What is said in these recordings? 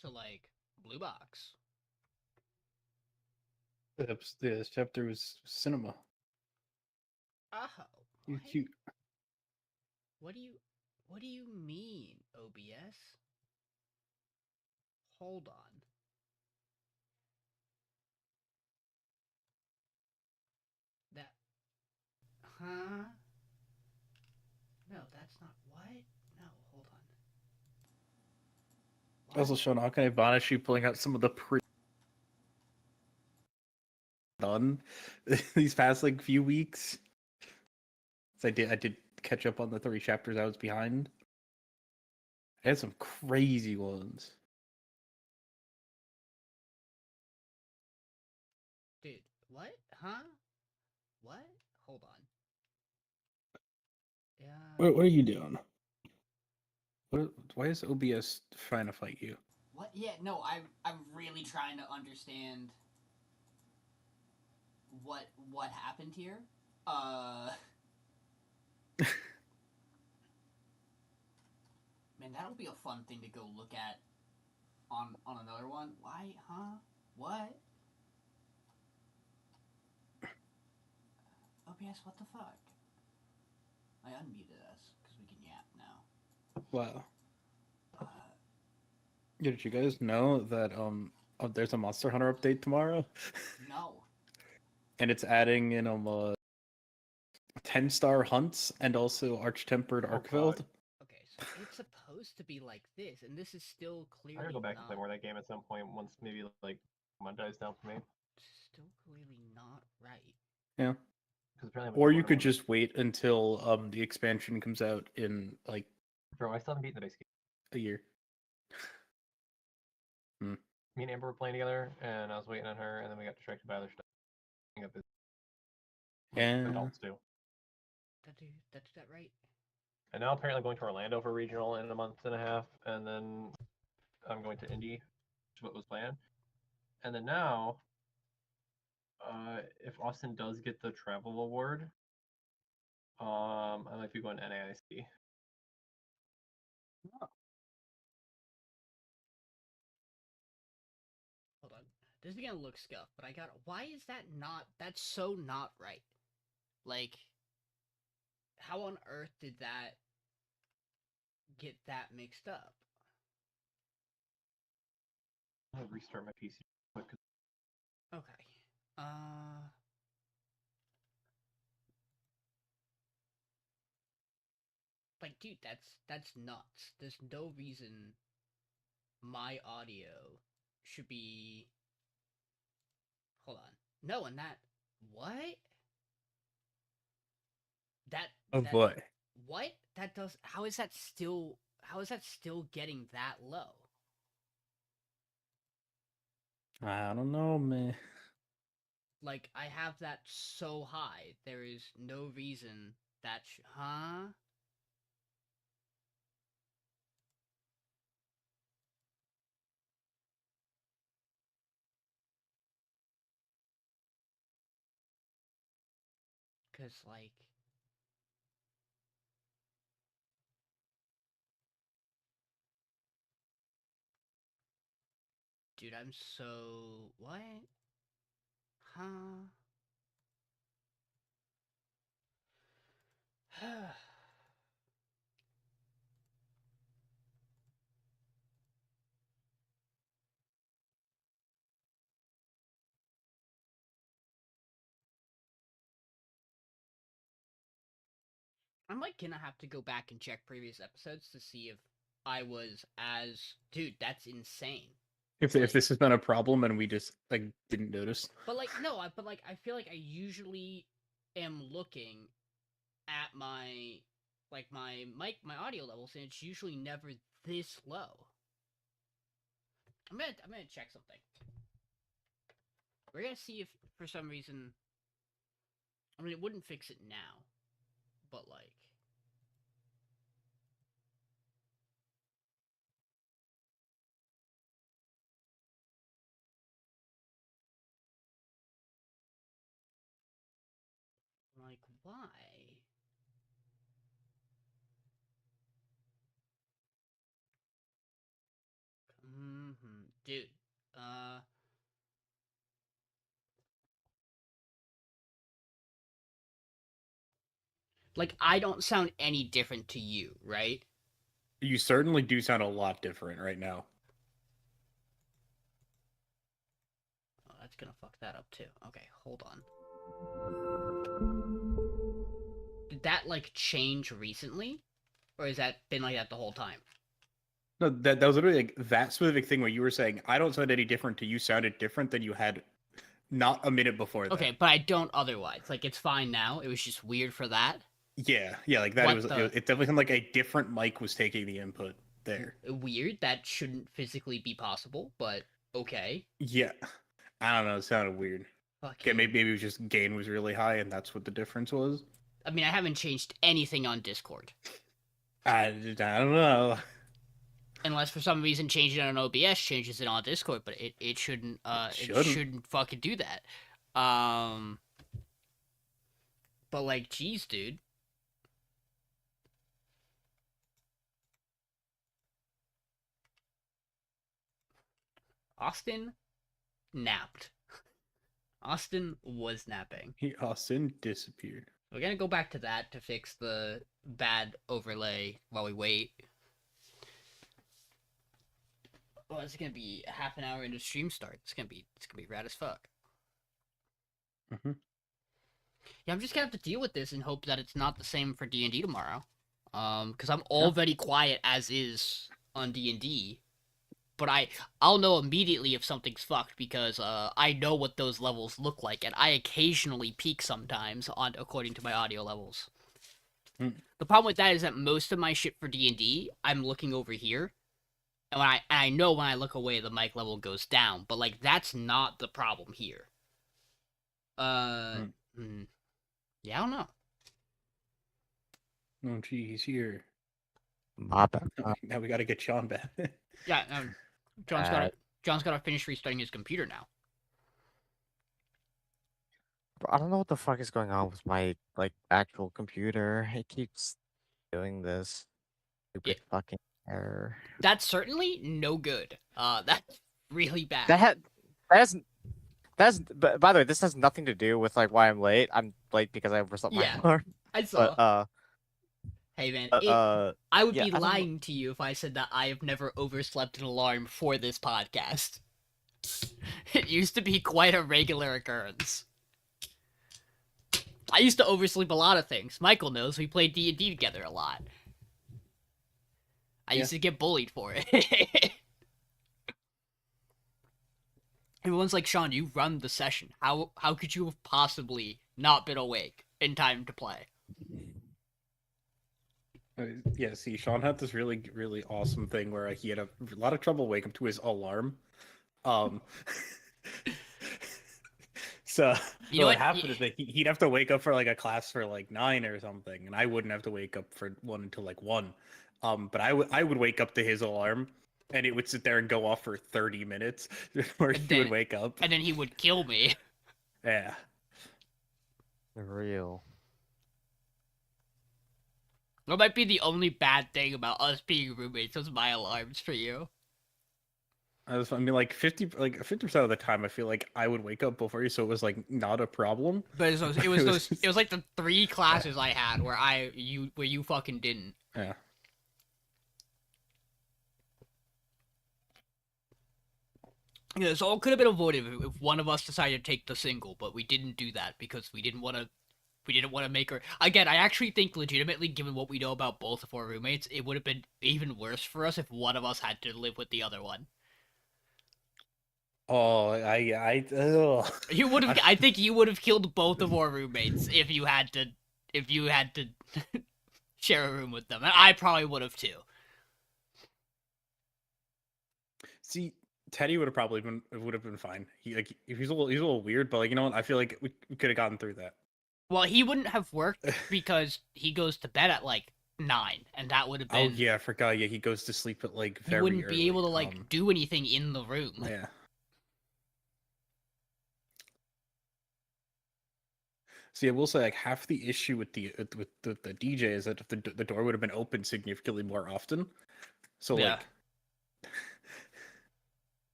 So like blue box. This chapter was cinema. Oh, You're what? cute. What do you mean, OBS? Hold on. That huh? No, that's not what? No, hold on. What? Also, Shonaka Ibanashi pulling out some of the pre done these past like few weeks. So I did catch up on the 3 chapters I was behind. I had some crazy ones. Dude, what? Huh? What? Hold on. Yeah. What are you doing? Why is OBS trying to fight you? What? Yeah, no, I'm really trying to understand what happened here. Man, that'll be a fun thing to go look at on another one. Why? Huh? What? OBS, what the fuck? I unmuted us because we can yap now. Wow. Yeah, did you guys know that there's a Monster Hunter update tomorrow? No. And it's adding in 10-star hunts and also Arch-Tempered Arkveld. Okay, so it's supposed to be like this, and this is still clearly I gotta go back not, and play more of that game at some point once maybe like one dies down for me. still clearly not right. Yeah. Because apparently I'm Or you one could just wait until the expansion comes out in like Bro, I still haven't beaten the base game. a year. Me and Amber were playing together, and I was waiting on her, and then we got distracted by other stuff. Yeah. Adults do. That's that right? And now apparently going to Orlando for regional in a month and a half, and then I'm going to Indy, which is what was planned. And then now, if Austin does get the travel award, I might be going to NAIC. Hold on. This is gonna look scuffed, but I got. Why is that not? That's so not right. Like, how on earth did that get that mixed up? I'm gonna restart my PC. Okay. Like, dude, that's nuts. There's no reason my audio should be. Hold on. No, and that. What? That. Oh That. boy. What? That does. How is that still? How is that still getting that low? I don't know, man. Like, I have that so high. There is no reason that. Huh? Because, like. Dude, I'm so. What? Huh? I'm like gonna have to go back and check previous episodes to see if I was as dude. That's insane. If Like, this has been a problem and we just like didn't notice. but like no, but like I feel like I usually am looking at my like my mic, my audio levels, and it's usually never this low. I'm gonna check something. We're gonna see if for some reason. I mean, it wouldn't fix it now, but like. Like, why? Mm-hmm. dude. Like, I don't sound any different to you, right? You certainly do sound a lot different right now. Oh, that's gonna fuck that up too. Okay, hold on. Did that, like, change recently? Or has that been like that the whole time? No, that was literally like that specific thing where you were saying, I don't sound any different to you sounded different than you had not a minute before that. Okay, but I don't otherwise. Like, it's fine now. It was just weird for that. Yeah, like that. What It the- definitely sounded like a different mic was taking the input there. Weird. That shouldn't physically be possible, but okay. Yeah, I don't know. It sounded weird. Okay, Fucking... maybe it was just gain was really high, and that's what the difference was. I mean, I haven't changed anything on Discord. I don't know. Unless for some reason changing it on OBS changes it on Discord, but it shouldn't it shouldn't fucking do that. But like, geez, dude. Austin napped. Austin was napping. Austin disappeared. We're gonna go back to that to fix the bad overlay while we wait. Well, it's gonna be a half an hour into stream start. It's gonna be rad as fuck. Mm-hmm. Yeah, I'm just gonna have to deal with this and hope that it's not the same for D&D tomorrow. Because I'm already quiet as is on D&D, but I'll know immediately if something's fucked because I know what those levels look like, and I occasionally peak sometimes on according to my audio levels. The problem with that is that most of my shit for D&D, I'm looking over here. And I know when I look away, the mic level goes down, but like that's not the problem here. Yeah, I don't know. Oh, gee, he's here. My bad. Now we got to get Sean back. Yeah, John's got to finish restarting his computer now. Bro, I don't know what the fuck is going on with my actual computer. It keeps doing this stupid fucking error. That's certainly no good. That's really bad. That's but by the way, this has nothing to do with why I'm late. I'm late because I overslept my alarm. I saw. But hey man, I would be lying to you if I said that I have never overslept an alarm for this podcast. It used to be quite a regular occurrence. I used to oversleep a lot of things. Michael knows we played D&D together a lot. I used to get bullied for it. Everyone's like, Sean, you run the session. How could you have possibly not been awake in time to play? Yeah, see, Sean had this really, really awesome thing where he had a lot of trouble waking up to his alarm. So you know what happened is that he'd have to wake up for a class for 9 or something, and I wouldn't have to wake up for one until 1. But I would wake up to his alarm, and it would sit there and go off for 30 minutes before he would wake up. And then he would kill me. Yeah. real. What might be the only bad thing about us being roommates was my alarms for you. I mean, 50% of the time, I feel like I would wake up before you, so it was not a problem. But it was like the 3 classes I had where you fucking didn't. Yeah. Yeah, this all could have been avoided if one of us decided to take the single, but we didn't do that because we didn't want to make her. Again, I actually think legitimately, given what we know about both of our roommates, it would have been even worse for us if one of us had to live with the other one. Oh, You would have. I think you would have killed both of our roommates if you had to share a room with them, and I probably would have too. See, Teddy would have been fine. He's a little weird, but you know what? I feel like we could have gotten through that. Well, he wouldn't have worked because he goes to bed at 9, and that would have been. Oh yeah, I forgot. Yeah, he goes to sleep at very He wouldn't early. be able to do anything in the room. Yeah. See, I will say half the issue with the DJ is that if the door would have been open significantly more often. So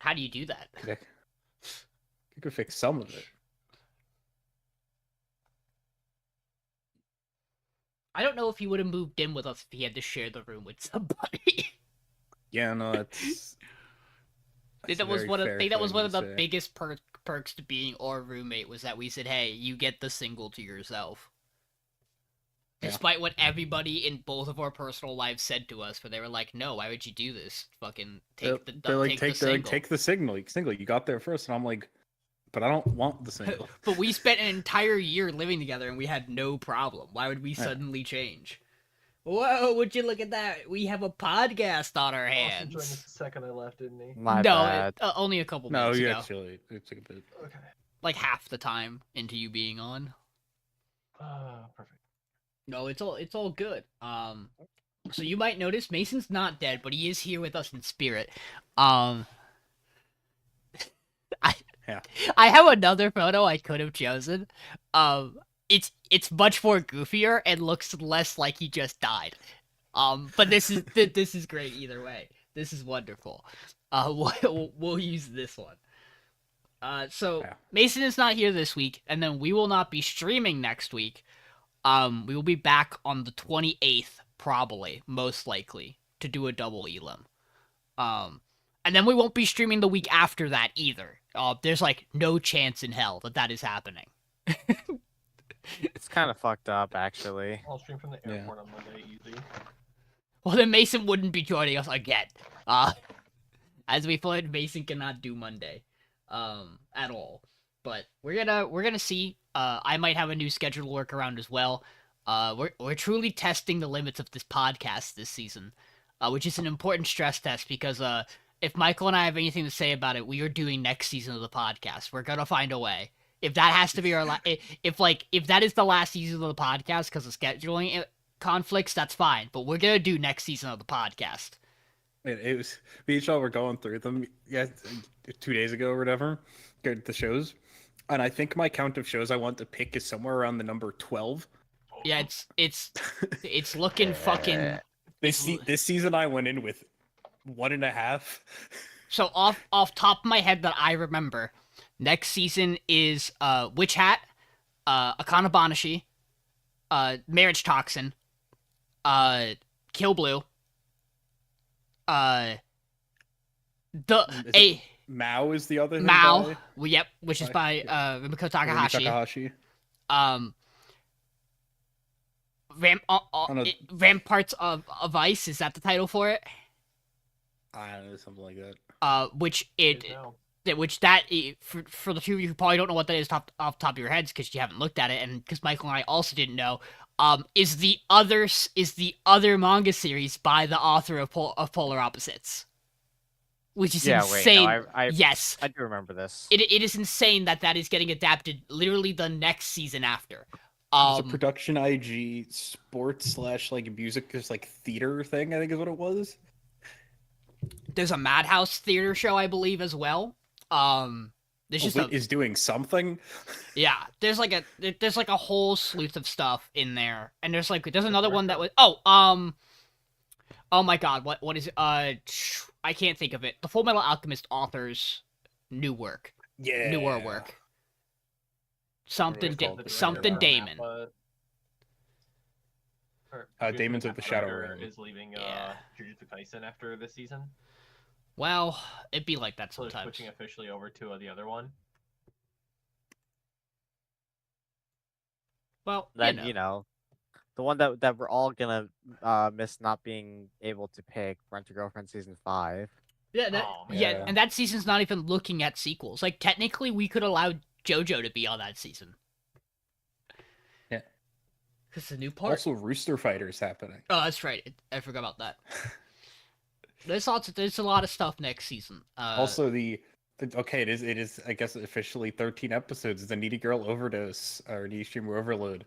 How do you do that? You could fix some of it. I don't know if he would have moved in with us if he had to share the room with somebody. Yeah, no, that's. I think that was one of the biggest perks to being our roommate was that we said, "Hey, you get the single to yourself." Yeah. Despite what everybody in both of our personal lives said to us, where they were like, "No, why would you do this? Fucking take the single." Take the single. You got there first, and I'm like, but I don't want the single. But we spent an entire year living together, and we had no problem. Why would we suddenly change? Whoa! Would you look at that? We have a podcast on our hands. Austin joined us the second I left, didn't he? My bad. Only a couple minutes ago. No, actually, it took a bit. Okay. Like half the time into you being on. Perfect. No, it's all good. So you might notice Mason's not dead, but he is here with us in spirit. I have another photo I could have chosen. It's much more goofier and looks less like he just died. But this is great either way. This is wonderful. We'll use this one. So Mason is not here this week, and then we will not be streaming next week. We will be back on the 28th, probably, most likely, to do a double elim. And then we won't be streaming the week after that either. There's like no chance in hell that is happening. It's kind of fucked up, actually. I'll stream from the airport on Monday, easy. Well, then Mason wouldn't be joining us again. As we find, Mason cannot do Monday, at all. But we're gonna see. I might have a new schedule to work around as well. We're truly testing the limits of this podcast this season, which is an important stress test because if Michael and I have anything to say about it, we are doing next season of the podcast. We're gonna find a way. If that has to be our if that is the last season of the podcast because of scheduling conflicts, that's fine. But we're gonna do next season of the podcast. It was we each all were going through them 2 days ago or whatever, the shows, and I think my count of shows I want to pick is somewhere around the number 12. Yeah, it's looking fucking. This season I went in with 1.5. So off top of my head that I remember, next season is Witch Hat, Akana Banashi, Marriage Toxin, Kill Blue, Mao is the other thing. Mao, yep, which is by Rumiko Takahashi. Ramparts of Ice, is that the title for it? I don't know, something like that. For the two of you who probably don't know what that is off the top of your heads because you haven't looked at it, and because Michael and I also didn't know, is the other manga series by the author of Polar Opposites, which is insane. Wait, no, yes, I do remember this. It is insane that is getting adapted literally the next season after. It's a production IG sports / like music, just like theater thing, I think is what it was. There's a Madhouse theater show, I believe, as well. Is doing something. Yeah, there's like a whole sleuth of stuff in there, and there's another one that was oh my god, what is it? I can't think of it. The Full Metal Alchemist author's newer work. Something Damon. Damon's of the Shadow Realm is leaving Jujutsu Kaisen after this season. Well, it'd be like that So sometimes. they're switching officially over to the other one. Well, Then the one that we're all gonna miss not being able to pick, Rent a Girlfriend season 5. Yeah, and that season's not even looking at sequels. Like technically, we could allow JoJo to be on that season. Yeah, because the new part. Also, Rooster Fighter's happening. Oh, that's right. I forgot about that. There's a lot of stuff next season. Also, it is I guess officially 13 episodes. The Needy Girl Overdose or Needy Streamer Overload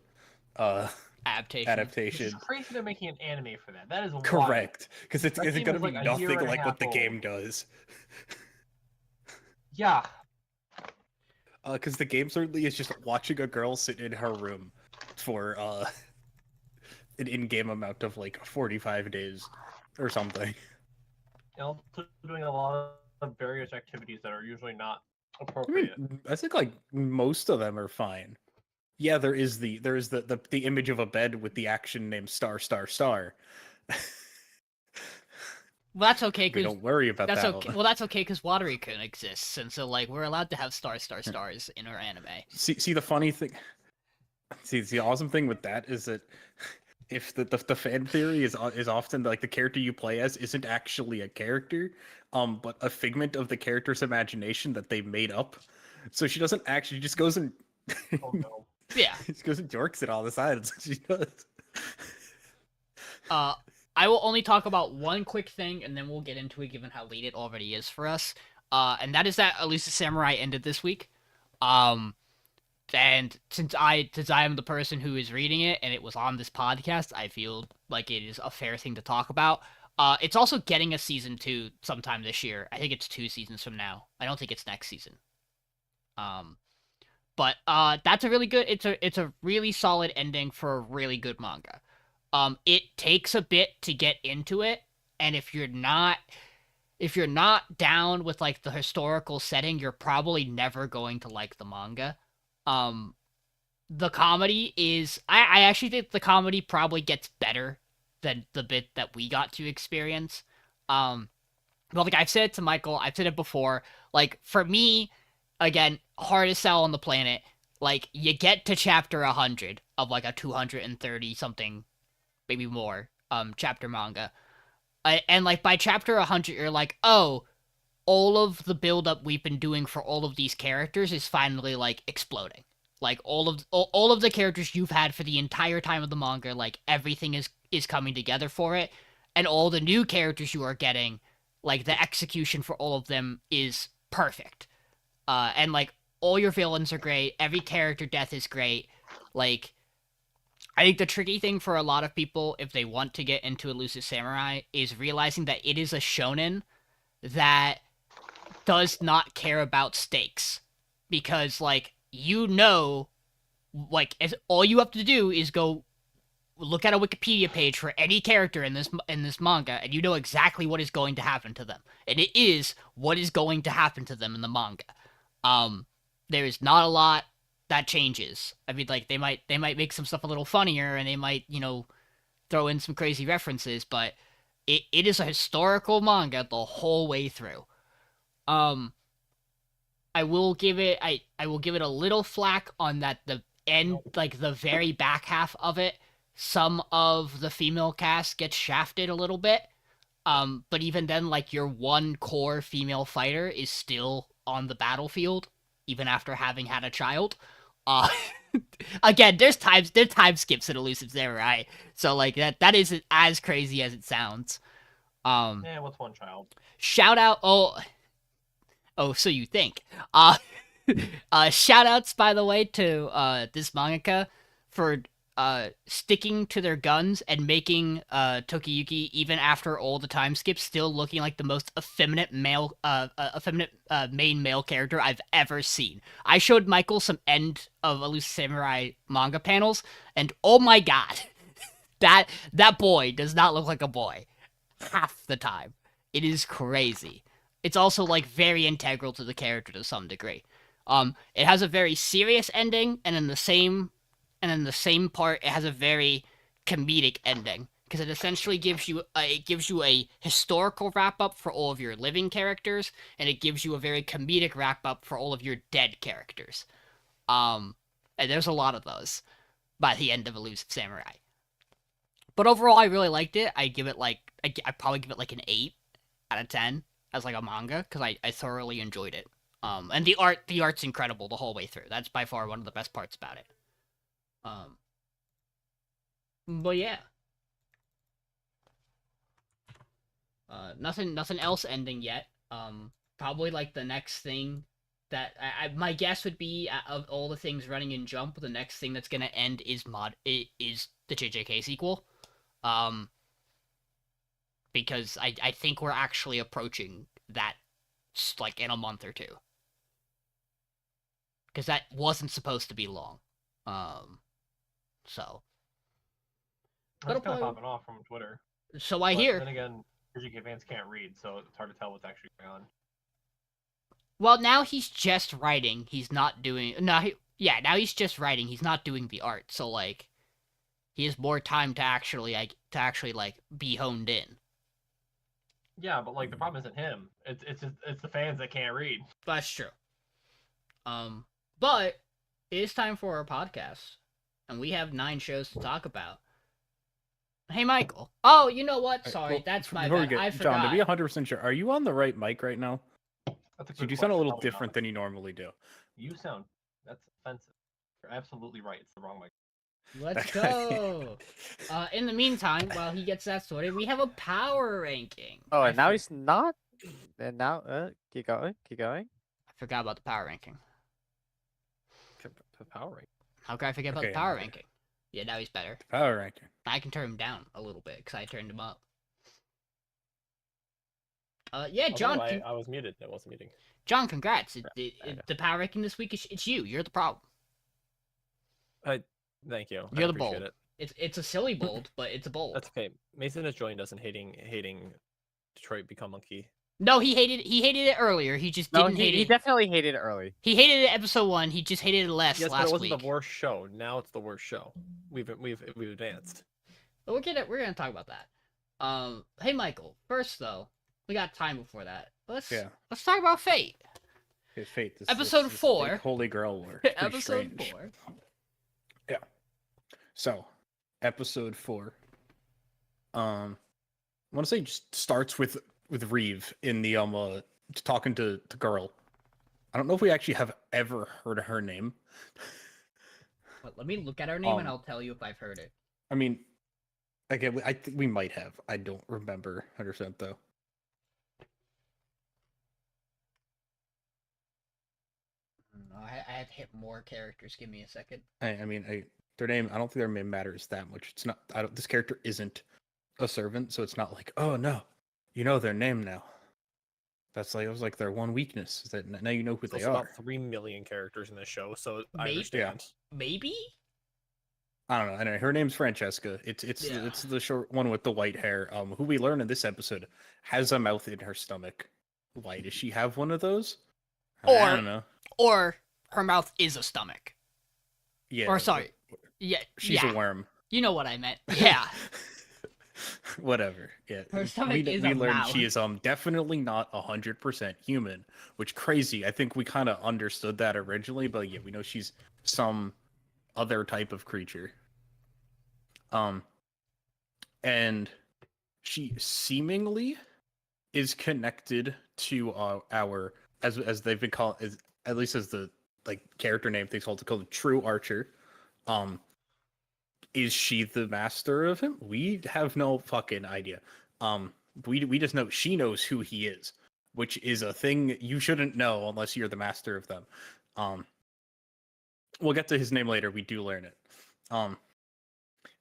adaptation. It's crazy they're making an anime for that. That is correct, because it's going to be like nothing like what the game does. Yeah. Because the game certainly is just watching a girl sit in her room for an in-game amount of like 45 days or something. Also doing a lot of various activities that are usually not I appropriate. mean, I think like most of them are fine. Yeah, there is the image of a bed with the action name star star star. Well, that's okay We because don't worry about that's that okay. one. Well, that's okay because Waterikun exists, and so like we're allowed to have stars in our anime. See the funny thing. See, the awesome thing with that is that if the fan theory is often like the character you play as isn't actually a character, but a figment of the character's imagination that they made up. So she doesn't actually just goes and Oh no. Yeah. she goes and jorks it all the sides. She does. I will only talk about one quick thing, and then we'll get into it, given how late it already is for us. And that is that Elusive Samurai ended this week. And since I am the person who is reading it, and it was on this podcast, I feel like it is a fair thing to talk about. It's also getting a season 2 sometime this year. I think it's 2 seasons from now. I don't think it's next season. But that's a really good. It's a really solid ending for a really good manga. It takes a bit to get into it, and if you're not down with like the historical setting, you're probably never going to like the manga. The comedy is I actually think the comedy probably gets better than the bit that we got to experience. But like I've said to Michael, I've said it before, like for me, again, hardest sell on the planet, like you get to chapter 100 of like a 230 something, maybe more, chapter manga. And like by chapter 100 you're like, "Oh, all of the build up we've been doing for all of these characters is finally like exploding. Like all of the characters you've had for the entire time of the manga, like everything is coming together for it, and all the new characters you are getting, like the execution for all of them is perfect. And like all your villains are great, every character death is great. Like I think the tricky thing for a lot of people if they want to get into Elusive Samurai is realizing that it is a shonen that does not care about stakes, because like like all you have to do is go look at a Wikipedia page for any character in this manga, and you know exactly what is going to happen to them, and it is what is going to happen to them in the manga. There is not a lot that changes. I mean, like they might make some stuff a little funnier, and they might throw in some crazy references, but it is a historical manga the whole way through. I will give it a little flack on that the end, like the very back half of it, some of the female cast gets shafted a little bit. But even then, like your one core female fighter is still on the battlefield, even after having had a child. Uh again, there's time skips in Elusive Samurai, so like that isn't as crazy as it sounds. Yeah, what's one child? Shout out so you think. Shout outs, by the way, to this mangaka for sticking to their guns and making Tokiyuki, even after all the time skips, still looking like the most effeminate main male character I've ever seen. I showed Michael some end of Elusive Samurai manga panels, and oh my god, that boy does not look like a boy half the time. It is crazy. It's also like very integral to the character to some degree. It has a very serious ending, and in the same part, it has a very comedic ending, because it essentially gives you a historical wrap up for all of your living characters, and it gives you a very comedic wrap up for all of your dead characters. And there's a lot of those by the end of Elusive Samurai. But overall, I really liked it. I probably give it like an 8 out of 10 as like a manga, because I thoroughly enjoyed it. And the art's incredible the whole way through. That's by far one of the best parts about it. But yeah. Nothing else ending yet. Probably like the next thing that my guess would be, of all the things running in Jump, the next thing that's gonna end is the JJK sequel. Because I think we're actually approaching that, like, in a month or two. Because that wasn't supposed to be long. So. That's kind of popping off from Twitter. So I hear. Then again, JJK fans can't read, so it's hard to tell what's actually going on. Well, now he's just writing. He's not doing. No, yeah. Now he's just writing. He's not doing the art. So like, he has more time to actually like be honed in. Yeah, but like the problem isn't him. It's the fans that can't read. That's true. But it is time for our podcast, and we have 9 shows to talk about. Hey, Michael. Oh, you know what? Sorry, that's my bad. I forgot. John, to be 100% sure, are you on the right mic right now? That's a So good you sound a question. little Probably different not. than you normally do. You sound that's offensive. You're absolutely right. It's the wrong mic. Let's go. In the meantime, while he gets that sorted, we have a power ranking. Oh, I and now for- he's not. And now, keep going, keep going. I forgot about the power ranking. Power rank. How could I forget about Okay, the power okay. ranking? Yeah, now he's better. Power ranking. I can turn him down a little bit because I turned him up. Yeah, John. I was muted. I wasn't muting. John, congrats. know. The power ranking this week is it's you. You're the problem. Thank you. You're I the appreciate bold. it. It's a silly bold, but it's a bold. That's okay. Mason has joined us in hating Detroit Become Monkey. No, he hated it earlier. He just No, didn't hate he it. definitely hated it early. He hated it episode 1. He just hated it less Yes, but last it wasn't week. the worst show. Now it's the worst show. We've advanced. But we're gonna talk about that. Hey Michael. First though, we got time before that. Let's talk about Fate. His fate. Episode 4. big Holy Grail war. It's pretty Episode strange. 4. So, episode 4. I want to say just starts with Reeve in the talking to the girl. I don't know if we actually have ever heard her name. But let me look at her name and Um, I'll tell you if I've heard it. I mean, again, I think we might have. I don't remember 100% though. I had to hit more characters. Give me a second. I mean, their name. I don't think their name matters that much. It's not. I don't. This character isn't a servant, so it's not like, oh no, you know their name now. That's like it was like their one weakness is that now you know who There's they also are. about 3 million characters in this show, so I Maybe. understand. Maybe? I don't know. Anyway, her name's Francesca. It's Yeah. it's the short one with the white hair. Who we learn in this episode has a mouth in her stomach. Why does she have one of those? I Or- don't know. Or her mouth is a stomach. Yeah. Or sorry. Yeah. She's yeah. a worm. You know what I meant. Yeah. Whatever. Yeah. Her stomach we is we a learned mouth. she is definitely not 100% human, which crazy. I think we kind of understood that originally, but yeah, we know she's some other type of creature. And she seemingly is connected to our as they've been called, as at least as the like character name things called the true archer. Is she the master of him? We have no fucking idea. We just know she knows who he is, which is a thing you shouldn't know unless you're the master of them. We'll get to his name later. We do learn it.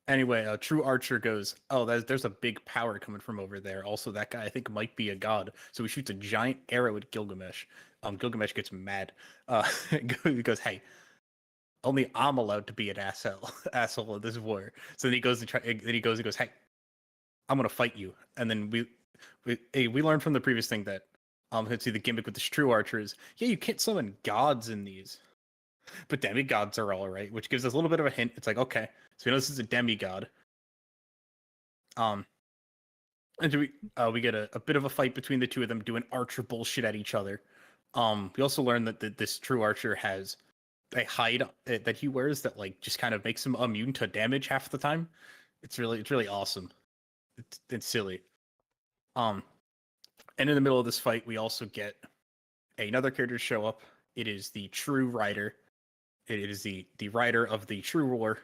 Anyway, True Archer goes, oh, there's a big power coming from over there. Also, that guy I think might be a god. So he shoots a giant arrow at Gilgamesh. Gilgamesh gets mad. He goes, hey, only I'm allowed to be an asshole in this war. So then he goes he goes, hey, I'm gonna fight you. And then we learned from the previous thing that let's see, the gimmick with the True Archer is, yeah, you can't summon gods in these, but demigods are all right, which gives us a little bit of a hint. It's like, okay, so we know this is a demigod. And we get a bit of a fight between the two of them doing archer bullshit at each other. We also learn that this True Archer has a hide that he wears that like just kind of makes him immune to damage half the time. It's really awesome. It's silly. And in the middle of this fight, we also get another character show up. It is the True Rider. It is the rider of the True War.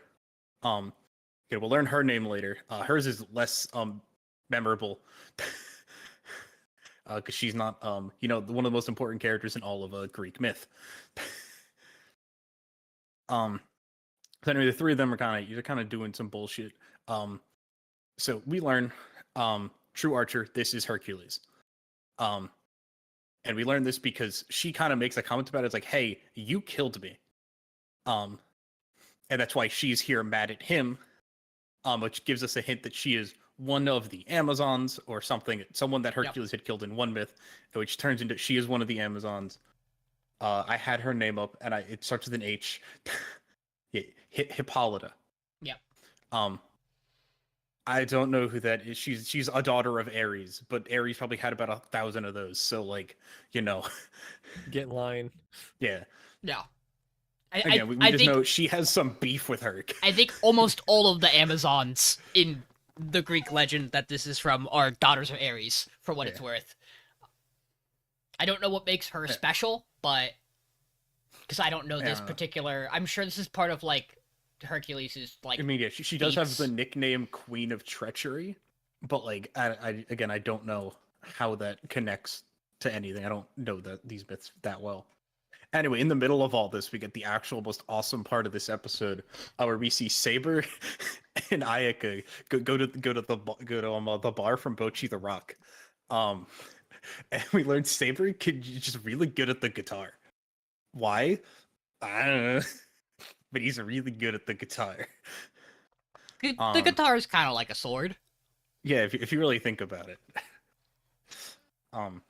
Okay, we'll learn her name later. Hers is less memorable because she's not one of the most important characters in all of Greek myth. So anyway, the three of them are kind of doing some bullshit. So we learn True Archer, this is Hercules. And we learn this because she kind of makes a comment about it. It's like, hey, you killed me. And that's why she's here mad at him. Which gives us a hint that she is one of the Amazons or something, someone that Hercules had killed in one myth, which turns into she is one of the Amazons. I had her name up, and it starts with an H. Yeah, Hippolyta. Yep. I don't know who that is. She's a daughter of Ares, but Ares probably had about 1,000 of those. So like, you know, Get in line. yeah. Yeah. Again, we I just think know she has some beef with her. I think almost all of the Amazons in the Greek legend that this is from are daughters of Ares, for what it's Yeah. worth. I don't know what makes her Yeah. special, but because I don't know this Yeah. particular, I'm sure this is part of like Hercules' like. I mean, yeah, she does have the feats. nickname Queen of Treachery, but like, I don't know how that connects to anything. I don't know these myths that well. Anyway, in the middle of all this, we get the actual most awesome part of this episode, where we see Saber and Ayaka go to the bar from Bochi the Rock, and we learn Saber just really good at the guitar. Why? I don't know, but he's really good at the guitar. The guitar is kind of like a sword. Yeah, if you really think about it. And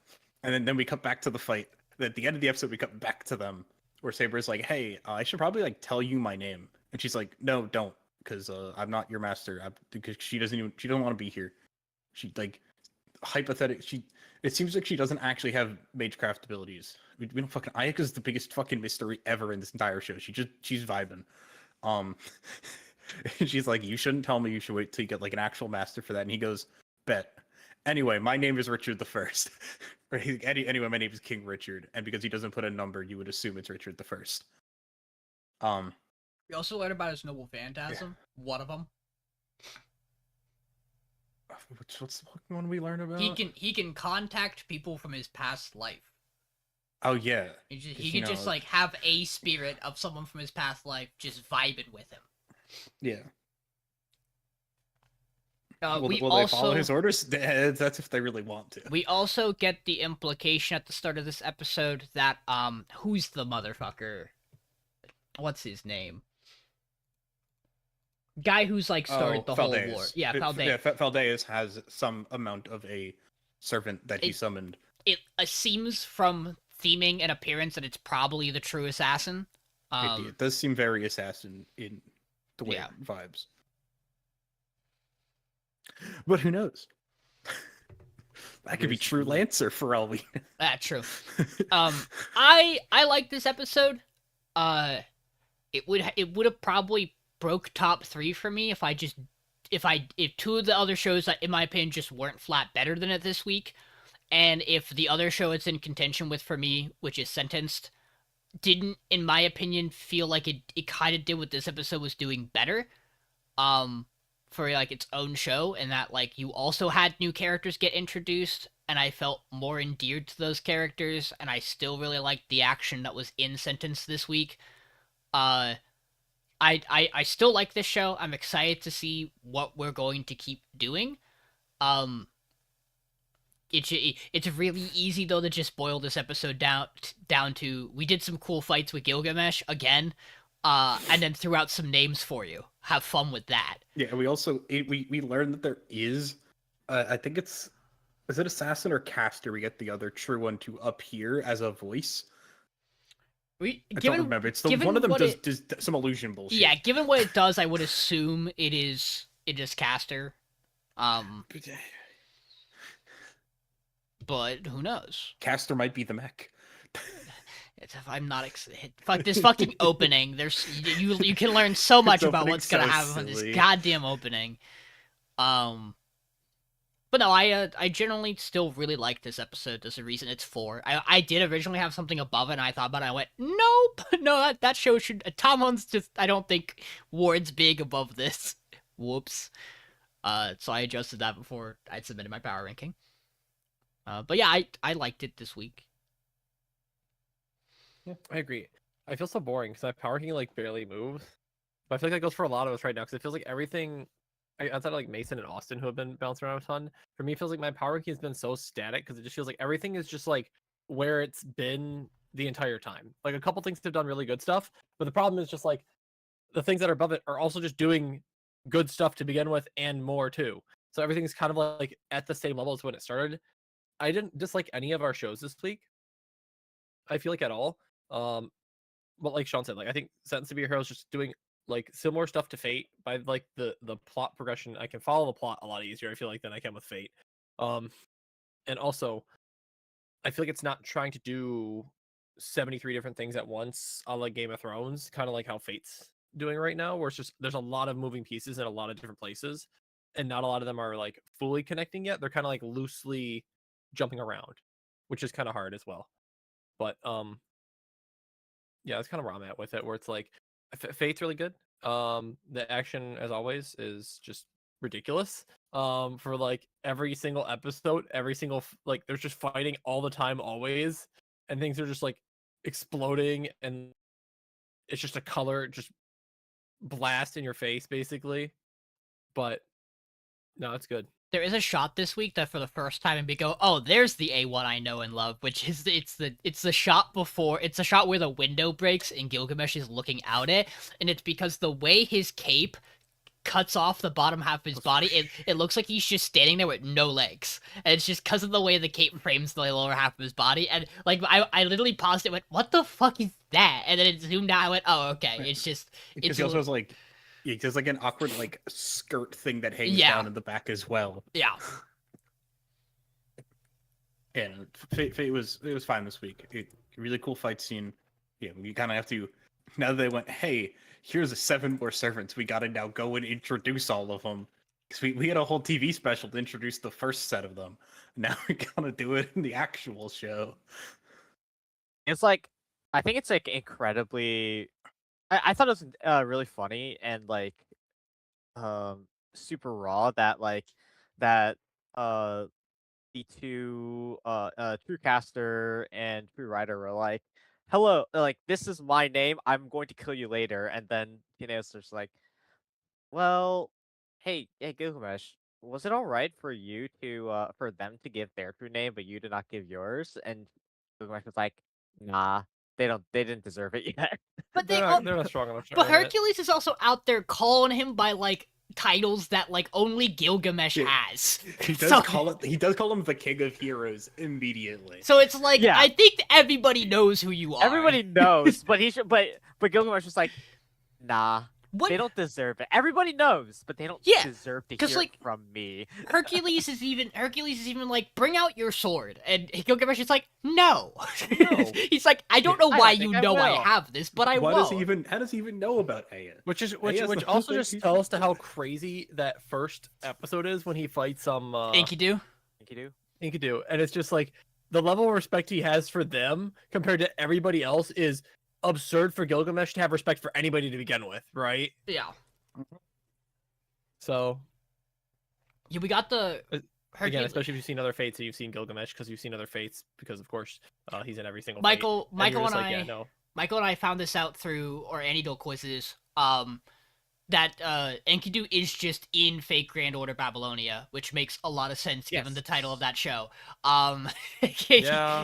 then we cut back to the fight. At the end of the episode, we cut back to them, where Saber's like, "Hey, I should probably like tell you my name," and she's like, "No, don't, because I'm not your master. Because she doesn't want to be here. She like hypothetic. It seems like she doesn't actually have magecraft abilities. We don't fucking. Ayaka's the biggest fucking mystery ever in this entire show. She's vibing. She's like, you shouldn't tell me. You should wait till you get like an actual master for that. And he goes, bet. Anyway, my name is Richard the First. Anyway, my name is King Richard, and because he doesn't put a number, you would assume it's Richard the First. We also learned about his noble phantasm. One of them. What's the fucking one we learn about? He can contact people from his past life. Oh yeah. He can just like have a spirit of someone from his past life just vibing with him. Yeah. Will they follow his orders? That's if they really want to. We also get the implication at the start of this episode that who's the motherfucker? What's his name? Guy who's like started the whole war. Yeah, Faldeus. Yeah, Faldeus has some amount of a servant that he summoned. It seems from theming and appearance that it's probably the true assassin. It does seem very assassin in the way it vibes. But who knows? That could be true Lancer for all we know. That's true. I like this episode. It would have probably broke top 3 for me if if two of the other shows that in my opinion just weren't flat better than it this week, and if the other show it's in contention with for me, which is Sentenced, didn't in my opinion feel like it kind of did what this episode was doing better. For like its own show, and that like you also had new characters get introduced, and I felt more endeared to those characters, and I still really liked the action that was in Sentence this week. I still like this show. I'm excited to see what we're going to keep doing. It's really easy though to just boil this episode down to we did some cool fights with Gilgamesh again. And then threw out some names for you. Have fun with that. Yeah, we also we learned that there is, I think is it Assassin or Caster? We get the other true one to appear as a voice. I don't remember. It's one of them does some illusion bullshit. Yeah, given what it does, I would assume it is Caster. But who knows? Caster might be the mech. I'm not excited. Fuck this fucking opening. There's you can learn so much about what's gonna happen in this goddamn opening. But no, I generally still really like this episode. There's a reason it's 4. I did originally have something above it, and I thought about it. And I went, nope, no, that show should. Tamon's just. I don't think Ward's big above this. Whoops. So I adjusted that before I submitted my power ranking. But yeah, I liked it this week. Yeah, I agree. I feel so boring because my power ranking like barely moves. But I feel like that goes for a lot of us right now because it feels like everything outside of like Mason and Austin who have been bouncing around a ton. For me, it feels like my power ranking has been so static because it just feels like everything is just like where it's been the entire time. Like a couple things have done really good stuff, but the problem is just like the things that are above it are also just doing good stuff to begin with and more too. So everything's kind of like at the same level as when it started. I didn't dislike any of our shows this week. I feel like at all. But like Sean said, like I think Sentence to Be a Hero is just doing like similar stuff to Fate by like the plot progression. I can follow the plot a lot easier, I feel like, than I can with Fate. And also I feel like it's not trying to do 73 different things at once on like Game of Thrones, kind of like how Fate's doing right now, where it's just there's a lot of moving pieces in a lot of different places, and not a lot of them are like fully connecting yet. They're kind of like loosely jumping around, which is kind of hard as well. But yeah, that's kind of where I'm at with it, where it's like Fate's really good. The action, as always, is just ridiculous. For like every single episode, every single like there's just fighting all the time, always, and things are just like exploding, and it's just a color just blast in your face, basically. But no, it's good. There is a shot this week that for the first time we go, oh, there's the A1 I know and love, which is it's the shot before, it's a shot where the window breaks and Gilgamesh is looking out it, and it's because the way his cape cuts off the bottom half of his body, it looks like he's just standing there with no legs, and it's just because of the way the cape frames the lower half of his body. And like I literally paused it, went, what the fuck is that? And then it zoomed out, I went, oh, okay, it's just because he also has like there's like an awkward like skirt thing that hangs down in the back as well. Yeah. And Fate was fine this week. Really cool fight scene. Yeah, we kind of have to, now that they went, hey, here's 7 more servants, we got to now go and introduce all of them. Because we had a whole TV special to introduce the first set of them. Now we gotta do it in the actual show. It's like, I think it's like incredibly. I thought it was really funny and like, super raw that like that the two Truecaster and True Rider were like, hello, like this is my name, I'm going to kill you later, and then Tina's just like, well, hey Gilgamesh, was it all right for you to for them to give their true name but you did not give yours? And Gilgamesh was like, nah, they didn't deserve it yet. But they're not strong enough. But Hercules is also out there calling him by like titles that like only Gilgamesh has. He does call him the King of Heroes immediately. So it's like, yeah. I think everybody knows who you are. Everybody knows, but he should. But Gilgamesh was like, nah. What? They don't deserve it. Everybody knows, but they don't deserve to hear like, it from me. Hercules is even like, bring out your sword, and Gilgamesh is like, no. He's like, I don't know why you know I have this, but I won't. How does he even know about Aya? Which also just tells us to how crazy that first episode is when he fights Enkidu, and it's just like the level of respect he has for them compared to everybody else is absurd for Gilgamesh to have respect for anybody to begin with, right? Yeah. So, yeah, we got the again, especially if you've seen other Fates and you've seen Gilgamesh, because you've seen other Fates, because of course he's in every single. Michael Fate, and I found this out through our anecdotal quizzes. That Enkidu is just in Fate Grand Order Babylonia, which makes a lot of sense given the title of that show.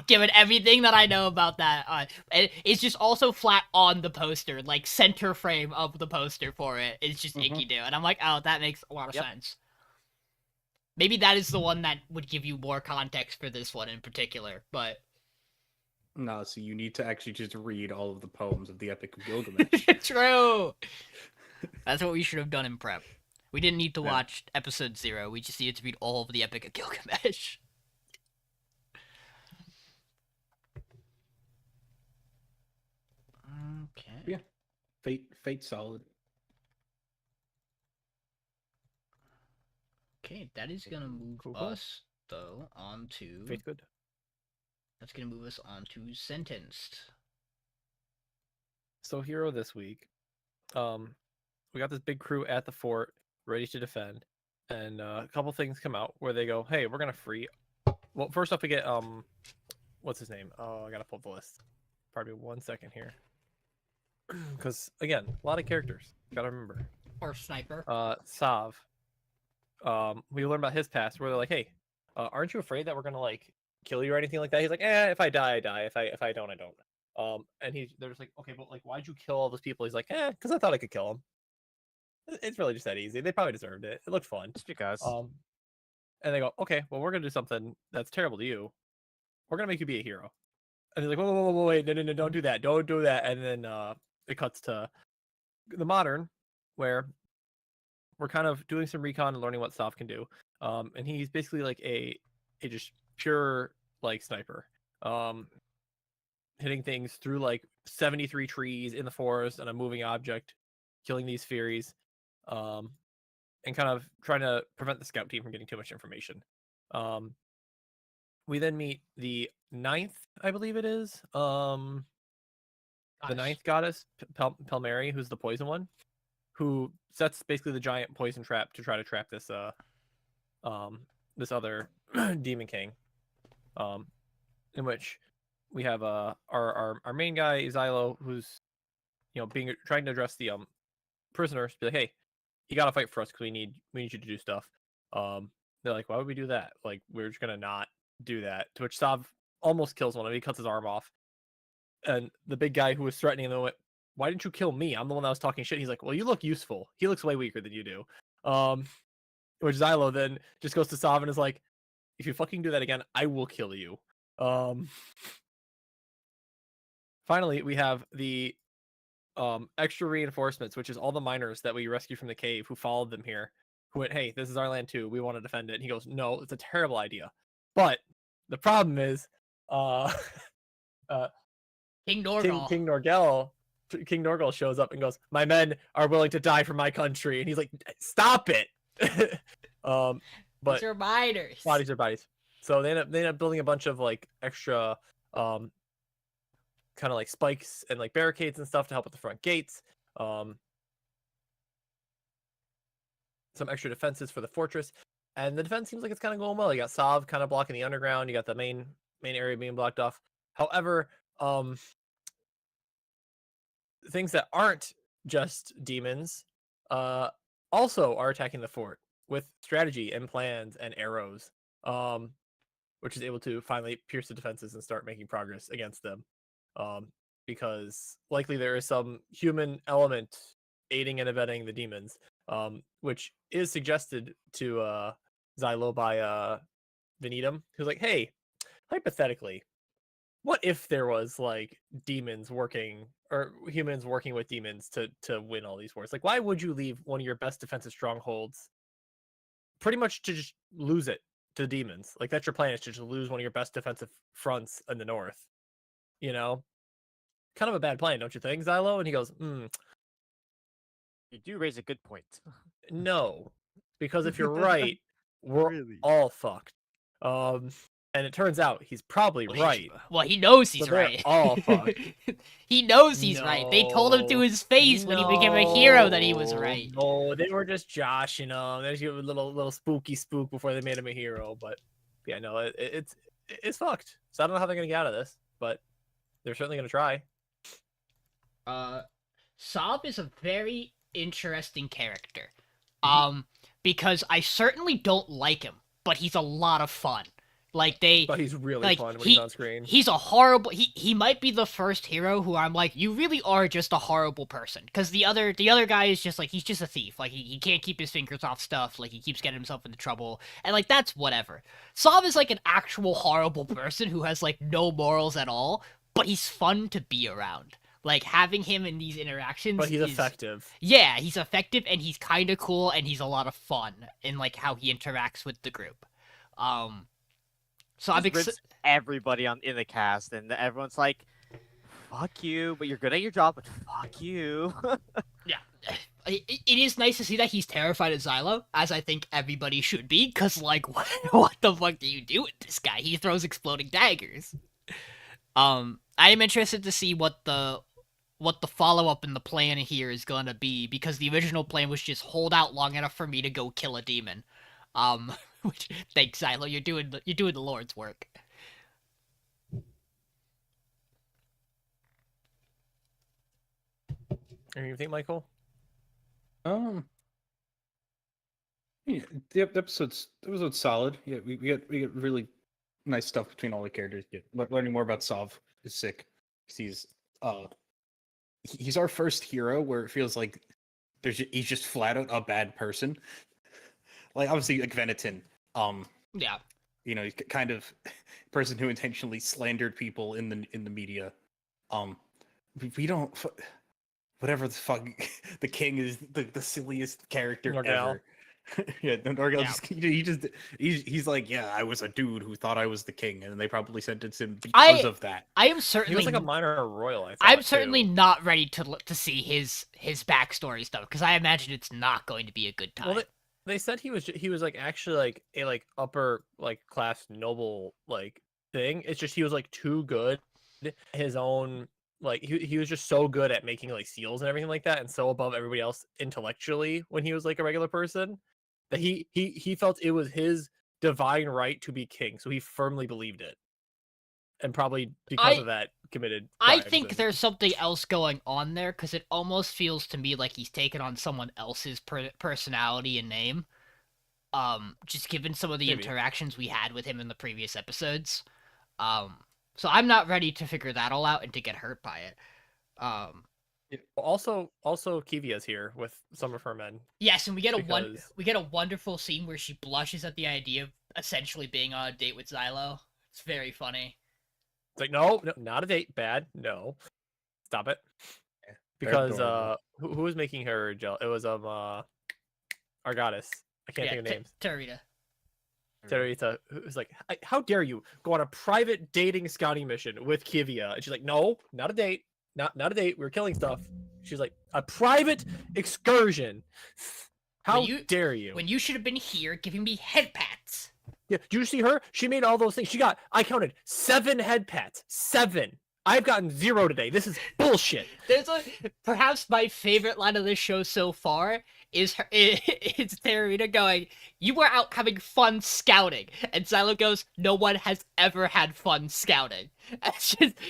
Given everything that I know about that, it's just also flat on the poster, like center frame of the poster for it. It's just Enkidu, and I'm like, oh, that makes a lot of sense. Maybe that is the one that would give you more context for this one in particular, but. No, so you need to actually just read all of the poems of the Epic of Gilgamesh. True. That's what we should have done in prep. We didn't need to watch episode 0. We just needed to read all of the Epic of Gilgamesh. Okay. Yeah. Fate solid. Okay, that is gonna move us though onto. Fate's good. That's gonna move us on to Sentenced. So hero this week. We got this big crew at the fort, ready to defend, and a couple things come out where they go, "Hey, we're gonna free." Well, first off, we get what's his name? Oh, I gotta pull up the list. Pardon me 1 second here, because again, a lot of characters. Gotta remember. Or Sniper. Sav. We learn about his past, where they're like, "Hey, aren't you afraid that we're gonna like kill you or anything like that?" He's like, "If I die, I die. If I don't, I don't." And they're just like, "Okay, but like, why'd you kill all those people?" He's like, because I thought I could kill them. It's really just that easy. They probably deserved it. It looked fun. Just because. And they go, okay, well, we're gonna do something that's terrible to you. We're gonna make you be a hero. And he's like, whoa, wait, no, don't do that, don't do that. And then it cuts to the modern, where we're kind of doing some recon and learning what Sov can do. And he's basically like a just pure like sniper. Hitting things through like 73 trees in the forest and a moving object, killing these Furies, and kind of trying to prevent the scout team from getting too much information. We then meet the 9th, I believe it is. The 9th goddess, Pelmeri, who's the poison one, who sets basically the giant poison trap to try to trap this this other demon king. In which we have our main guy Xylo, who's trying to address the prisoners, be like, hey, you gotta fight for us because we need you to do stuff. They're like, why would we do that? Like, we're just gonna not do that. To which Sov almost kills one of them. He cuts his arm off. And the big guy who was threatening them went, why didn't you kill me? I'm the one that was talking shit. He's like, well, you look useful. He looks way weaker than you do. Which Xylo then just goes to Sov and is like, if you fucking do that again, I will kill you. Finally, we have the extra reinforcements, which is all the miners that we rescued from the cave who followed them here, who went, hey, this is our land too. We want to defend it. And he goes, no, it's a terrible idea. But the problem is, King Norgal. King Norgal shows up and goes, my men are willing to die for my country. And he's like, stop it. But These are miners. Bodies are bodies. So they end up building a bunch of like extra kind of like spikes and like barricades and stuff to help with the front gates. Some extra defenses for the fortress. And the defense seems like it's kind of going well. You got Sov kind of blocking the underground. You got the main area being blocked off. However, things that aren't just demons also are attacking the fort with strategy and plans and arrows, which is able to finally pierce the defenses and start making progress against them. Because likely there is some human element aiding and abetting the demons, which is suggested to Xylo by Venitum, who's like, hey, hypothetically, what if there was like demons working or humans working with demons to win all these wars? Like, why would you leave one of your best defensive strongholds pretty much to just lose it to demons? Like, that's your plan, is to just lose one of your best defensive fronts in the north. You know? Kind of a bad plan, don't you think, Xylo? And he goes, You do raise a good point. no. Because if you're right, we're Really? all fucked. And it turns out he's probably right. Well, he knows he's So they're right. all fucked. He knows he's right. They told him to his face when he became a hero that he was right. No, they were just joshing him. They just give him a little spooky spook before they made him a hero. But yeah, no, it's fucked. So I don't know how they're gonna get out of this, but they're certainly gonna try. Sov is a very interesting character. Because I certainly don't like him, but he's a lot of fun. Like, But he's really fun when he's on screen. He's a horrible... He might be the first hero who I'm like, you really are just a horrible person. Because the other guy is just like, he's just a thief. Like, he can't keep his fingers off stuff. Like, he keeps getting himself into trouble. And, like, that's whatever. Sov is, like, an actual horrible person who has, like, no morals at all. But he's fun to be around. Like, having him in these interactions But he's effective. Yeah, he's effective, and he's kind of cool, and he's a lot of fun in, like, how he interacts with the group. So I'm Rips everybody in the cast, and everyone's like, "Fuck you," but you're good at your job. But fuck you. Yeah, it is nice to see that he's terrified of Xylo, as I think everybody should be. Cause like, what the fuck do you do with this guy? He throws exploding daggers. I am interested to see what the follow up in the plan here is gonna be, because the original plan was just hold out long enough for me to go kill a demon. Which, thanks, Xylo, you're doing the Lord's work. You think, Michael? Yeah, the episode's solid. Yeah, we get really nice stuff between all the characters. Learning more about Sov is sick. He's our first hero where it feels like he's just flat out a bad person. Like, obviously, like Venetin. Yeah. he's kind of person who intentionally slandered people in the media. We don't whatever the fuck. The king is the silliest character Norgal. ever. Yeah, Norgal Yeah. he's like, yeah, I was a dude who thought I was the king, and they probably sentenced him because I of that. I am He certainly was like a minor royal. I thought, I'm certainly too. not ready to see his backstory stuff because I imagine it's not going to be a good time. Well, they said he was like actually like a like upper like class noble like thing. It's just he was like too good at his own like he was just so good at making like seals and everything like that, and so above everybody else intellectually when he was like a regular person that he felt it was his divine right to be king, so he firmly believed it, and probably because of that committed I crimes. think and- there's something else going on there because it almost feels to me like he's taken on someone else's personality and name. Just given some of the Maybe. interactions we had with him in the previous episodes. So I'm not ready to figure that all out and to get hurt by it. Also Kivia's here with some of her men. Yes, and we get Because- a wonderful scene where she blushes at the idea of essentially being on a date with Xylo. It's very funny. It's like, no, not a date. Bad. No. Stop it. they're Because adorable. who was making her jealous? It was our goddess. I can't think of names. Tarita. Teresa, who's like, how dare you go on a private dating scouting mission with Kivia? And she's like, no, not a date. Not a date. We were killing stuff. She's like, a private excursion. How dare you? When you should have been here giving me head pats. Yeah, do you see her? She made all those things. I counted 7 head pats. 7. I've gotten 0 today. This is bullshit. Perhaps my favorite line of this show so far is Tarita going, "You were out having fun scouting," and Xylo goes, "No one has ever had fun scouting."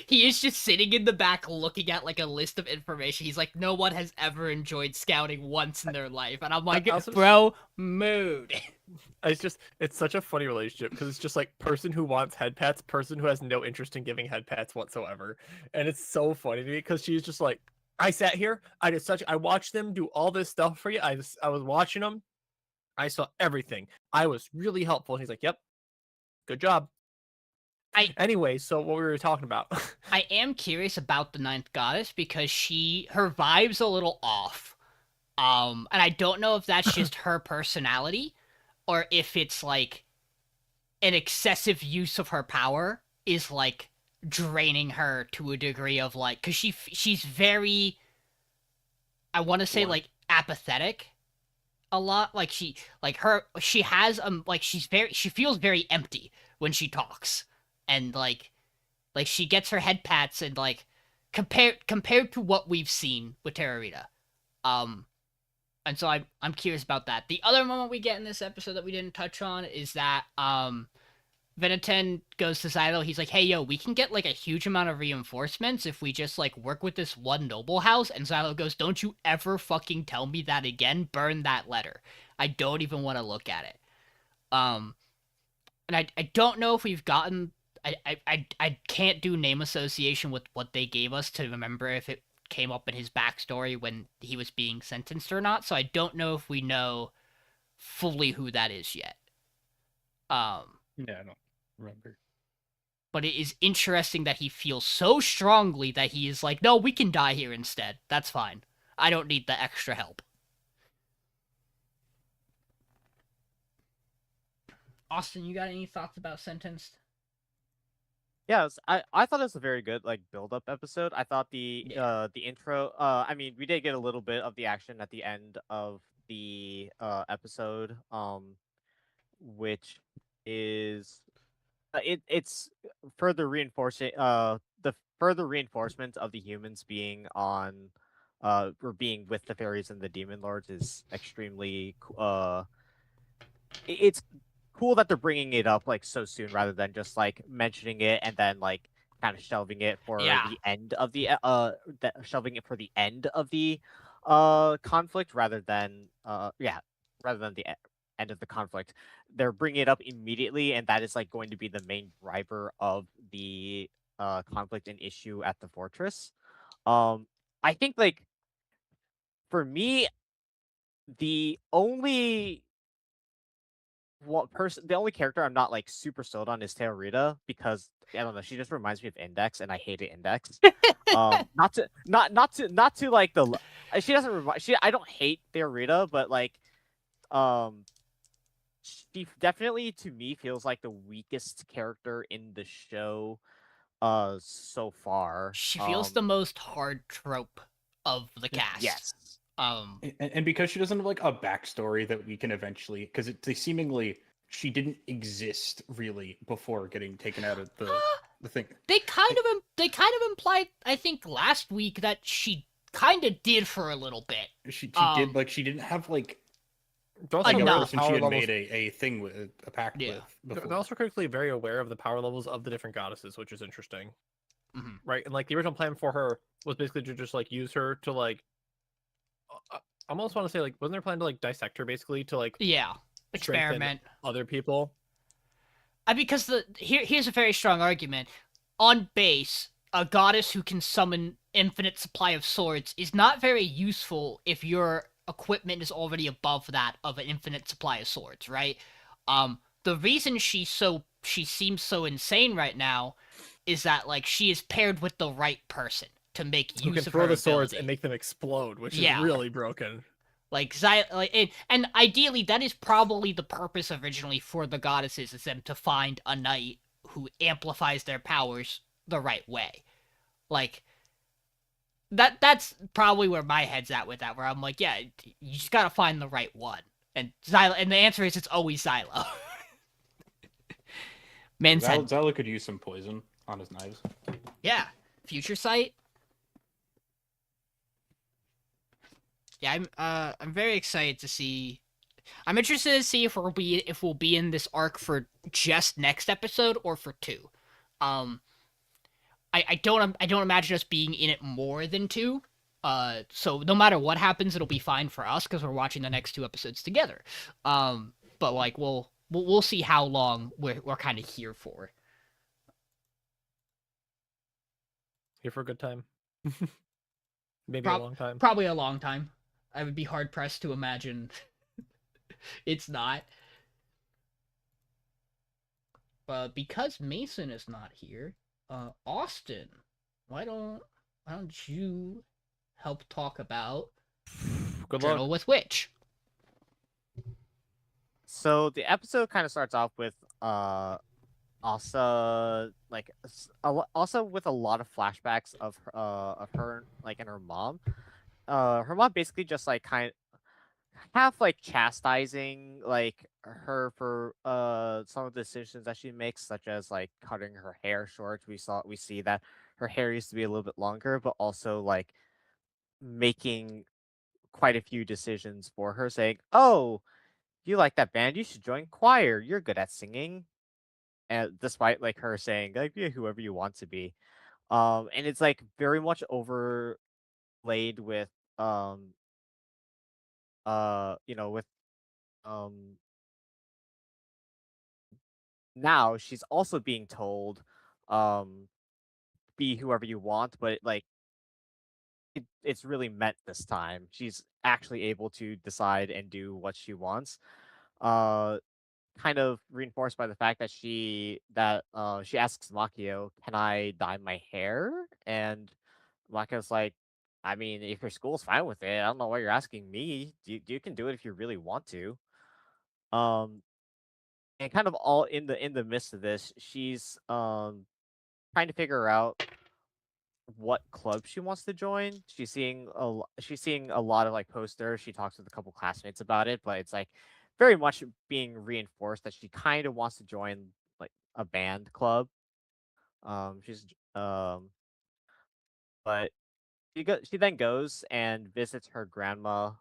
He is just sitting in the back looking at like a list of information. He's like, "No one has ever enjoyed scouting once in their life," and I'm like, "Bro, mood." It's such a funny relationship because it's just like person who wants head pats, person who has no interest in giving head pats whatsoever, and it's so funny to me because she's just like, I sat here, I watched them do all this stuff for you. I was watching them, I saw everything. I was really helpful. And he's like, yep, good job. Anyway, so what we were talking about. I am curious about the ninth goddess because her vibe's a little off, and I don't know if that's just her personality or if it's like an excessive use of her power is like draining her to a degree of like, because she's very, I want to say like apathetic a lot. Like she has like she feels very empty when she talks, and like she gets her head pats and like compared to what we've seen with Terrorita. And so I'm curious about that. The other moment we get in this episode that we didn't touch on is that Veneten goes to Xylo. He's like, "Hey, yo, we can get like a huge amount of reinforcements if we just like work with this one noble house." And Xylo goes, "Don't you ever fucking tell me that again. Burn that letter. I don't even want to look at it." And I don't know if we've gotten. I can't do name association with what they gave us to remember if it came up in his backstory when he was being sentenced or not. So I don't know if we know fully who that is yet. Yeah, I don't remember. But it is interesting that he feels so strongly that he is like, "No, we can die here instead. That's fine. I don't need the extra help." Austin, you got any thoughts about Sentenced? Yeah, I thought it was a very good like build up episode. I thought the intro I mean we did get a little bit of the action at the end of the episode which is it's further reinforcing the further reinforcement of the humans being on or being with the fairies and the demon lords is extremely it's cool that they're bringing it up like so soon rather than just like mentioning it and then like kind of shelving it for the end of the shelving it for the end of the conflict rather than the end of the conflict. They're bringing it up immediately, and that is like going to be the main driver of the conflict and issue at the fortress. I think like for me the only the only character I'm not like super sold on is Teorita because I don't know, she just reminds me of Index, and I hated Index. Not to like she doesn't remind I don't hate Teorita, but like she definitely to me feels like the weakest character in the show so far. She feels the most hard trope of the cast. Yes. And because she doesn't have like a backstory that we can eventually, because they seemingly she didn't exist really before getting taken out of the thing. They kind of implied, I think, last week that she kind of did for a little bit. She did, like, she didn't have like They're also like a aware of person the she power had levels. made a thing with a pact Yeah. with They're before. also critically very aware of the power levels of the different goddesses, which is interesting. Mhm. Right? And like the original plan for her was basically to just like use her to like I almost want to say like wasn't there a plan to like dissect her basically to like Yeah, strengthen experiment. other people? Because here's a very strong argument. On base, a goddess who can summon infinite supply of swords is not very useful if your equipment is already above that of an infinite supply of swords, right? The reason she seems so insane right now is that like she is paired with the right person to make Who use can of throw her the swords ability. and make them explode, which Yeah. is really broken. And ideally, that is probably the purpose originally for the goddesses, is them to find a knight who amplifies their powers the right way. Like, that's probably where my head's at with that, where I'm like, yeah, you just gotta find the right one. And and the answer is it's always Xylo. Man said, Zyla could use some poison on his knives. yeah, Future Sight. Yeah, I'm very excited to see. I'm interested to see if we'll be in this arc for just next episode or for 2. I don't imagine us being in it more than 2. So no matter what happens, it'll be fine for us because we're watching the next 2 episodes together. But like we'll see how long we're kind of here for. Here for a good time. Maybe Prob- a long time. Probably a long time. I would be hard pressed to imagine it's not. Because Mason is not here, Austin, why don't you help talk about Good Journal luck. with Witch? So the episode kind of starts off with Asa like also with a lot of flashbacks of her like and her mom. Her mom basically just like kind of half like chastising like her for some of the decisions that she makes, such as like cutting her hair short. We see that her hair used to be a little bit longer, but also like making quite a few decisions for her, saying, "Oh, you like that band? You should join choir. You're good at singing." And despite like her saying like be whoever you want to be, and it's like very much overlaid with um with um now she's also being told um be whoever you want, but it's really meant this time. She's actually able to decide and do what she wants. Uh Kind of reinforced by the fact that she asks Makio, "Can I dye my hair?" And Makio's like, "I mean, if your school's fine with it, I don't know why you're asking me. You can do it if you really want to." Um, and kind of all in the midst of this, she's trying to figure out what club she wants to join. She's seeing a lot of like posters. She talks with a couple classmates about it, but it's like very much being reinforced that she kind of wants to join like a band club. She's but she then goes and visits her grandma.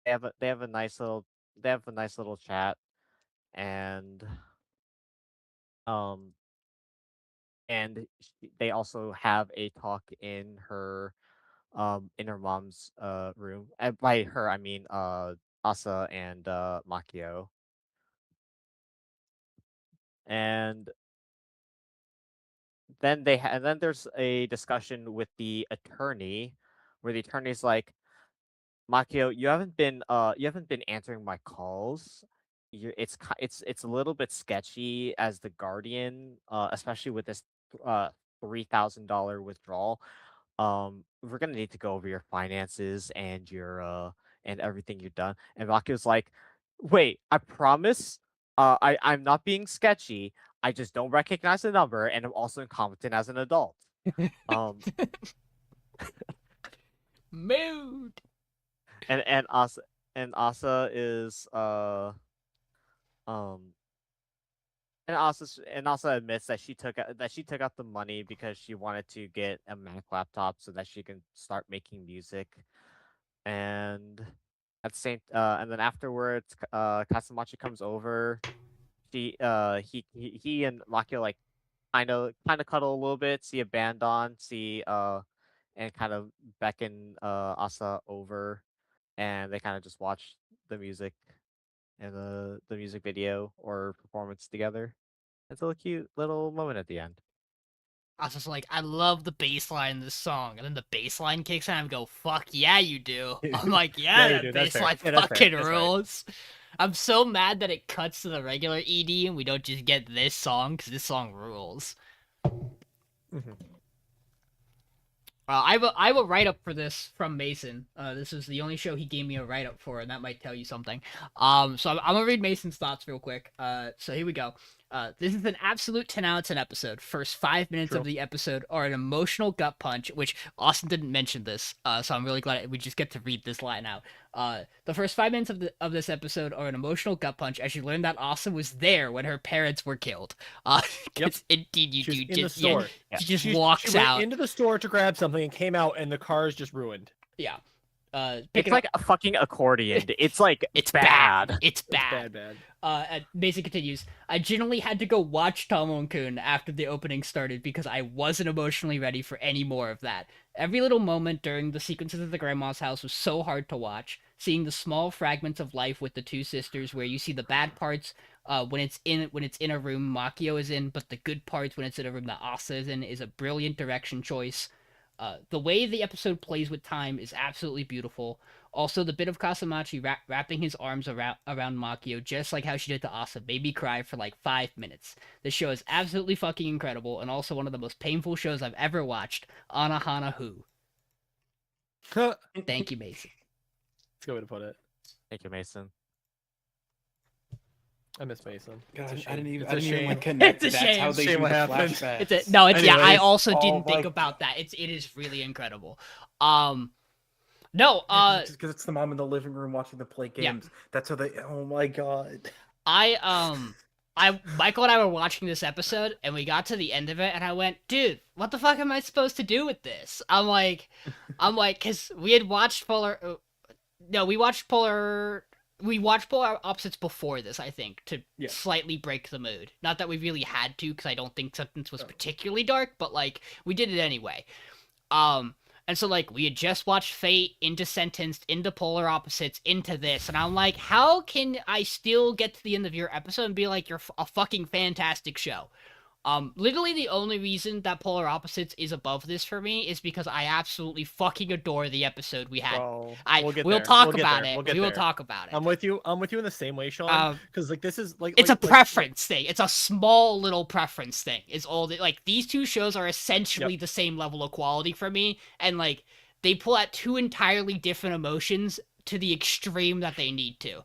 They have a nice little chat, and um they also have a talk in her mom's room. And by her I mean Asa and Makio. And and then there's a discussion with the attorney where the attorney's like, Makio, you haven't been answering my calls. It's a little bit sketchy as the guardian, especially with this $3,000 withdrawal. We're gonna need to go over your finances and your and everything you've done. And Makio's like, wait, I promise, I'm not being sketchy. I just don't recognize the number, and I'm also incompetent as an adult. Mood. And Asa is and Asa admits that she took out the money because she wanted to get a Mac laptop so that she can start making music. And at the same and then afterwards, Kasamachi comes over. He and Makio like kind of cuddle a little bit, see a band on, and kind of beckon Asa over, and they kind of just watch the music and the music video or performance together. It's a cute little moment at the end. I was just like, I love the bass line in this song, and then the bass line kicks in, and I go, "Fuck yeah, you do!" I'm like, "Yeah, you that do. That's bass fair. line Yeah, that's fair. fucking That's right. rules." I'm so mad that it cuts to the regular ED and we don't just get this song because this song rules. Mhm. I have a write up for this from Mason. This is the only show he gave me a write up for, and that might tell you something. So I'm gonna read Mason's thoughts real quick. So here we go. This is an absolute 10 out of 10 episode. First 5 minutes of the episode are an emotional gut punch, which Austin didn't mention this, so I'm really glad we just get to read this line out. The first 5 minutes of this episode are an emotional gut punch as you learn that Asa was there when her parents were killed. Yep. Indeed, you She was do. in the store. She just She walks went out. into the store to grab something and came out, and the car is just ruined. Yeah. It's like a fucking accordion. It's like It's bad. It's It's bad. bad. Mason continues. I genuinely had to go watch Tamon-kun after the opening started because I wasn't emotionally ready for any more of that. Every little moment during the sequences of the grandma's house was so hard to watch. Seeing the small fragments of life with the two sisters, where you see the bad parts when it's in a room Makio is in, but the good parts when it's in a room that Asa is in, is a brilliant direction choice. The way the episode plays with time is absolutely beautiful. Also, the bit of Kasamachi wrapping his arms around Makio, just like how she did to Asa, made me cry for like 5 minutes. This show is absolutely fucking incredible, and also one of the most painful shows I've ever watched. Anahana Who. That's Thank you, Mason. a good way to put it. Thank you, Mason. I miss Mason. Gosh, I didn't It's a even like shame. connect. It's a That's shame. how they Shame do what the happened. flashbacks. Yeah, I Anyways, also didn't oh think my- about that. It is really incredible. No, just because it's the mom in the living room watching them play Yeah. games. That's how they. Oh my god. Michael and I were watching this episode, and we got to the end of it, and I went, dude, what the fuck am I supposed to do with this? I'm like, because we had watched we watched Polar Opposites before this, I think, to Yeah. slightly break the mood. Not that we really had to, because I don't think Sentence was particularly dark, but, like, we did it anyway. And so, like, we had just watched Fate, into Sentenced, into Polar Opposites, into this, and I'm like, how can I still get to the end of your episode and be like, you're a fucking fantastic show? Literally the only reason that Polar Opposites is above this for me is because I absolutely fucking adore the episode we had. Well, We'll talk about it. We will talk about it. I'm with you in the same way, Sean. Because like this is like It's like, a preference thing. It's a small little preference thing. Is all that, like, these two shows are essentially the same level of quality for me, and like they pull out two entirely different emotions to the extreme that they need to.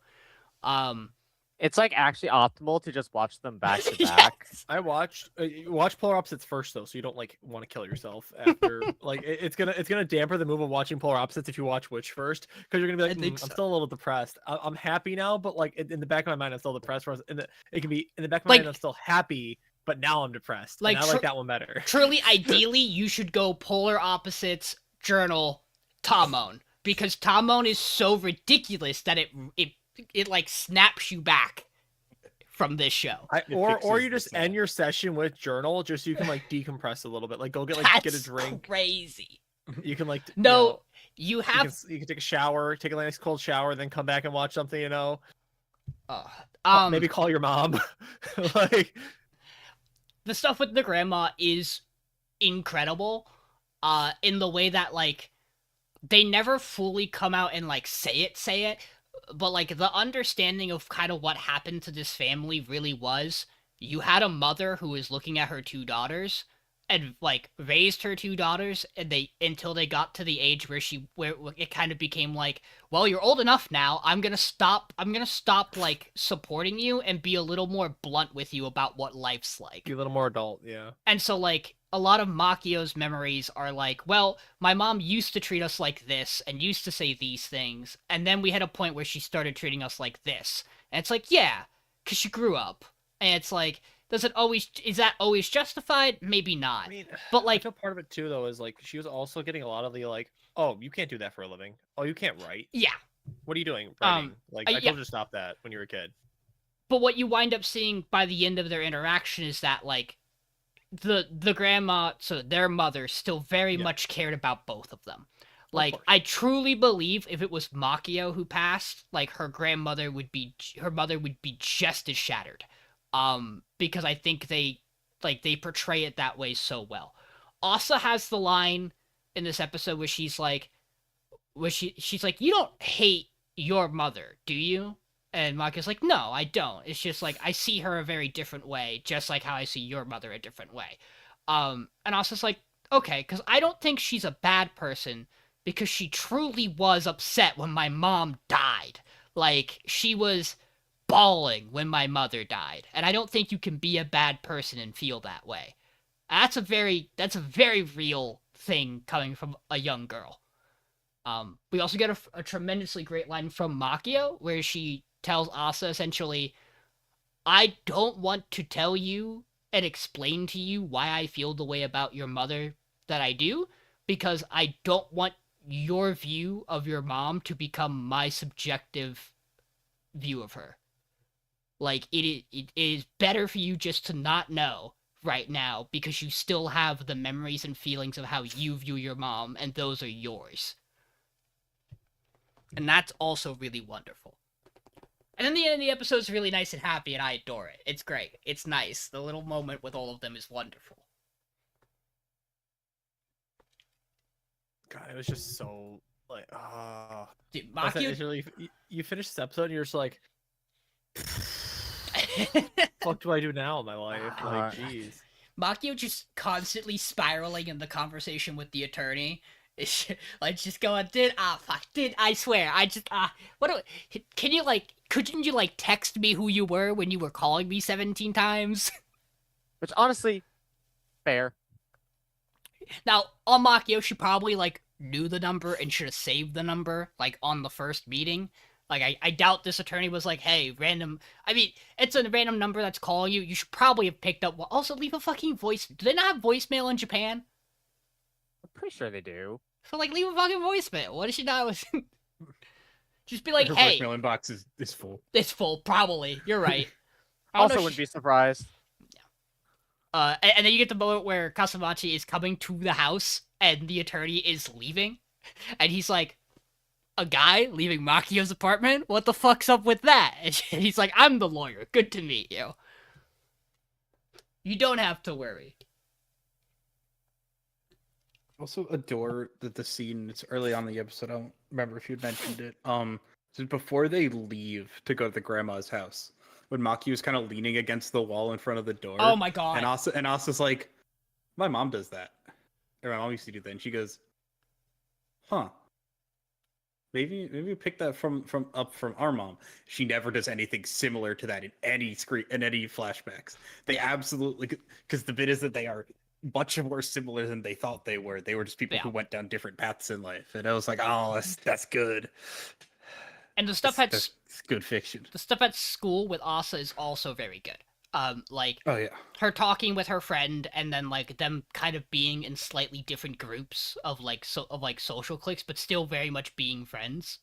It's like actually optimal to just watch them back to back. Yes. I watched watch Polar Opposites first though, so you don't like want to kill yourself after. Like it's gonna damper the move of watching Polar Opposites if you watch Witch first, because you're gonna be like, I think I'm so. still a little depressed. I'm happy now, but like in the back of my mind, I'm still depressed. Whereas it can be in the back of my Like- mind, I'm still happy, but now I'm depressed. Like, And I like that one better. Truly, ideally, you should go Polar Opposites, Journal, Tamon, because Tamon is so ridiculous that it like snaps you back from this show. Or fixes you the just soul. end your session with Journal, just so you can like decompress a little bit. Like go get a That's drink. crazy. You can like No, you you have you can take a shower, take a nice cold shower, then come back and watch something. Maybe call your mom. Like the stuff with the grandma is incredible in the way that, like, they never fully come out and like say it, but like the understanding of kind of what happened to this family really was you had a mother who was looking at her two daughters and like raised her two daughters and they until they got to the age where it kind of became like, well, you're old enough now, I'm gonna stop like supporting you and be a little more blunt with you about what life's like. Be a little more adult, yeah. And so, like, a lot of Makio's memories are like, well, my mom used to treat us like this and used to say these things, and then we had a point where she started treating us like this. And it's like, yeah, because she grew up. And it's like, is that always justified? Maybe not. I mean, But, I like, feel part of it too, though, is like she was also getting a lot of the like, oh, you can't do that for a living. Oh, you can't write. yeah. What are you doing? Writing. Like I yeah. told you to stop that when you were a kid. But what you wind up seeing by the end of their interaction is that, like, the grandma, so their mother, still very much cared about both of them. Like, I truly believe if it was Makio who passed, like, her mother would be just as shattered. Because I think they portray it that way so well. Asa has the line in this episode where she's like, you don't hate your mother, do you? And Makio's like, no, I don't. It's just like, I see her a very different way, just like how I see your mother a different way. And Asa's like, okay, because I don't think she's a bad person, because she truly was upset when my mom died. Like, she was bawling when my mother died. And I don't think you can be a bad person and feel that way. That's a very real thing coming from a young girl. We also get a tremendously great line from Makio, where she tells Asa essentially, I don't want to tell you and explain to you why I feel the way about your mother that I do, because I don't want your view of your mom to become my subjective view of her. Like, it is better for you just to not know right now, because you still have the memories and feelings of how you view your mom, and those are yours. And that's also really wonderful. And then the end of the episode is really nice and happy, and I adore it. It's great. It's nice. The little moment with all of them is wonderful. God, it was just so like, Dude, Makio... really, you finish this episode and you're just like, fuck do I do now in my life? Like, jeez. Makio just constantly spiraling in the conversation with the attorney. It's like just going, I swear, couldn't you like text me who you were when you were calling me 17 times? Which honestly, fair. Now, on Makio, she probably like knew the number and should have saved the number like on the first meeting. Like, I doubt this attorney was like, hey, it's a random number that's calling you. You should probably have picked up. Well, also, leave a fucking voice. Do they not have voicemail in Japan? I'm pretty sure they do. So, like, leave a fucking voicemail. What is she not? Just be like, Her hey. voicemail inbox is full. It's full, probably. You're right. Also, wouldn't be surprised. And then you get the moment where Kasamachi is coming to the house and the attorney is leaving. And he's like, a guy leaving Makio's apartment? What the fuck's up with that? And he's like, I'm the lawyer. Good to meet you. You don't have to worry. Also adore the scene. It's early on in the episode. I don't remember if you'd mentioned it. So before they leave to go to the grandma's house, when Maki was kind of leaning against the wall in front of the door. Oh my god! And Asa's like, my mom does that, or my mom used to do that. And she goes, huh? Maybe we picked that from our mom. She never does anything similar to that in any flashbacks. They absolutely, because the bit is that they are much more similar than they thought they were. They were just people who went down different paths in life, and I was like, oh, that's good. And the stuff that's good fiction. The stuff at school with Asa is also very good. Like, oh yeah, her talking with her friend, and then like them kind of being in slightly different groups of social cliques, but still very much being friends.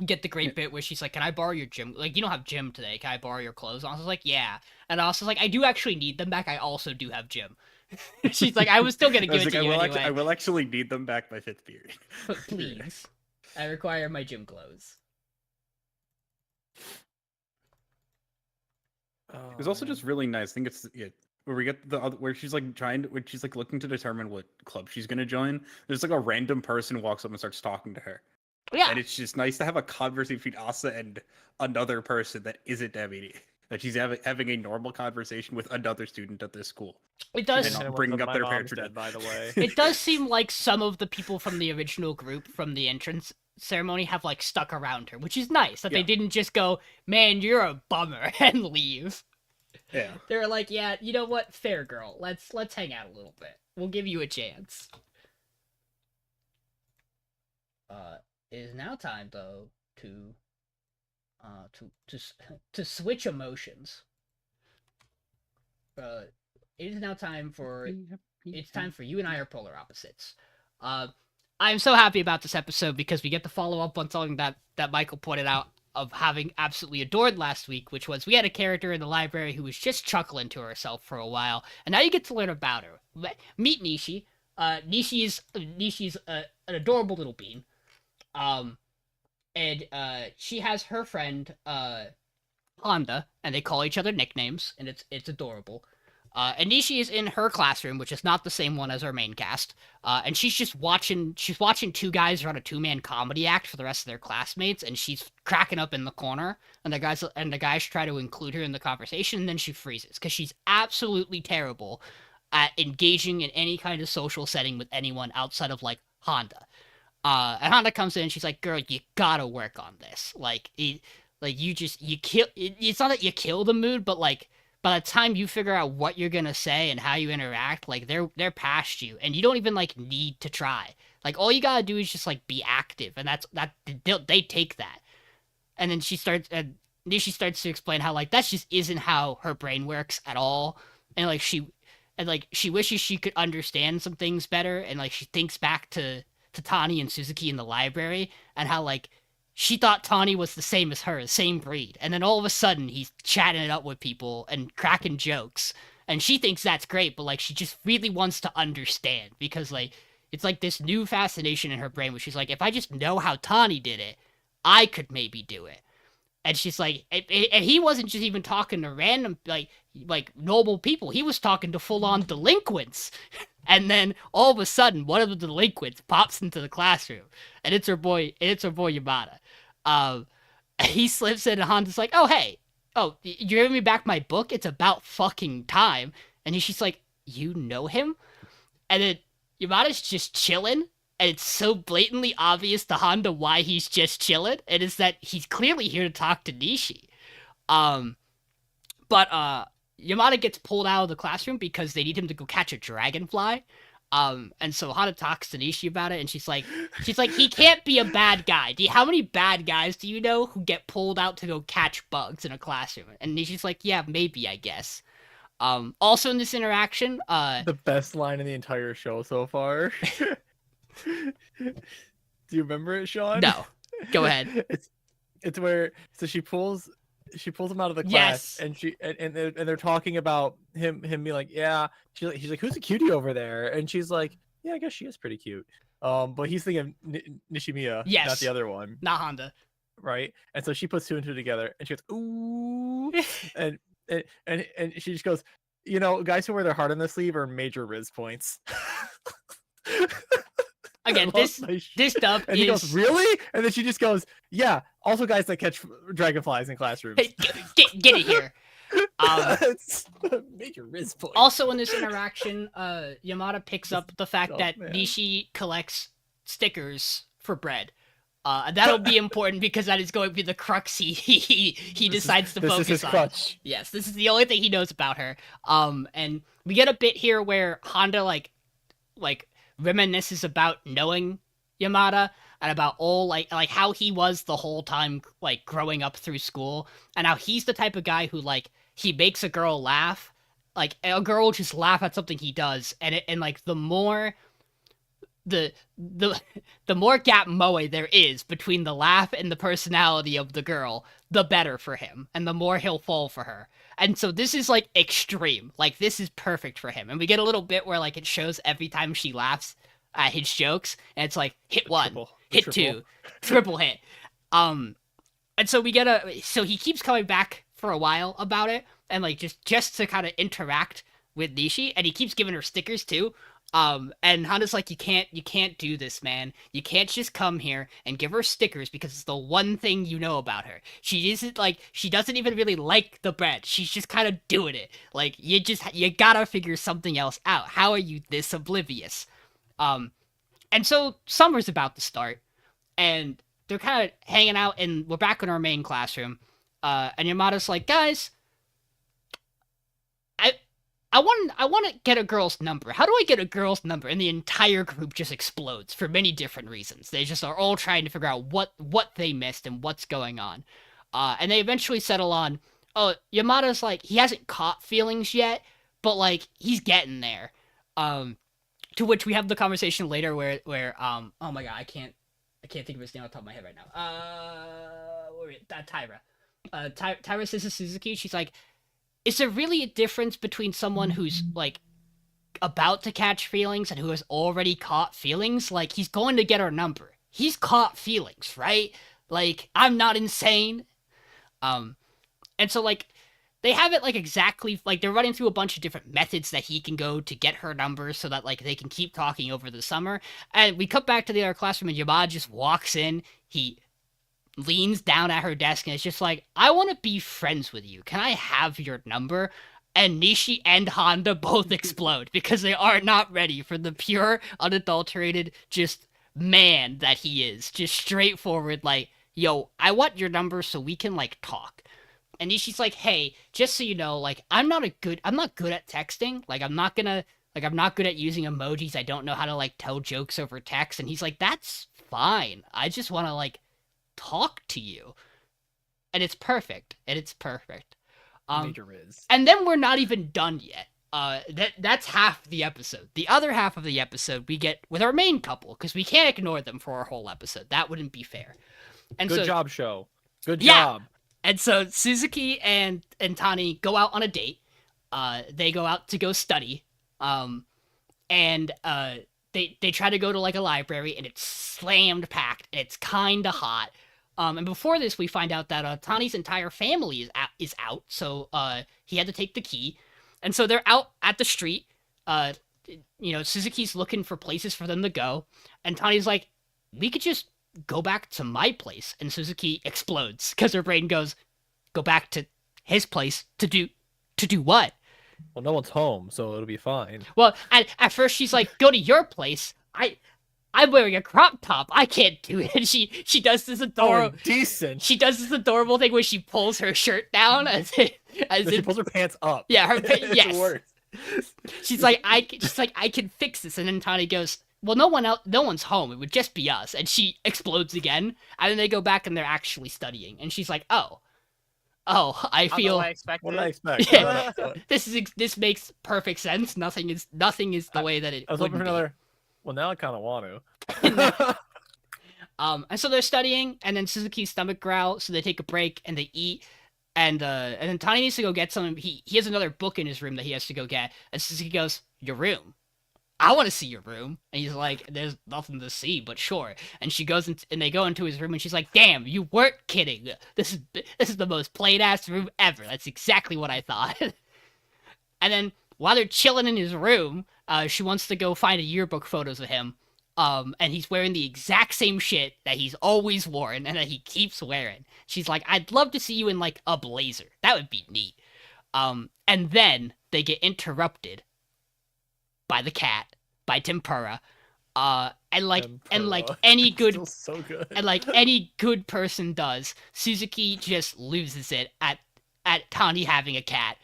Get the great bit where she's like, "Can I borrow your gym? Like, you don't have gym today. Can I borrow your clothes?" And I was like, "Yeah." And Asa's like, "I do actually need them back. I also do have gym." She's like, "I was still gonna give it to you anyway." I will actually need them back by 5th period. Please, I require my gym clothes. It was also just really nice. I think it's where we get the other, where she's like when she's like looking to determine what club she's gonna join. There's like a random person walks up and starts talking to her, Yeah, and it's just nice to have a conversation between Asa and another person that isn't Emily. That she's having a normal conversation with another student at this school. it does. And And not it bringing was up my their mom's parents are dead, dead. by the way. It does seem like some of the people from the original group from the entrance ceremony have like stuck around her, which is nice that they Yeah. didn't just go, "Man, you're a bummer," and leave. Yeah. They're like, "Yeah, you know what? Fair girl. Let's hang out a little bit. We'll give you a chance." It is now time though to switch emotions. It is now time for it's time for you and I are polar opposites. I'm so happy about this episode because we get to follow up on something that Michael pointed out of having absolutely adored last week, which was we had a character in the library who was just chuckling to herself for a while, and now you get to learn about her. Meet Nishi. Nishi's an adorable little bean. And she has her friend Honda, and they call each other nicknames, and it's adorable. And Nishi is in her classroom, which is not the same one as our main cast. And she's watching two guys run a two-man comedy act for the rest of their classmates, and she's cracking up in the corner. And the guys try to include her in the conversation, and then she freezes because she's absolutely terrible at engaging in any kind of social setting with anyone outside of like Honda. And Honda comes in and she's like, "Girl, you gotta work on this. You kill. It's not that you kill the mood, but like by the time you figure out what you're gonna say and how you interact, like they're past you, and you don't even like need to try. Like all you gotta do is just like be active, and they take that." And then she starts to explain how like that just isn't how her brain works at all, and like she wishes she could understand some things better, and like she thinks back to Tani and Suzuki in the library, and how, like, she thought Tani was the same as her, the same breed, and then all of a sudden, he's chatting it up with people and cracking jokes, and she thinks that's great, but, like, she just really wants to understand, because, like, it's, like, this new fascination in her brain, where she's like, if I just know how Tani did it, I could maybe do it. And she's like, and he wasn't just even talking to random, like normal people, he was talking to full-on delinquents. And then all of a sudden, one of the delinquents pops into the classroom, and it's her boy Yamada. He slips in, and Honda's like, "Oh hey, you're giving me back my book? It's about fucking time." And she's like, "You know him?" And then Yamada's just chilling, and it's so blatantly obvious to Honda why he's just chilling, and it's that he's clearly here to talk to Nishi. But Yamada gets pulled out of the classroom because they need him to go catch a dragonfly. And so Honda talks to Nishi about it, and she's like, he can't be a bad guy. How many bad guys do you know who get pulled out to go catch bugs in a classroom? And Nishi's like, yeah, maybe, I guess. Also in this interaction, The best line in the entire show so far. Do you remember it, Sean? No. Go ahead. It's where she pulls him out of the class, Yes. and they're talking about him being like, yeah. He's like, who's the cutie over there? And she's like, yeah, I guess she is pretty cute. But he's thinking of Nishimiya, Yes. not the other one, Not Honda. right? And so she puts two and two together, and she goes, ooh, and she just goes, you know, guys who wear their heart on their sleeve are major Riz points. Again, this dub and is... he goes, really? And then she just goes, yeah, also guys that catch dragonflies in classrooms. Hey, get it here. It's major Riz point. Also in this interaction, Yamada picks up the fact that man. Nishi collects stickers for bread. And that'll be important because that is going to be the crux he decides to focus This is his on. crutch. Yes, this is the only thing he knows about her. And we get a bit here where Honda like reminisces about knowing Yamada and about all like how he was the whole time like growing up through school, and how he's the type of guy who like he makes a girl laugh, like a girl will just laugh at something he does, and like the more gap moe there is between the laugh and the personality of the girl, the better for him, and the more he'll fall for her. And so this is like extreme, like this is perfect for him. And we get a little bit where like it shows every time she laughs at his jokes, and it's like hit one, hit two, triple hit. And so we get so he keeps coming back for a while about it, and like just to kind of interact with Nishi, and he keeps giving her stickers too. And Hana's like, you can't do this, man. You can't just come here and give her stickers because it's the one thing you know about her. She doesn't even really like the bread. She's just kind of doing it. Like, you gotta figure something else out. How are you this oblivious? And so summer's about to start, and they're kind of hanging out, and we're back in our main classroom. And Yamada's like, guys, I want to get a girl's number. How do I get a girl's number? And the entire group just explodes for many different reasons. They just are all trying to figure out what they missed and what's going on. And they eventually settle on, oh, Yamada's like, he hasn't caught feelings yet, but like he's getting there. To which we have the conversation later where oh my god, I can't think of his name off the top of my head right now. Tyra. Tyra says to Suzuki, she's like, is there really a difference between someone who's, like, about to catch feelings and who has already caught feelings? Like, he's going to get her number. He's caught feelings, right? Like, I'm not insane. And so, like, they have it, like, exactly, like, they're running through a bunch of different methods that he can go to get her number so that, like, they can keep talking over the summer. And we cut back to the other classroom, and Yamada just walks in. He leans down at her desk and is just like, I want to be friends with you. Can I have your number? And Nishi and Honda both explode because they are not ready for the pure, unadulterated, just man that he is. Just straightforward, like, yo, I want your number so we can, like, talk. And Nishi's like, hey, just so you know, like, I'm not good at texting. Like, I'm not good at using emojis. I don't know how to, like, tell jokes over text. And he's like, that's fine. I just want to, like, talk to you. And it's perfect. Major Riz. And then we're not even done yet. That's half the episode. The other half of the episode we get with our main couple, because we can't ignore them for our whole episode. That wouldn't be fair. And Good so, job, show. Good Yeah. job. And so Suzuki and Tani go out on a date. They go out to go study. And they try to go to, like, a library, and it's slammed packed, and it's kind of hot. And before this, we find out that Tani's entire family is out, so he had to take the key. And so they're out at the street. Suzuki's looking for places for them to go, and Tani's like, we could just go back to my place. And Suzuki explodes, because her brain goes, go back to his place to do what? Well, no one's home, so it'll be fine. Well, at first she's like, go to your place. I'm wearing a crop top. I can't do it. And she does this adorable. Decent. She does this adorable thing where she pulls her shirt down She pulls her pants up. Yeah, It's yes. worse. She's like, I can fix this. And then Tani goes, well, no one's home. It would just be us. And she explodes again. And then they go back and they're actually studying. And she's like, I feel. What I expected. What did I expect? Yeah. This makes perfect sense. Nothing is the way that it. I was would hoping for be. another. Well, now I kind of want to. And so they're studying, and then Suzuki's stomach growls, so they take a break and they eat. And then Tani needs to go get something. He has another book in his room that he has to go get. And Suzuki goes, your room. I want to see your room. And he's like, there's nothing to see, but sure. And she goes and they go into his room, and she's like, damn, you weren't kidding. This is the most plain ass room ever. That's exactly what I thought. And then while they're chilling in his room, she wants to go find a yearbook photos of him. And he's wearing the exact same shit that he's always worn and that he keeps wearing. She's like, I'd love to see you in, like, a blazer. That would be neat. And then they get interrupted by the cat, by Tempura. And like any good Still so good. and like any good person does, Suzuki just loses it at Tani having a cat.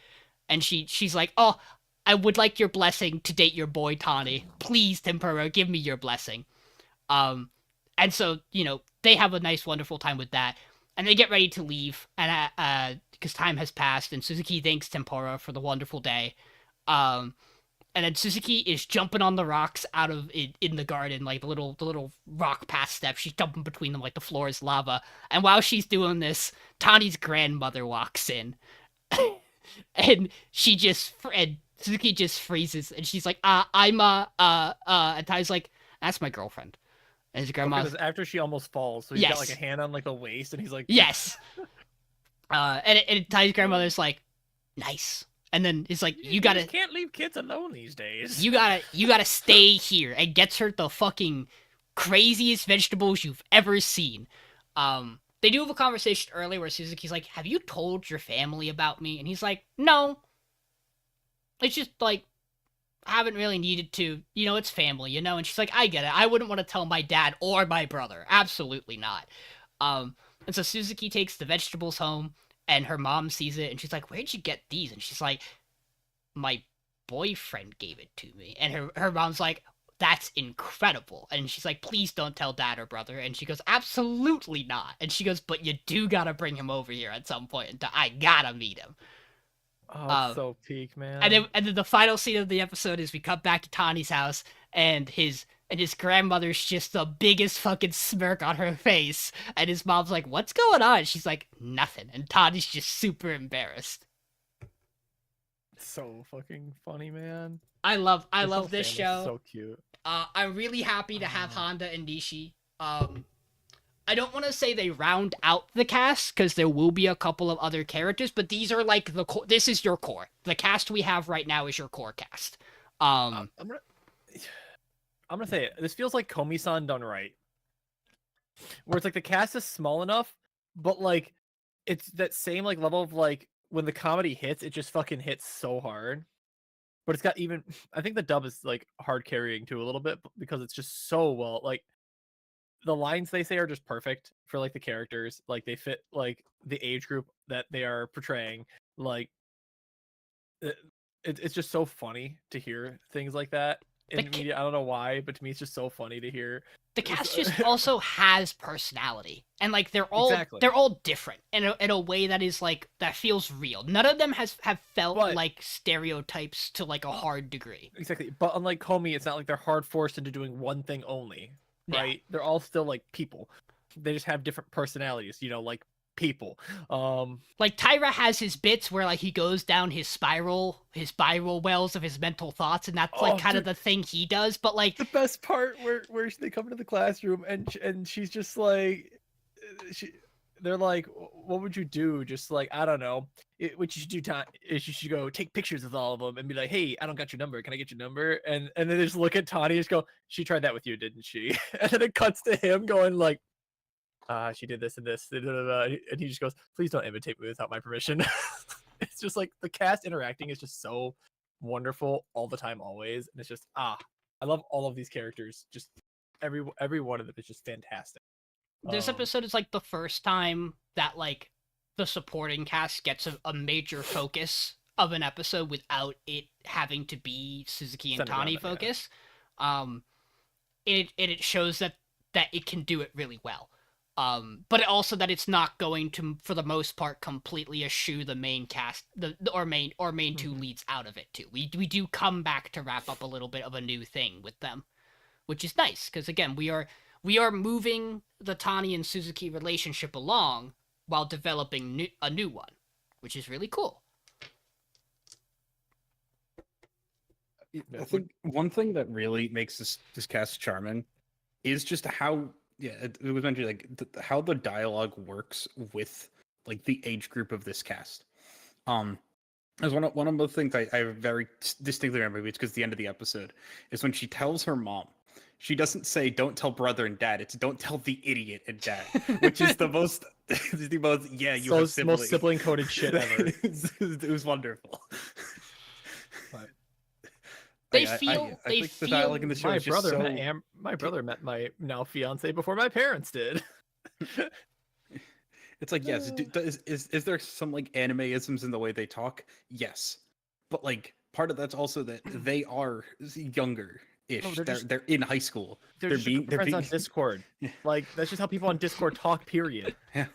And she's like, oh, I would like your blessing to date your boy Tani. Please, Tempura, give me your blessing. And so, they have a nice, wonderful time with that. And they get ready to leave, and because time has passed, and Suzuki thanks Tempura for the wonderful day. And then Suzuki is jumping on the rocks out of in the garden, like the little rock path steps. She's jumping between them like the floor is lava. And while she's doing this, Tani's grandmother walks in. And Suzuki just freezes, and she's like, and Tai's like, that's my girlfriend. And his grandma. Because after she almost falls, so he's got like a hand on like the waist, and he's like, yes. And Tai's grandmother's like, nice. And then it's like, you just gotta can't leave kids alone these days. you gotta stay here, and gets her the fucking craziest vegetables you've ever seen. They do have a conversation earlier where Suzuki's like, have you told your family about me? And he's like, no. It's just like, I haven't really needed to. It's family, And she's like, I get it. I wouldn't want to tell my dad or my brother. Absolutely not. And so Suzuki takes the vegetables home, and her mom sees it, and she's like, where'd you get these? And she's like, my boyfriend gave it to me. And her mom's like, that's incredible. And she's like, please don't tell dad or brother. And she goes, absolutely not. And she goes, but you do gotta bring him over here at some point. I gotta meet him. Oh, so peak, man. And then the final scene of the episode is we come back to Tani's house, and his grandmother's just the biggest fucking smirk on her face. And his mom's like, what's going on? She's like, nothing. And Tani's just super embarrassed. So fucking funny, man. I love This this whole family's show. So cute. I'm really happy to have Honda and Nishi. I don't want to say they round out the cast, because there will be a couple of other characters, but these are like this is your core. The cast we have right now is your core cast. I'm gonna say it. This feels like Komi-san done right. Where it's like the cast is small enough, but like it's that same like level of like when the comedy hits, it just fucking hits so hard. But it's got even I think the dub is like hard carrying too a little bit because it's just so well like the lines they say are just perfect for like the characters. Like they fit like the age group that they are portraying. Like it's just so funny to hear things like that in media. I don't know why, but to me it's just so funny to hear. The cast just also has personality, and like they're all different in a way that is like that feels real. None of them have felt like stereotypes to like a hard degree. Exactly, but unlike Komi, it's not like they're hard forced into doing one thing only, right? Yeah. They're all still like people. They just have different personalities, like people. Like Tyra has his bits where like he goes down his spiral wells of his mental thoughts, and that's like kind of the thing he does. But like the best part where they come into the classroom and she's just like they're like, what would you do? Just like, I don't know. What you should do is you should go take pictures with all of them and be like, hey, I don't got your number. Can I get your number? And then they just look at Tani and just go, she tried that with you, didn't she? And then it cuts to him going like, she did this and this, and he just goes, please don't imitate me without my permission. It's just like the cast interacting is just so wonderful all the time, always. And it's just, I love all of these characters. Just every one of them is just fantastic. This episode is like the first time that like the supporting cast gets a major focus of an episode without it having to be Suzuki and Tani focus. Yeah. It shows that it can do it really well. But also that it's not going to, for the most part, completely eschew the main cast, or main two leads out of it too. We do come back to wrap up a little bit of a new thing with them, which is nice because again we are moving the Tani and Suzuki relationship along while developing a new one, which is really cool. I think one thing that really makes this cast charming is just how. Yeah, it was mentioned like how the dialogue works with like the age group of this cast. As one of the things I very distinctly remember, maybe it's because the end of the episode is when she tells her mom. She doesn't say "Don't tell brother and dad." It's "Don't tell the idiot and dad," which is the most yeah. You have siblings. Most sibling coded shit ever. It was wonderful. But They feel the dialogue in the show my brother met my now fiance before my parents did. It's like, yes, is there some like anime-isms in the way they talk? Yes, but like part of that's also that they are younger-ish. Oh, they're in high school. They're friends on Discord. Like that's just how people on Discord talk. Period. Yeah,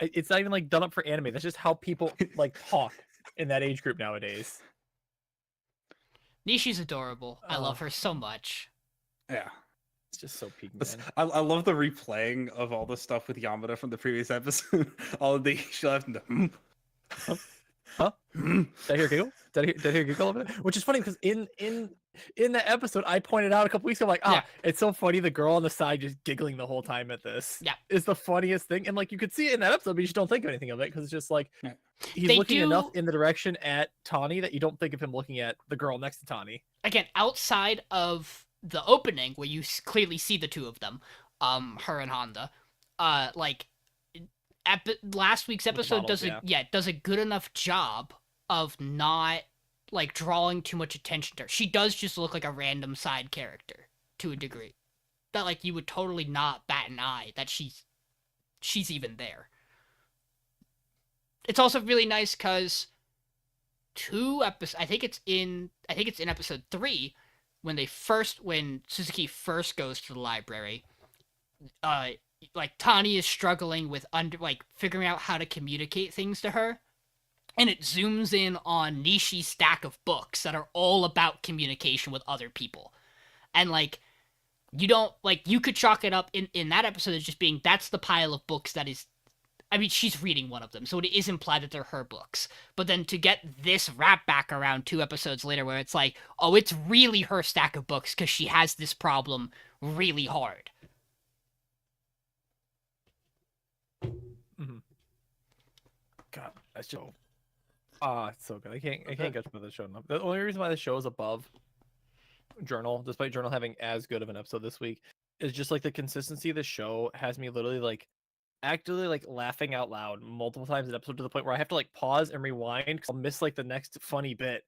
it's not even like done up for anime. That's just how people like talk in that age group nowadays. Nishi's adorable. I love her so much. Yeah. It's just so peak, man. I love the replaying of all the stuff with Yamada from the previous episode. All of the she left and Huh? Did I hear a giggle? Did I hear a giggle over there? Which is funny because in that episode, I pointed out a couple weeks ago, like, Yeah. it's so funny. The girl on the side just giggling the whole time at this. Yeah. Is the funniest thing, and like you could see it in that episode, but you just don't think of anything of it because it's just like Yeah. he's They looking enough do- in the direction at Tawny that you don't think of him looking at the girl next to Tawny. Again, outside of the opening where you clearly see the two of them, her and Honda, like last week's With the episode bottles, does a good enough job of not like drawing too much attention to her. She does just look like a random side character to a degree that like you would totally not bat an eye that she's even there. It's also really nice because I think it's in episode 3 when Suzuki first goes to the library. Like Tani is struggling with figuring out how to communicate things to her, and it zooms in on Nishi's stack of books that are all about communication with other people, and like you could chalk it up in that episode as just being that's the pile of books that is. I mean, she's reading one of them, so it is implied that they're her books. But then to get this wrap back around 2 episodes later where it's like, oh, it's really her stack of books because she has this problem really hard. Mm-hmm. God, that show. It's so good. I can't get up the show enough. The only reason why the show is above Journal, despite Journal having as good of an episode this week, is just like the consistency of the show has me literally like actually like laughing out loud multiple times an episode to the point where I have to like pause and rewind because I'll miss like the next funny bit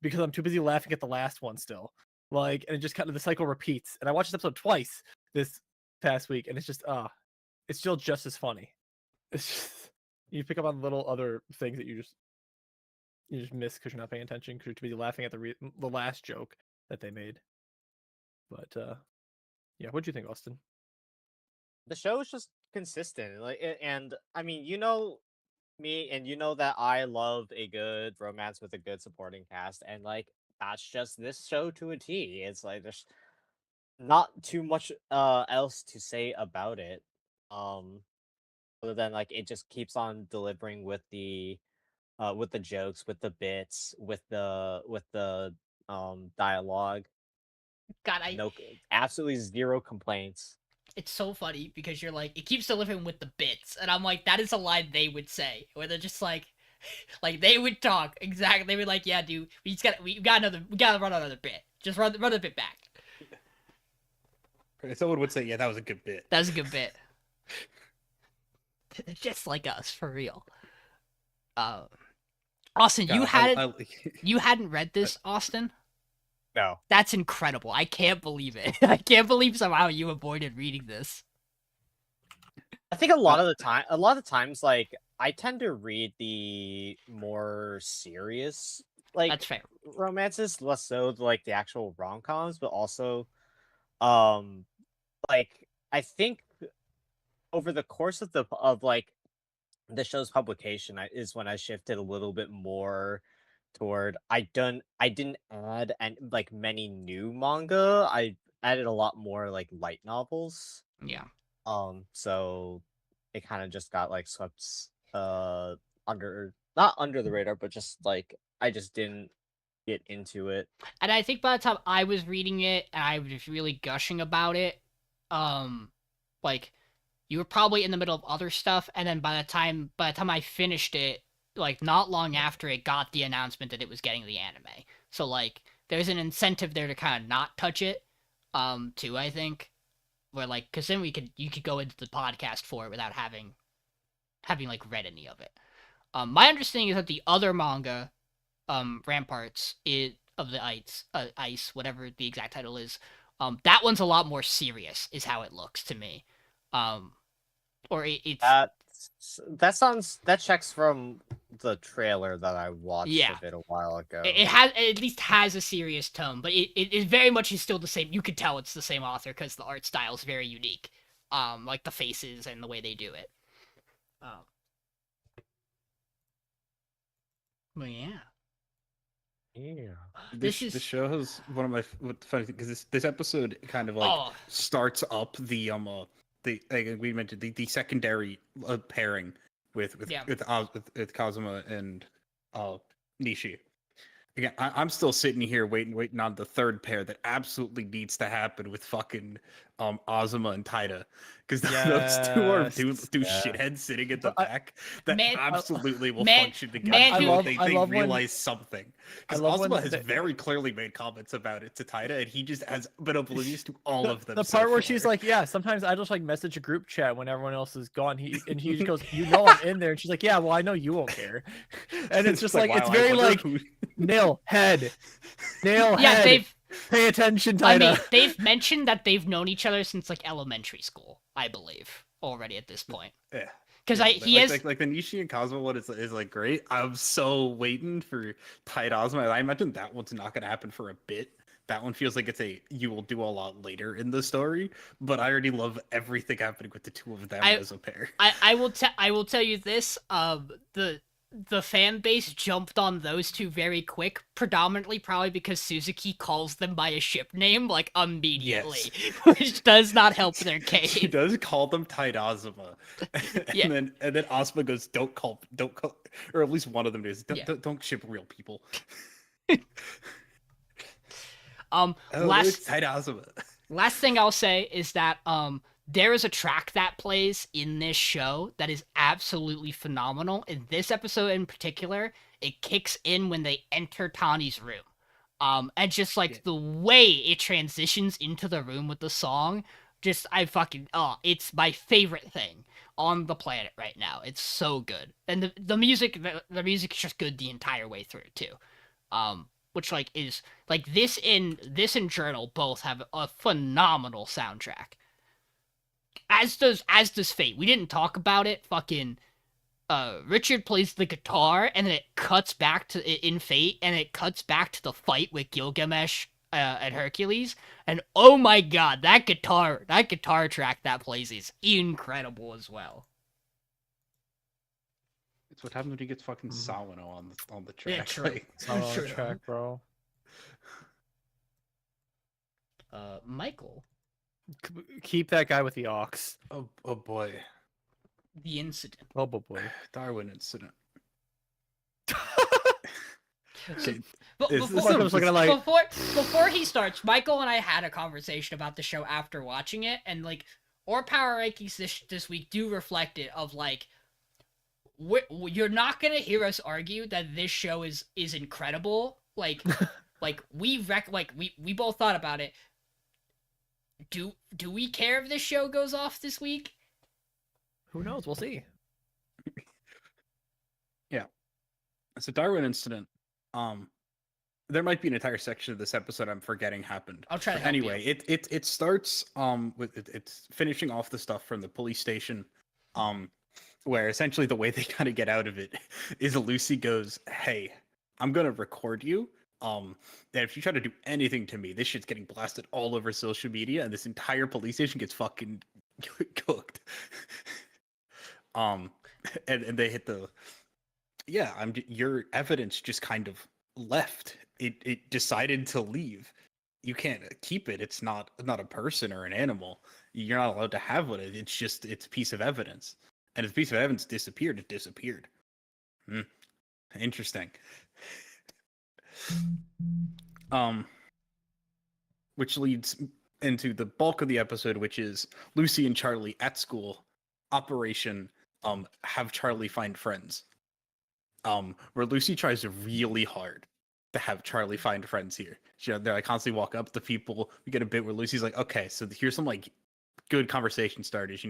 because I'm too busy laughing at the last one still. Like, and it just kind of the cycle repeats. And I watched this episode twice this past week, and it's just it's still just as funny. It's just you pick up on little other things that you just miss because you're not paying attention because you're too busy laughing at the last joke that they made. But yeah, what'd you think, Austin? The show is just consistent, and I mean, you know me, and you know that I love a good romance with a good supporting cast, and like that's just this show to a T. It's like there's not too much else to say about it, other than like it just keeps on delivering with the jokes, with the bits, with the dialogue. God, Absolutely zero complaints. it's so funny because you're like, it keeps delivering with the bits, and I'm like, that is a line they would say, where they're just like they would talk exactly. They were like, yeah, dude, we gotta run another bit. Just run a bit back. Someone would say, yeah, that was a good bit. That was a good bit. Just like us, for real. Austin, you hadn't read this, Austin? No. That's incredible. I can't believe it. I can't believe somehow you avoided reading this. I think a lot of times, like I tend to read the more serious, like That's fair. romances, less so like the actual rom-coms, but also, like I think over the course of the show's publication is when I shifted a little bit more toward I didn't add like many new manga. I added a lot more like light novels. Yeah. So it kind of just got like swept not under the radar, but just like I just didn't get into it. And I think by the time I was reading it and I was really gushing about it, like you were probably in the middle of other stuff, and then by the time I finished it, like not long after it got the announcement that it was getting the anime. So like there's an incentive there to kind of not touch it, too, I think. Where like, cause then you could go into the podcast for it without having like read any of it. My understanding is that the other manga, Ramparts of the Ice, whatever the exact title is, that one's a lot more serious, is how it looks to me. It's that checks from the trailer that I watched of it a while ago. It at least has a serious tone, but it very much is still the same. You could tell it's the same author because the art style is very unique. Like the faces and the way they do it. Well, yeah. Yeah. This show has one of my funny things because this episode kind of like starts up the like we mentioned the secondary pairing with Kazuma and Nishi. Again, I'm still sitting here waiting on the third pair that absolutely needs to happen with fucking Ozma and Taida, because those two are two Yes. shitheads sitting at the But back that Man- absolutely will man- function together. man if who- they I love when- realize something. Because love when Ozma has the- very clearly made comments about it to Taida, and he just has been oblivious to all of them. The so part where she's far. like, "Yeah, sometimes I just like message a group chat when everyone else is gone." He just goes, "You know I'm in there," and she's like, "Yeah, well I know you won't care," and it's just like wow, it's I very wonder like who- nail head. Yeah, Head. Pay attention, I Taida. mean, they've mentioned that they've known each other since like elementary school, I believe, already at this point. Yeah. Because Yeah, he like, has like the Nishi and Cosmo one is like great. I'm so waiting for Tide Ozma. I imagine that one's not gonna happen for a bit. That one feels like you will do a lot later in the story. But I already love everything happening with the two of them as a pair. I will tell you this. The fan base jumped on those two very quick, predominantly probably because Suzuki calls them by a ship name like immediately, which does not help their case. He does call them Tide Ozma, and Yeah. then Ozma goes, don't call, or at least one of them does, Yeah. don't ship real people. Um, Oh, last it's Tide Ozma. last thing I'll say is that there is a track that plays in this show that is absolutely phenomenal. In this episode in particular, it kicks in when they enter Tani's room. And just like the way it transitions into the room with the song, it's my favorite thing on the planet right now. It's so good. And the music is just good the entire way through too. Which like is like this and Journal both have a phenomenal soundtrack. As does Fate. We didn't talk about it. Fucking Richard plays the guitar, and then it cuts back to in Fate, and it cuts back to the fight with Gilgamesh and Hercules. And oh my god, that guitar track that plays is incredible as well. It's what happens when he gets fucking Sawano on the track. Yeah, true. Like, It's not on True. the track, bro. Michael, Keep that guy with the ox. oh boy, the incident. Oh boy. Darwin incident. So, Okay, But Is before, this I'm just looking at like before he starts, Michael and I had a conversation about the show after watching it, and like our power rankings this week do reflect it. Of like, you're not gonna hear us argue that this show is incredible. Like, we both thought about it. Do we care if this show goes off this week? who knows? We'll see. So Darwin incident. There might be an entire section of this episode I'm forgetting happened. I'll try to But help anyway, you. it starts with it's finishing off the stuff from the police station, where essentially the way they kind of get out of it is Lucy goes, "Hey, I'm gonna record you. That if you try to do anything to me, this shit's getting blasted all over social media, and this entire police station gets fucking cooked." And they hit the, yeah, your evidence just kind of left. It decided to leave. You can't keep it. It's not a person or an animal. You're not allowed to have it. It's a piece of evidence. And if the piece of evidence disappeared, it disappeared. Interesting. Which leads into the bulk of the episode, which is Lucy and Charlie at school. Operation have Charlie find friends. Where Lucy tries really hard to have Charlie find friends here. They're like constantly walk up to people. We get a bit where Lucy's like, okay, so here's some like good conversation starters,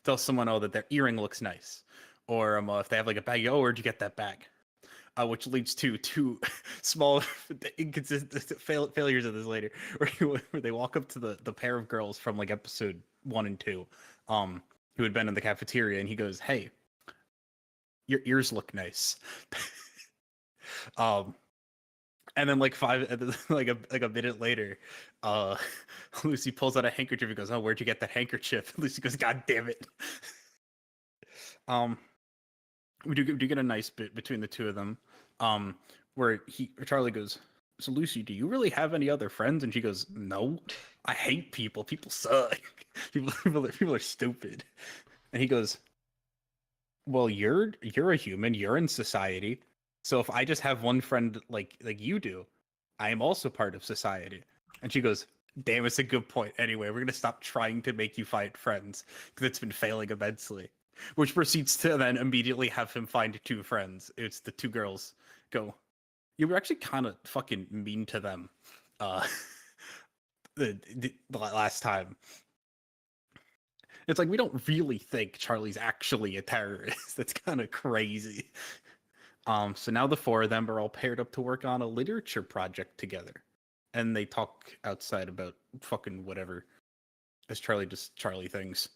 tell someone, oh, that their earring looks nice. Or if they have like a bag, oh, where'd you get that bag? Which leads to two small inconsistent failures of this later, where they walk up to the pair of girls from like episode 1 and 2, who had been in the cafeteria, and he goes, "Hey, your ears look nice." And then like a minute later, Lucy pulls out a handkerchief and goes, "Oh, where'd you get that handkerchief?" Lucy goes, "God damn it." We do get a nice bit between the two of them, where Charlie goes, "So Lucy, do you really have any other friends?" And she goes, "No, I hate people. People suck. People are stupid." And he goes, "Well, you're a human. You're in society. So if I just have one friend like you do, I am also part of society. And she goes, damn, it's a good point. Anyway, we're gonna stop trying to make you find friends because it's been failing immensely. Which proceeds to then immediately have him find 2 friends. It's the 2 girls go, you were actually kind of fucking mean to them uh the last time. It's like we don't really think Charlie's actually a terrorist. That's kind of crazy. So now the 4 of them are all paired up to work on a literature project together. And they talk outside about fucking whatever. As Charlie things.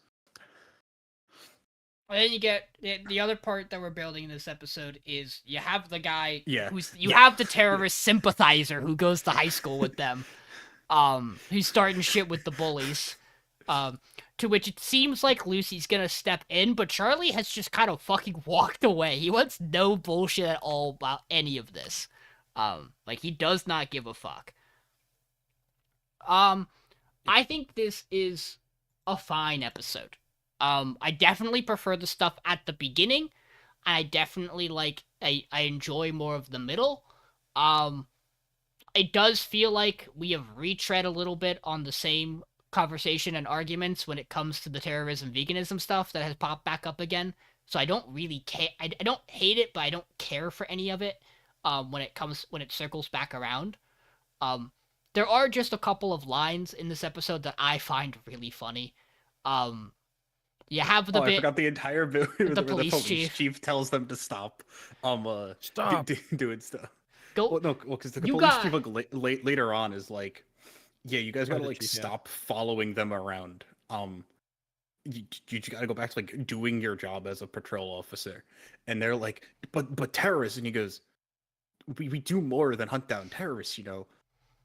And then you get the other part that we're building in this episode is you have the guy you Yeah. have the terrorist sympathizer who goes to high school with them, who's starting shit with the bullies, to which it seems like Lucy's gonna step in, but Charlie has just kind of fucking walked away. He wants no bullshit at all about any of this. Like he does not give a fuck. I think this is a fine episode. I definitely prefer the stuff at the beginning. I definitely I enjoy more of the middle. It does feel like we have retread a little bit on the same conversation and arguments when it comes to the terrorism veganism stuff that has popped back up again. So I don't really care. I don't hate it, but I don't care for any of it when it circles back around. There are just a couple of lines in this episode that I find really funny. You have the bit. I forgot the entire bit where the police chief tells them to stop. Stop Doing stuff. Go. Well, no, because the police chief later on is like, yeah, you guys gotta stop following them around. You gotta go back to like doing your job as a patrol officer. And they're like, but terrorists, and he goes, we do more than hunt down terrorists, you know.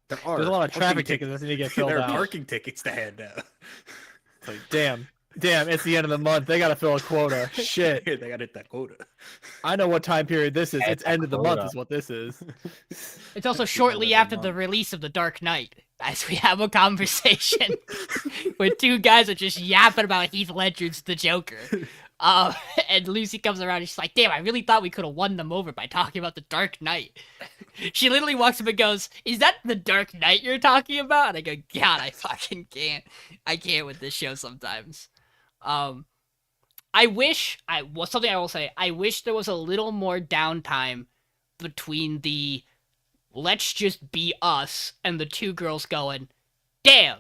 There's a lot of traffic tickets that need to get filled there out. are parking tickets to hand out. It's like, damn, it's the end of the month. They gotta fill a quota. Shit. They gotta hit that quota. I know what time period this is. It's end of the month is what this is. It's also shortly after the release of The Dark Knight, as we have a conversation where 2 guys are just yapping about Heath Ledger's The Joker. And Lucy comes around and she's like, damn, I really thought we could have won them over by talking about The Dark Knight. She literally walks up and goes, is that The Dark Knight you're talking about? And I go, God, I fucking can't. I can't with this show sometimes. Something I will say, I wish there was a little more downtime between the let's just be us and the 2 girls going, damn,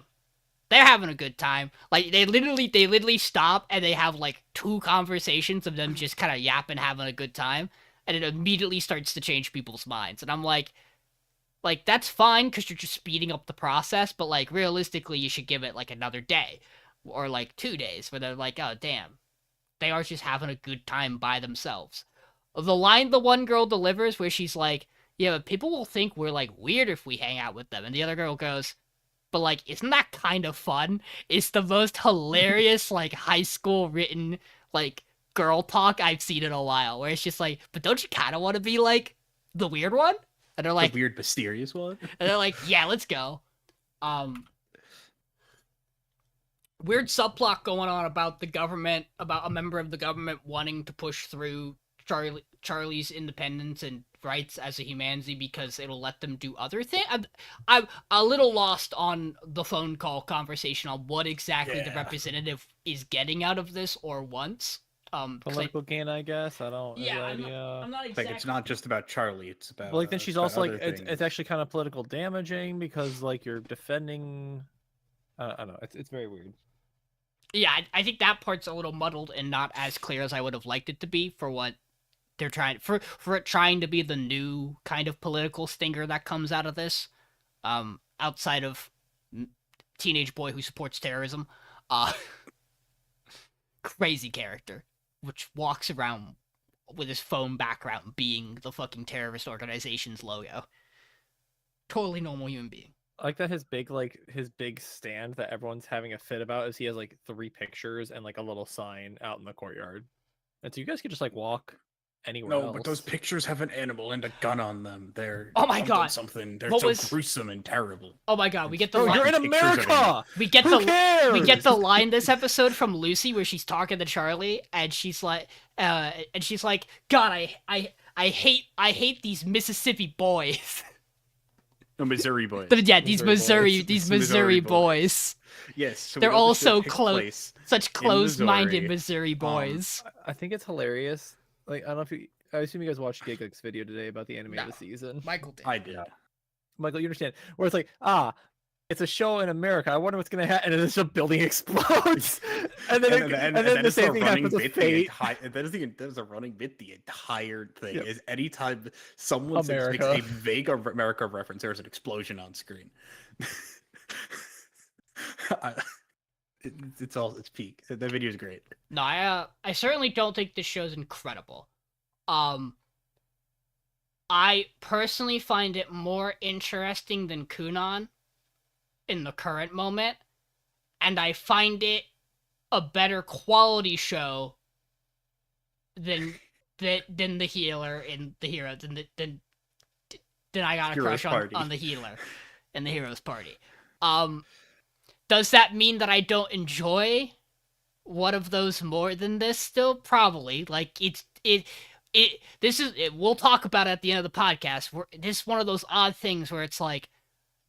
they're having a good time. Like, they literally stop and they have, like, 2 conversations of them just kind of yapping, having a good time. And it immediately starts to change people's minds. And I'm like, that's fine because you're just speeding up the process. But, like, realistically, you should give it, like, another day. Or, like, 2 days where they're like, oh, damn. They are just having a good time by themselves. The line the one girl delivers where she's like, yeah, but people will think we're, like, weird if we hang out with them. And the other girl goes, but, like, isn't that kind of fun? It's the most hilarious, like, high school written, like, girl talk I've seen in a while. Where it's just like, but don't you kind of want to be, like, the weird one? And they're like... the weird, mysterious one? And they're like, yeah, let's go. Weird subplot going on about the government, about a member of the government wanting to push through Charlie's independence and rights as a humanity because it'll let them do other things. I'm a little lost on the phone call conversation on what exactly the representative is getting out of this or wants. Political gain, I guess. I don't. Yeah, have I'm any not exactly. Like, it's not just about Charlie. It's about. But, like, then she's also like, it's it's actually kind of political damaging because like you're defending. I don't know. It's very weird. Yeah, I think that part's a little muddled and not as clear as I would have liked it to be for what they're trying for it trying to be the new kind of political stinger that comes out of this. Outside of teenage boy who supports terrorism, crazy character, which walks around with his phone background being the fucking terrorist organization's logo. Totally normal human being. I like that his big stand that everyone's having a fit about is he has like 3 pictures and like a little sign out in the courtyard. And so you guys could just like walk anywhere No, else. but those pictures have an animal and a gun on them. They're Oh my something, God. something. They're What so was- gruesome and terrible. Oh my god, we get the Bro, line. you're in pictures of America. We get Who the cares? we get the line this episode from Lucy where she's talking to Charlie and she's like, God, I hate these Mississippi boys. No, Missouri boys. Yeah, these Missouri Missouri boys. Yes, so we They're know all this should so take close, place such in close-minded Missouri. Missouri boys. I think it's hilarious. Like, I don't know if you. I assume you guys watched Giglik's video today about the anime of the season. Michael did. I did. Michael, you understand? Where it's like, it's a show in America. I wonder what's gonna happen, and then the building explodes, and then the same thing happens with Fate. There's a running bit the entire thing. Yep. Is anytime someone makes America. a vague America reference, there's an explosion on screen. It's peak. The video is great. No, I certainly don't think this show's incredible. I personally find it more interesting than Kunon in the current moment, and I find it a better quality show than the healer in the hero than I got a Hero's crush Party. on the healer in the hero's party. Does that mean that I don't enjoy one of those more than this? Still, probably. Like we'll talk about it at the end of the podcast. This is one of those odd things where it's like,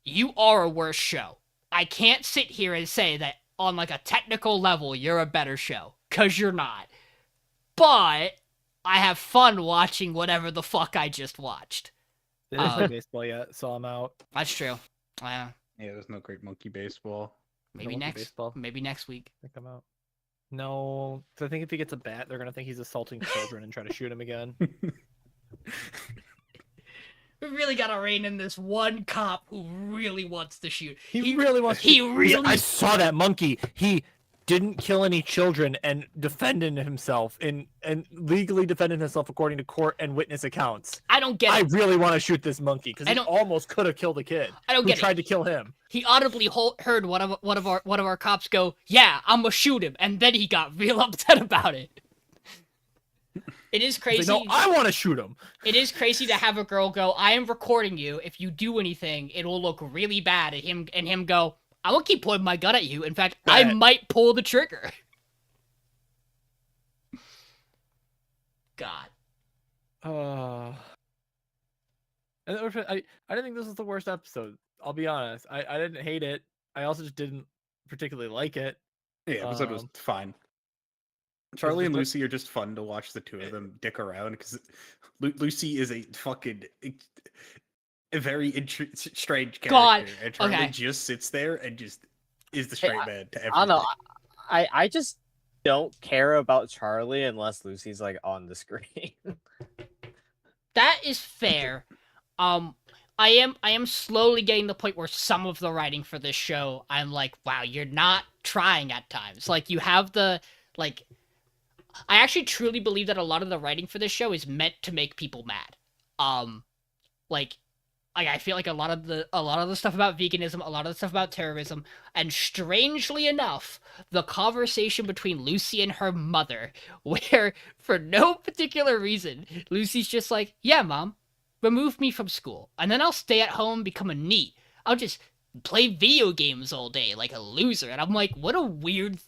you are a worse show. I can't sit here and say that on like a technical level you're a better show, cause you're not. But I have fun watching whatever the fuck I just watched. They didn't play baseball yet, so I'm out. That's true. Yeah, there's no Great Monkey Baseball. Maybe Monkey next. baseball. Maybe next week. I think I'm out. No, because I think if he gets a bat, they're gonna think he's assaulting children and try to shoot him again. We really gotta rein in this one cop who really wants to shoot. He really wants. He really. I saw that monkey. He didn't kill any children and defended himself and legally defended himself according to court and witness accounts. I don't get I it. really want to shoot this monkey because I he don't- almost could have killed a kid. I don't who get tried it. to kill him. He audibly heard one of our cops go, "Yeah, I'm gonna shoot him," and then he got real upset about it. It is He's crazy. like, no, I want to shoot him. It is crazy to have a girl go, "I am recording you. If you do anything, it will look really bad." At him go, "I will keep pointing my gun at you. In fact, I Right. might pull the trigger." God. And I didn't think this was the worst episode. I'll be honest. I didn't hate it. I also just didn't particularly like it. Yeah, episode was Um, fine. Charlie and the- Lucy are just fun to watch the two of them dick around because Lucy is a fucking a very strange character, God, and Charlie okay. just sits there and just is the straight man to everything. I don't know. I just don't care about Charlie unless Lucy's like on the screen. That is fair. I am slowly getting the point where some of the writing for this show, I'm like, wow, you're not trying at times. Like, you have the, like, I actually truly believe that a lot of the writing for this show is meant to make people mad. Like I feel like a lot of the stuff about veganism, a lot of the stuff about terrorism, and strangely enough, the conversation between Lucy and her mother, where for no particular reason, Lucy's just like, "Yeah, Mom, remove me from school, and then I'll stay at home, become a NEET. I'll just play video games all day like a loser." And I'm like, what a weird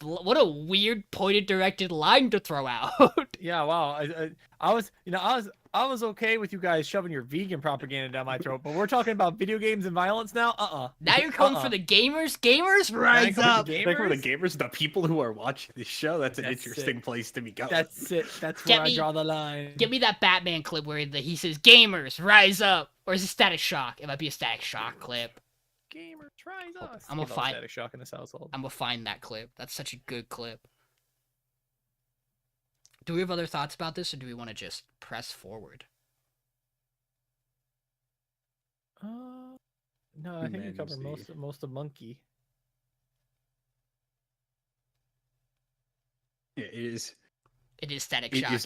pointed directed line to throw out. Yeah, wow. I was okay with you guys shoving your vegan propaganda down my throat, but we're talking about video games and violence now. Now you're coming for the gamers. Gamers, rise up. Like for the gamers, the people who are watching this show, that's an That's interesting it. place to be going. That's it. That's Get where me- I draw the line. Give me that Batman clip where he says, "Gamers, rise up," or is it Static Shock? It might be a Static Shock clip. Gamer tries us. I'm gonna find- Static Shock in this household. I'm gonna find that clip. That's such a good clip. Do we have other thoughts about this, or do we want to just press forward? No, I think we covered Humanity. most of Monkey. Yeah, it is. It is Static Is Shock. is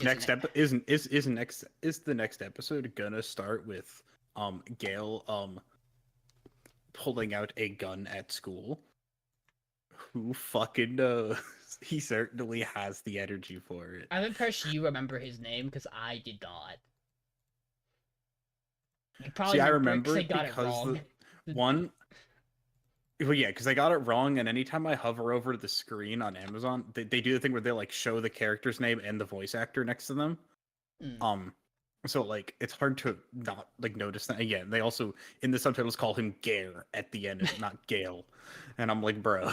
the next episode gonna start with Gail pulling out a gun at school? Who fucking knows? He certainly has the energy for it. I'm impressed you remember his name because I did not. You probably See, I remember it remember because I it got it because wrong. the one. Well, yeah, because I got it wrong, and anytime I hover over the screen on Amazon, they do the thing where they like show the character's name and the voice actor next to them. Mm. So like it's hard to not like notice that. Again, they also in the subtitles call him Gare at the end, not Gale, and I'm like, bro.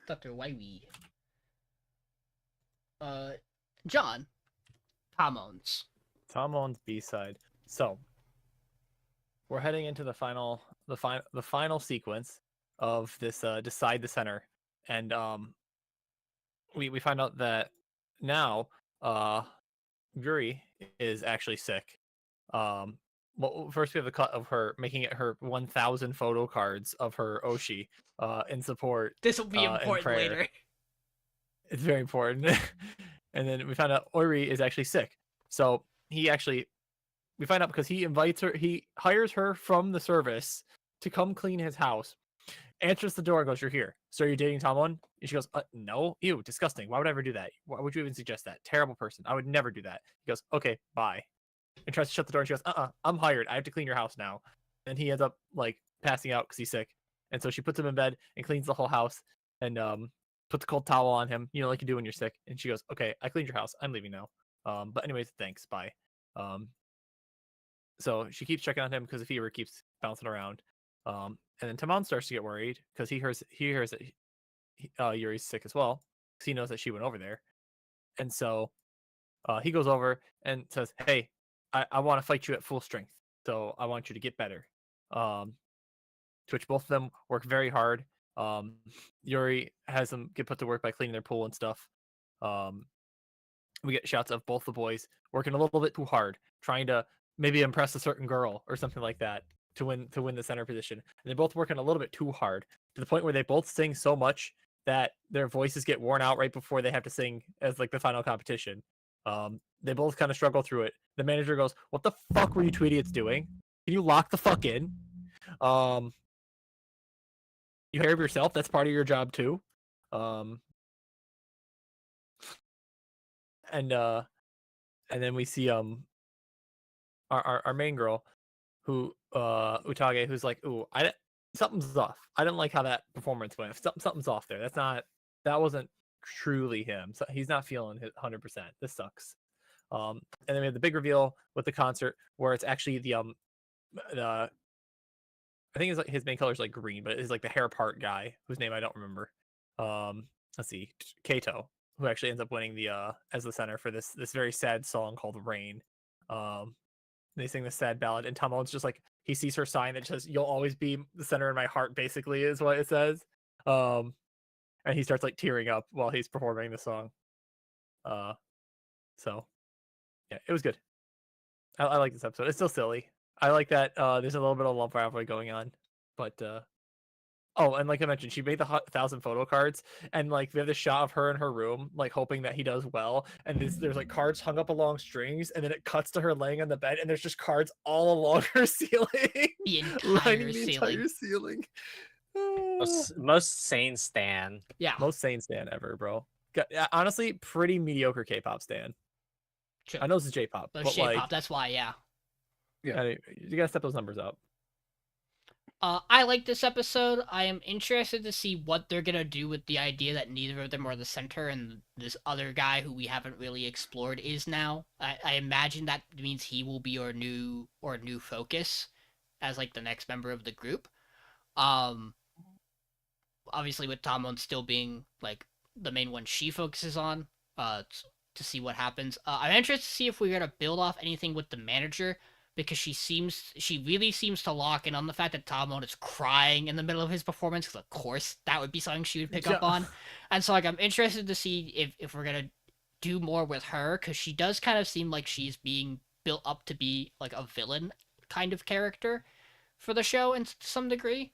Dr. Wywee. John. Tamon's. Tamon's B-side. So we're heading into the final sequence of this decide the center, and we find out that now Yuri is actually sick. Well, first we have the cut of her making it her 1,000 photo cards of her Oshi in support. This will be and important prayer. later. It's very important. And then we found out Ori is actually sick. So we find out because he hires her from the service to come clean his house, answers the door and goes, "You're here. So you're dating Tamon?" And she goes, "No. Ew, disgusting. Why would I ever do that? Why would you even suggest that? Terrible person. I would never do that." He goes, "Okay, bye." And tries to shut the door and she goes, I'm hired. I have to clean your house now. And he ends up like passing out because he's sick. And so she puts him in bed and cleans the whole house and puts a cold towel on him, like you do when you're sick. And she goes, "Okay, I cleaned your house. I'm leaving now. But anyways, thanks. Bye." So she keeps checking on him because the fever keeps bouncing around. And then Tamon starts to get worried because he hears that Yuri's sick as well because he knows that she went over there. And so he goes over and says, "Hey, I want to fight you at full strength. So I want you to get better." To which both of them work very hard. Yuri has them get put to work by cleaning their pool and stuff. We get shots of both the boys working a little bit too hard, trying to maybe impress a certain girl or something like that to win the center position. And they're both working a little bit too hard to the point where they both sing so much that their voices get worn out right before they have to sing as like the final competition. They both kind of struggle through it. The manager goes, "What the fuck were you two idiots doing? Can you lock the fuck in? You care of yourself. That's part of your job too." And then we see our main girl, who Utage, who's like, "Ooh, something's off. I didn't like how that performance went. Something's off there. That wasn't truly him. So he's not feeling it 100%. This sucks." And then we have the big reveal with the concert where it's actually the I think it's like his main color is like green, but it's like the hair part guy whose name I don't remember. Let's see, Kato, who actually ends up winning the as the center for this very sad song called Rain. They sing this sad ballad, and Tamon's just like, he sees her sign that says, "You'll always be the center in my heart," basically is what it says. And he starts like tearing up while he's performing the song. So yeah, it was good. I like this episode. It's still silly. I like that there's a little bit of love rivalry going on, but oh, and like I mentioned, she made the 1,000 photo cards, and like we have this shot of her in her room, like hoping that he does well, and there's like cards hung up along strings, and then it cuts to her laying on the bed, and there's just cards all along her ceiling, The lining entire the ceiling. entire ceiling. Most sane stan. Yeah. Most sane stan ever, bro. Honestly, pretty mediocre K-pop stan. True. I know this is J-pop, But but J-pop, like, that's why, yeah. you gotta step those numbers up. I like this episode. I am interested to see what they're gonna do with the idea that neither of them are the center and this other guy who we haven't really explored is now. I imagine that means he will be our new focus as like the next member of the group. Obviously with Tamon still being like the main one she focuses on. To see what happens. I'm interested to see if we're gonna build off anything with the manager, because she really seems to lock in on the fact that Tamon is crying in the middle of his performance, because of course that would be something she would pick up on. And so like I'm interested to see if we're gonna do more with her, because she does kind of seem like she's being built up to be like a villain kind of character for the show in some degree.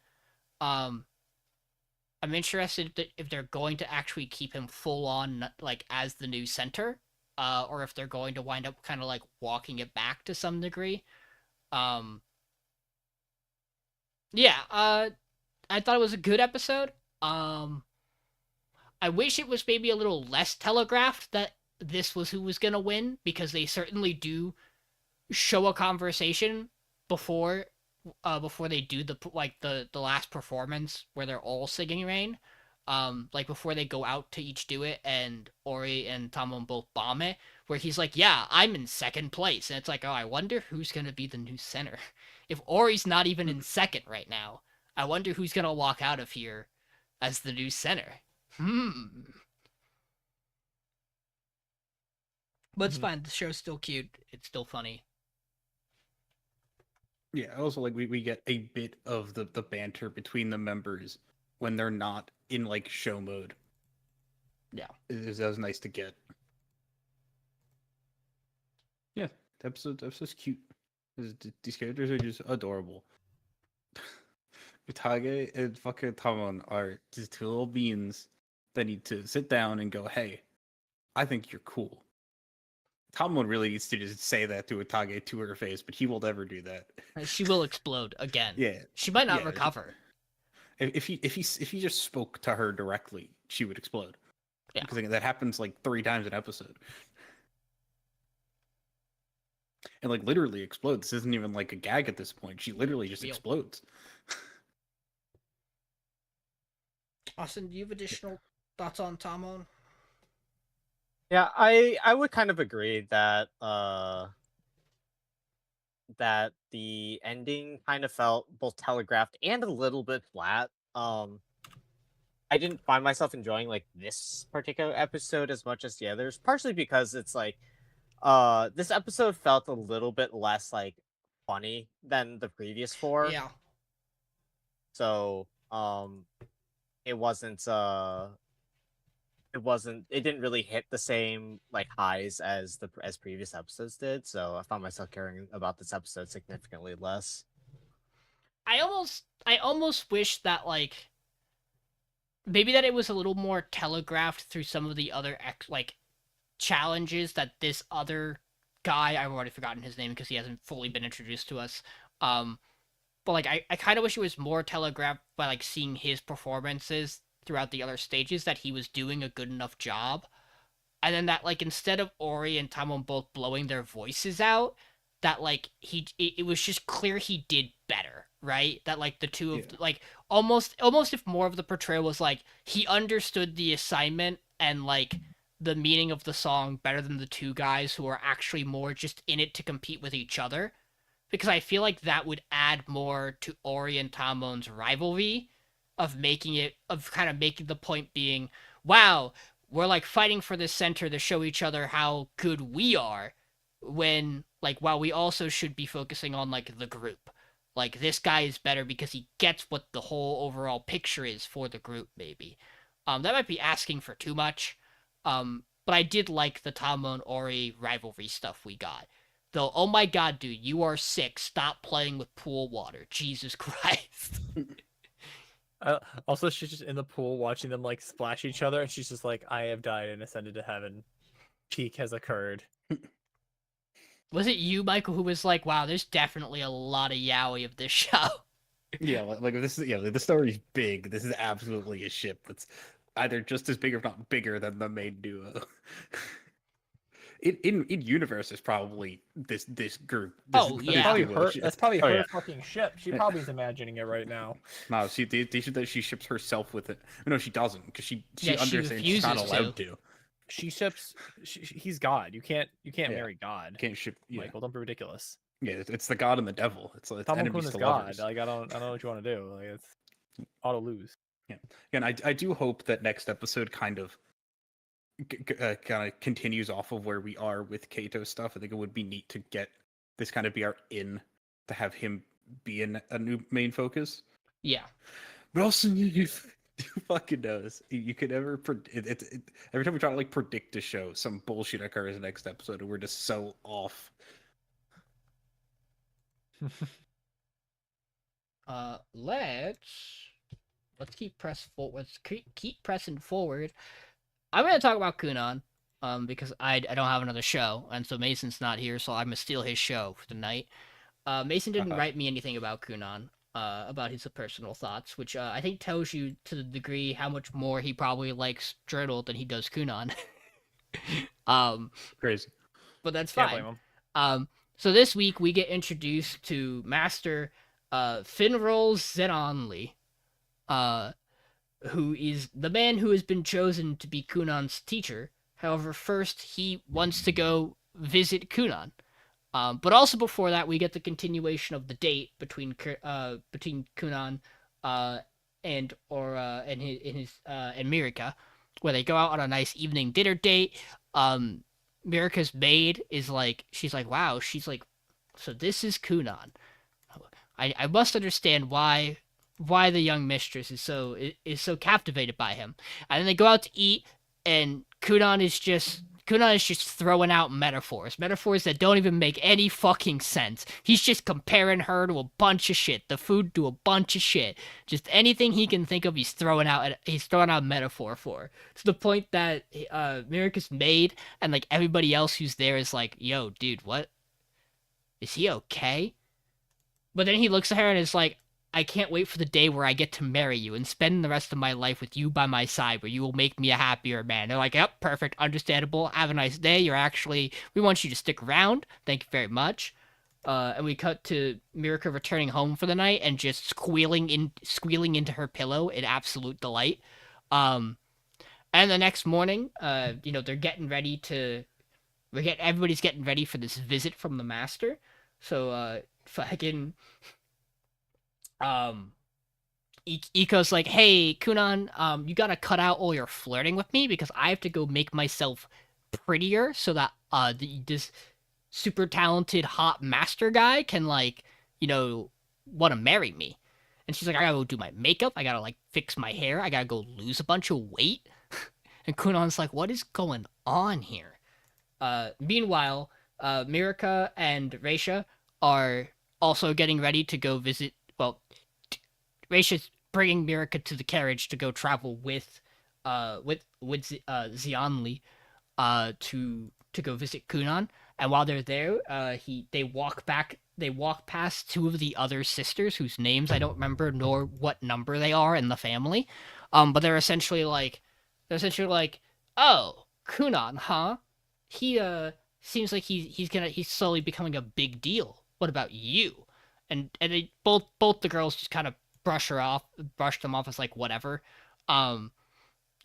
I'm interested if they're going to actually keep him full on like as the new center, or if they're going to wind up kind of like walking it back to some degree. Yeah. I thought it was a good episode. I wish it was maybe a little less telegraphed that this was who was gonna win, because they certainly do show a conversation before before they do the last performance where they're all singing Rain. Like before they go out to each do it, and Ori and Tamon both bomb it, where he's like, yeah, I'm in second place, and it's like, oh, I wonder who's gonna be the new center. If Ori's not even in second right now, I wonder who's gonna walk out of here as the new center. But it's fine, the show's still cute, it's still funny. Yeah, also like we get a bit of the banter between the members when they're not in like show mode. Yeah. That was nice to get. Yeah, the episode's cute. These characters are just adorable. Utage and fucking Tamon are just two little beans that need to sit down and go, hey, I think you're cool. Tamon really needs to just say that to Utage to her face, but he will never do that. She will explode again. Yeah. She might not Yeah, recover. If he just spoke to her directly, she would explode. Yeah. Because that happens like 3 times an episode. And like literally explodes. This isn't even like a gag at this point. She literally just Real. explodes. Austin, do you have additional thoughts on Tamon? Yeah, I would kind of agree that that the ending kind of felt both telegraphed and a little bit flat. I didn't find myself enjoying like this particular episode as much as the others, partially because it's like this episode felt a little bit less like funny than the previous 4. Yeah. So it didn't really hit the same like highs as previous episodes did, so I found myself caring about this episode significantly less. I almost wish that like maybe that it was a little more telegraphed through some of the other like challenges that this other guy, I've already forgotten his name because he hasn't fully been introduced to us. But like I kind of wish it was more telegraphed by like seeing his performances throughout the other stages that he was doing a good enough job. And then that like instead of Ori and Tamon both blowing their voices out, that like it was just clear he did better, right? That like the two of like almost if more of the portrayal was like he understood the assignment and like the meaning of the song better than the two guys who are actually more just in it to compete with each other. Because I feel like that would add more to Ori and Tamon's rivalry of kind of making the point being, wow, we're like fighting for this center to show each other how good we are, when like, wow, we also should be focusing on like the group. Like this guy is better because he gets what the whole overall picture is for the group, maybe. That might be asking for too much. But I did like the Tamon Ori rivalry stuff we got. Though, oh my god, dude, you are sick. Stop playing with pool water. Jesus Christ. Also, she's just in the pool watching them like splash each other, and she's just like, I have died and ascended to heaven. Peak has occurred. Was it you, Michael, who was like, wow, there's definitely a lot of yaoi of this show? Yeah, like this is the story's big. This is absolutely a ship that's either just as big or not bigger than the main duo. In universe is probably this group. That's probably Oh, her yeah. fucking ship. She probably is imagining it right now. No, she ships herself with it. No, she doesn't, because she Yeah, she understands she's not refuses allowed to. She ships. He's God. You can't marry God. Can't ship. Yeah, Michael, don't be ridiculous. yeah. It's the god and the devil. It's Tamon enemies Kun is to God. lovers. Like I don't know what you want to do. Like it's auto lose. Yeah, and I do hope that next episode kind of continues off of where we are with Kato stuff. I think it would be neat to get this kind of be our in to have him be in a new main focus. Yeah. But also, you fucking knows. You could never every time we try to like predict a show, some bullshit occurs in the next episode, and we're just so off. Let's keep pressing forward. I'm gonna talk about Kunon, because I don't have another show, and so Mason's not here, so I'm gonna steal his show for the night. Mason didn't write me anything about Kunon. about his personal thoughts, which I think tells you to the degree how much more he probably likes Journal than he does Kunon. Crazy. But that's Can't fine. blame him. So this week we get introduced to Master Finrol Zenonli, who is the man who has been chosen to be Kunon's teacher. However, first he wants to go visit Kunon. But also before that, we get the continuation of the date between Kunon and Mirika, where they go out on a nice evening dinner date. Mirika's maid is like, she's like, wow, she's like, so this is Kunon. I must understand why the young mistress is so captivated by him. And then they go out to eat, and Kunon is just throwing out metaphors that don't even make any fucking sense. He's just comparing her to a bunch of shit, the food to a bunch of shit. Just anything he can think of, he's throwing out metaphor for. To the point that Mirika's maid and like everybody else who's there is like, yo, dude, what? Is he okay? But then he looks at her and is like, I can't wait for the day where I get to marry you and spend the rest of my life with you by my side, where you will make me a happier man. They're like, yep, perfect, understandable, have a nice day. We want you to stick around. Thank you very much. And we cut to Mirika returning home for the night and just squealing into her pillow in absolute delight. And the next morning, they're getting ready everybody's getting ready for this visit from the master. So, fucking... Iko's like, hey, Kunon, you gotta cut out all your flirting with me because I have to go make myself prettier so that, this super talented hot master guy can, like, want to marry me. And she's like, I gotta go do my makeup, I gotta, like, fix my hair, I gotta go lose a bunch of weight. And Kunon's like, what is going on here? Meanwhile, Mirika and Reisha are also getting ready to go visit. Well, Reisha's bringing Mirika to the carriage to go travel with Xianli, to go visit Kunon. And while they're there, they walk past two of the other sisters whose names I don't remember nor what number they are in the family. But they're essentially like, oh, Kunon, huh? He seems like he's slowly becoming a big deal. What about you? And they both the girls just kind of brush them off as like whatever. And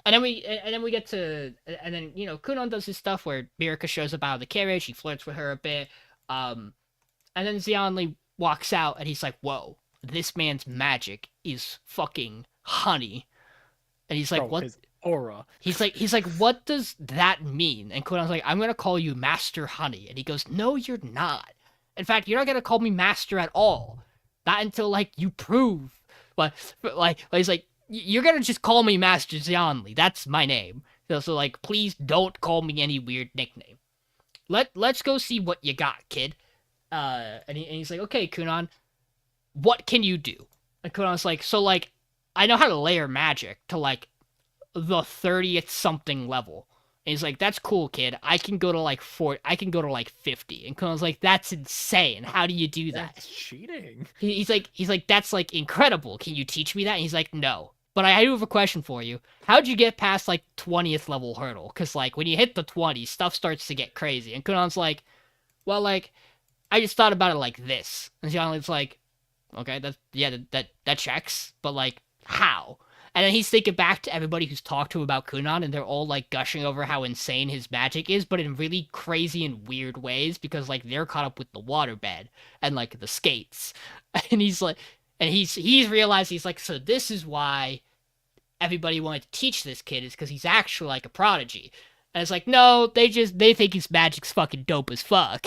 then we get to, and then Kunon does his stuff where Mirika shows up out of the carriage, he flirts with her a bit, and then Xianli walks out and he's like, whoa, this man's magic is fucking honey. And he's like, Bro, what? his aura. He's like, what does that mean? And Kunon's like, I'm gonna call you Master Honey. And he goes, no, you're not. In fact, you're not gonna call me Master at all. Not until, like, you prove. But he's like, you're gonna just call me Master Xianli. That's my name. So like, please don't call me any weird nickname. Let's go see what you got, kid. And he's like, okay, Kunon, what can you do? And Kunon's like, so, like, I know how to layer magic to, like, the 30th something level. And he's like, that's cool, kid. I can go to, like, 40. I can go to, like, 50. And Kunon's like, that's insane. How do you do that? That's cheating. He's like, that's, like, incredible. Can you teach me that? And he's like, no. But I do have a question for you. How'd you get past, like, 20th level hurdle? Because, like, when you hit the 20, stuff starts to get crazy. And Kunon's like, well, like, I just thought about it like this. And Xianli's like, okay, that checks. But, like, how? And then he's thinking back to everybody who's talked to him about Kunon, and they're all, like, gushing over how insane his magic is, but in really crazy and weird ways, because, like, they're caught up with the waterbed and, like, the skates. And he's like, and he's realized, he's like, so this is why everybody wanted to teach this kid, is because he's actually, like, a prodigy. And it's like, no, they think his magic's fucking dope as fuck.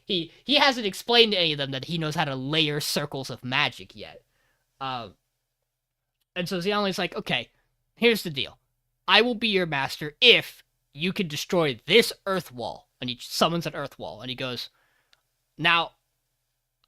He hasn't explained to any of them that he knows how to layer circles of magic yet. And so Xianli's like, okay, here's the deal. I will be your master if you can destroy this earth wall. And he summons an earth wall. And he goes, now,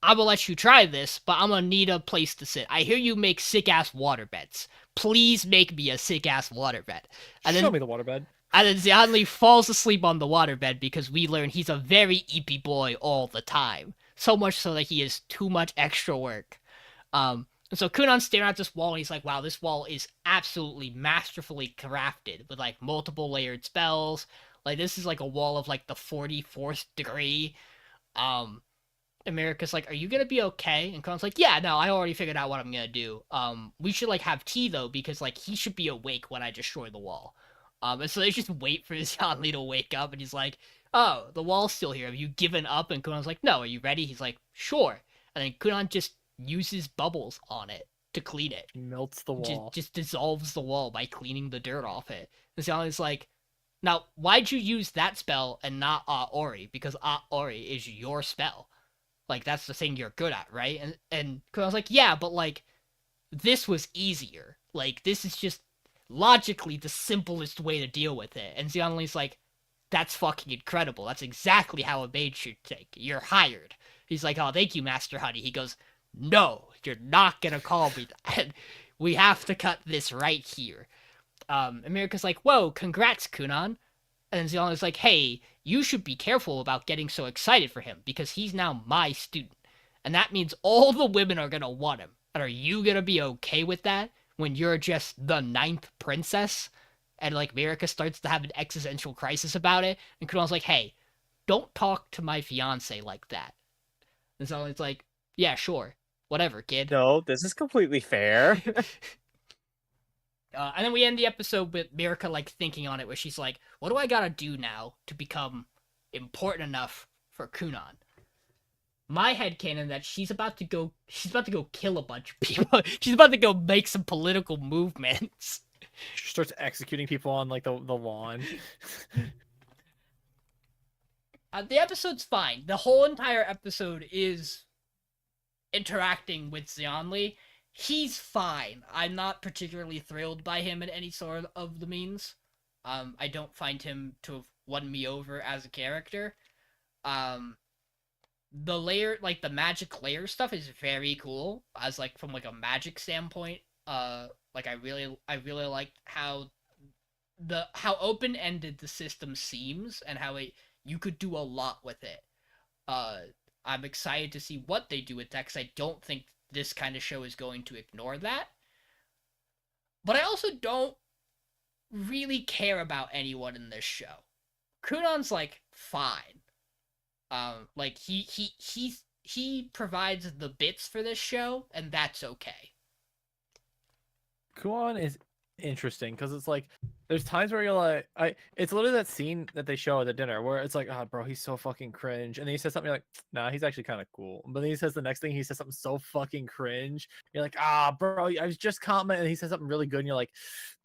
I'm gonna let you try this, but I'm gonna need a place to sit. I hear you make sick-ass waterbeds. Please make me a sick-ass waterbed. And Show me the waterbed. And then Xianli falls asleep on the waterbed because we learn he's a very eepy boy all the time. so much so that he is too much extra work. And so Kunon's staring at this wall, and he's like, wow, this wall is absolutely masterfully crafted with, like, multiple layered spells. Like, this is, like, a wall of, like, the 44th degree. America's like, are you gonna be okay? And Kunon's like, yeah, no, I already figured out what I'm gonna do. We should, like, have tea, though, because, like, he should be awake when I destroy the wall. And so they just wait for Xianli to wake up, and he's like, oh, the wall's still here. Have you given up? And Kunon's like, no, are you ready? He's like, sure. And then Kunon just uses bubbles on it to clean it. Melts the wall. Just dissolves the wall by cleaning the dirt off it. And Xianli's like, now, why'd you use that spell and not Ori? Because Ori is your spell. Like, that's the thing you're good at, right? And Kunon's like, yeah, but, like, this was easier. Like, this is just logically the simplest way to deal with it. And Xianli's like, that's fucking incredible. That's exactly how a mage should think. You're hired. He's like, oh, thank you, Master Honey. He goes, no, you're not gonna call me that. We have to cut this right here. America's like, whoa, congrats, Kunon. And Xianli's like, hey, you should be careful about getting so excited for him, because he's now my student. And that means all the women are gonna want him. And are you gonna be okay with that when you're just the 9th princess? And, like, America starts to have an existential crisis about it. And Kunon's like, hey, don't talk to my fiance like that. And Xianli's like, yeah, sure. Whatever, kid. No, this is completely fair. And then we end the episode with Mirka, like, thinking on it, where she's like, what do I gotta do now to become important enough for Kunon? My headcanon that she's about to go kill a bunch of people. She's about to go make some political movements. She starts executing people on, like, the lawn. The episode's fine. The whole entire episode is interacting with Xianli. He's fine. I'm not particularly thrilled by him in any sort of the means. I don't find him to have won me over as a character. The layer, like, the magic layer stuff is very cool, as, like, from, like, a magic standpoint. Like, I really liked how open-ended the system seems, and how you could do a lot with it. I'm excited to see what they do with that, because I don't think this kind of show is going to ignore that. But I also don't really care about anyone in this show. Kunon's, like, fine. Like, he provides the bits for this show, and that's okay. Kunon is interesting because it's like there's times where you're like, it's literally that scene that they show at the dinner where it's like, oh, bro, he's so fucking cringe, and then he says something, you're like, nah, he's actually kind of cool, but then he says the next thing, he says something so fucking cringe, you're like, bro, I was just commenting, and he says something really good, and you're like,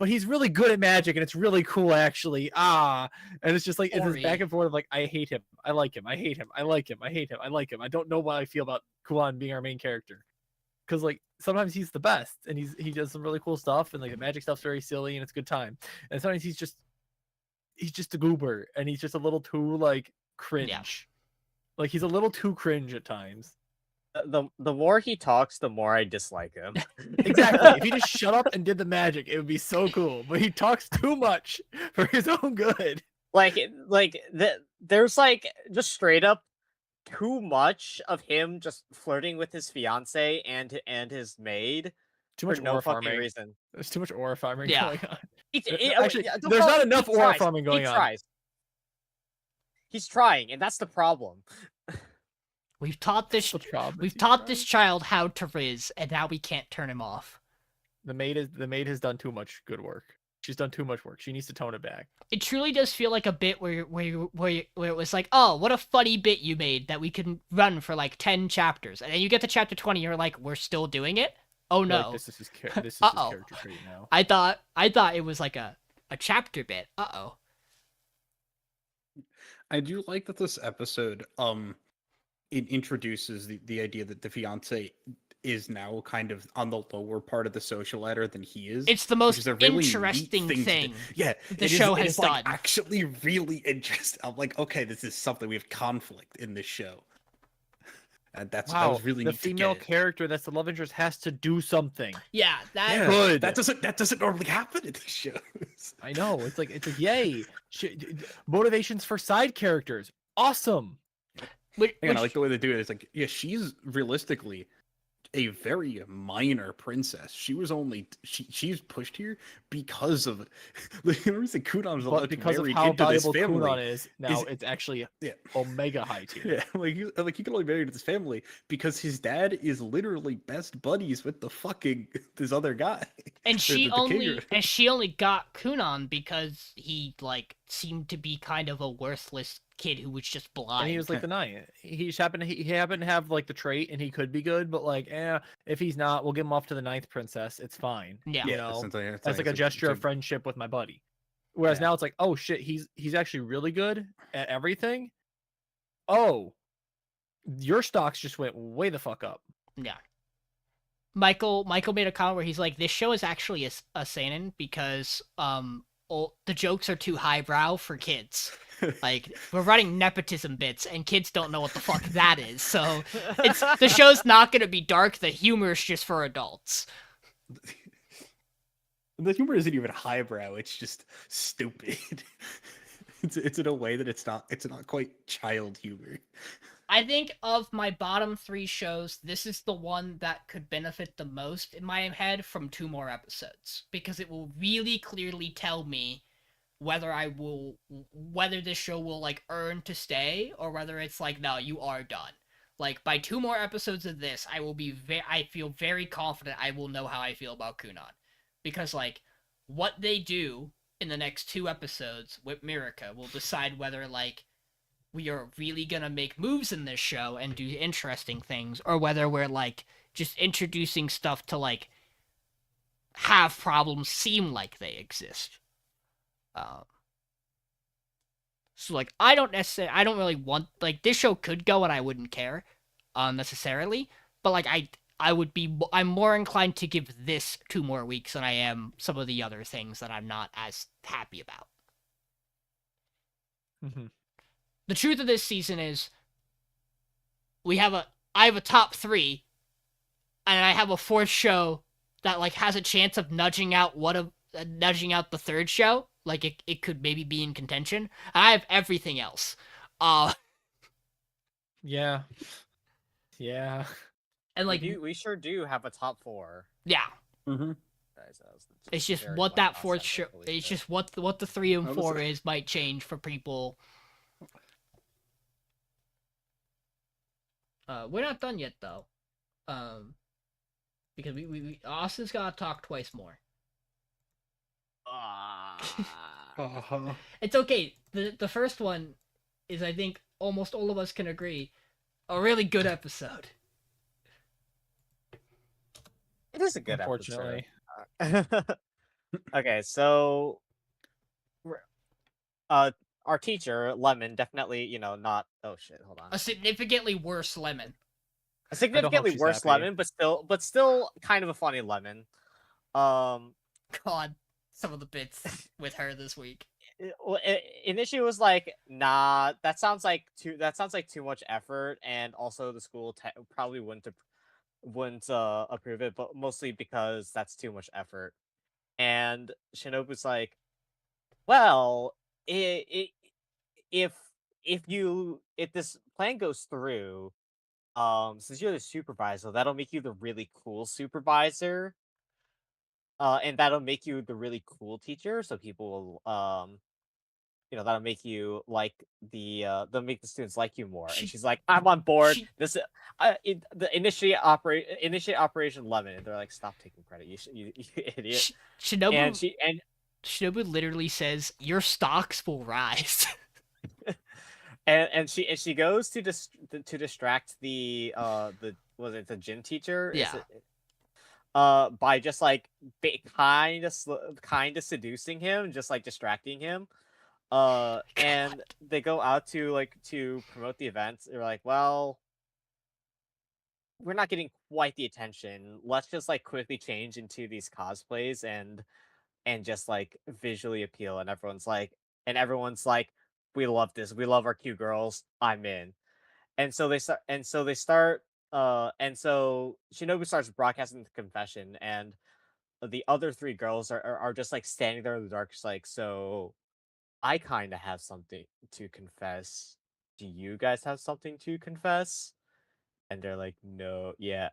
but he's really good at magic, and it's really cool, actually, and it's just like, it's this back and forth of like, I hate him, I like him, I hate him, I like him, I hate him, I like him. I don't know what I feel about Kunon being our main character. Because, like, sometimes he's the best, and he does some really cool stuff, and, like, the magic stuff's very silly, and it's a good time. And sometimes he's just a goober, and he's just a little too, like, cringe. Yeah. Like, he's a little too cringe at times. The more he talks, the more I dislike him. Exactly. If he just shut up and did the magic, it would be so cool. But he talks too much for his own good. There's, like, just straight up too much of him just flirting with his fiance and his maid. Too much for no aura fucking farming. reason. There's too much aura farming Yeah. going on. Actually, there's not enough aura farming going on. Tries. He's trying, and that's the problem. We've taught this child how to riz, and now we can't turn him off. The maid has done too much good work. She's done too much work. She needs to tone it back. It truly does feel like a bit where it was like, oh, what a funny bit you made that we can run for like 10 chapters, and then you get to chapter 20, you're like, we're still doing it? Oh no! Like, this is his character trait now. I thought it was like a chapter bit. I do like that this episode it introduces the idea that the fiance is now kind of on the lower part of the social ladder than he is. It's the most which is a really interesting neat thing yeah, the show has done. Like, actually really interesting. I'm like, okay, this is something, we have conflict in this show. And that was really the neat female to get. character that's the love interest has to do something. Yeah, Good. That doesn't normally happen in these shows. I know. It's like yay. Motivations for side characters. Awesome. Again, I like the way they do it. It's like, yeah, she's realistically a very minor princess. She was only she's pushed here because of the reason Kunon's allowed But because to of marry how into this valuable family. Kunon is, now it's actually Yeah. omega high tier. Yeah, like he can only marry into this family because his dad is literally best buddies with the fucking this other guy. And Or she the king only or- and she only got Kunon because he like seemed to be kind of a worthless kid who was just blind. And he was like the knight. He just happened to have like the trait, and he could be good, but like, if he's not, we'll give him off to the ninth princess. It's fine. Yeah. You Yeah, know, it's that's like a gesture of friendship with my buddy. Whereas Yeah. now it's like, oh shit, he's actually really good at everything. Oh, your stocks just went way the fuck up. Yeah. Michael made a comment where he's like, this show is actually a seinen because the jokes are too highbrow for kids. Like, we're running nepotism bits and kids don't know what the fuck that is. So the show's not gonna be dark, the humor is just for adults. The humor isn't even highbrow, it's just stupid. It's in a way that it's not quite child humor. I think of my bottom 3 shows, this is the one that could benefit the most in my head from 2 more episodes. Because it will really clearly tell me whether this show will, like, earn to stay, or whether it's like, no, you are done. Like, by 2 more episodes of this, I feel very confident I will know how I feel about Kunon. Because, like, what they do in the next 2 episodes with Mirika will decide whether, like, we are really gonna make moves in this show and do interesting things, or whether we're, like, just introducing stuff to, like, have problems seem like they exist. So, like, I don't really want, like, this show could go and I wouldn't care, necessarily, but, like, I'm more inclined to give this 2 more weeks than I am some of the other things that I'm not as happy about. Mm-hmm. The truth of this season is, I have a top 3, and I have a 4th show that, like, has a chance of nudging out the 3rd show. Like, it could maybe be in contention. And I have everything else. Yeah. Yeah. And, like, we sure do have a top 4. yeah. Mm-hmm. Guys, that was It's just very what much that off 4th center, show, believe it's it. just what the 3 and I was 4 like- is might change for people. We're not done yet, though. Because we Austin's gotta talk twice more. Uh-huh. It's okay. The first one is, I think, almost all of us can agree, a really good episode. It is a good Unfortunately. episode. Okay, so our teacher Lemon definitely, not. Oh shit! Hold on. A significantly worse Lemon. A significantly she's worse happy. Lemon, but still kind of a funny Lemon. God, some of the bits with her this week. Initially was like, nah, that sounds like too much effort, and also the school probably wouldn't approve it, but mostly because that's too much effort. And Shinobu's like, well, if this plan goes through, since you're the supervisor, that'll make you the really cool supervisor, and that'll make you the really cool teacher, so people will that'll make you like they'll make the students like you more. And she's like, I'm on board. The initiate Operation Lemon. And they're like, stop taking credit, you idiot. Shinobu And Shinobu literally says, "Your stocks will rise." and she goes to distract the gym teacher. Yeah. By just like kind of seducing him, just like distracting him. And they go out to promote the events. They're like, well, we're not getting quite the attention. Let's just like quickly change into these cosplays and just like visually appeal. And everyone's like, we love this. We love our cute girls. I'm in. And so they start. And so Shinobu starts broadcasting the confession, and the other 3 girls are just like standing there in the dark, just like, so I kind of have something to confess. do you guys have something to confess? And they're like, no, yeah,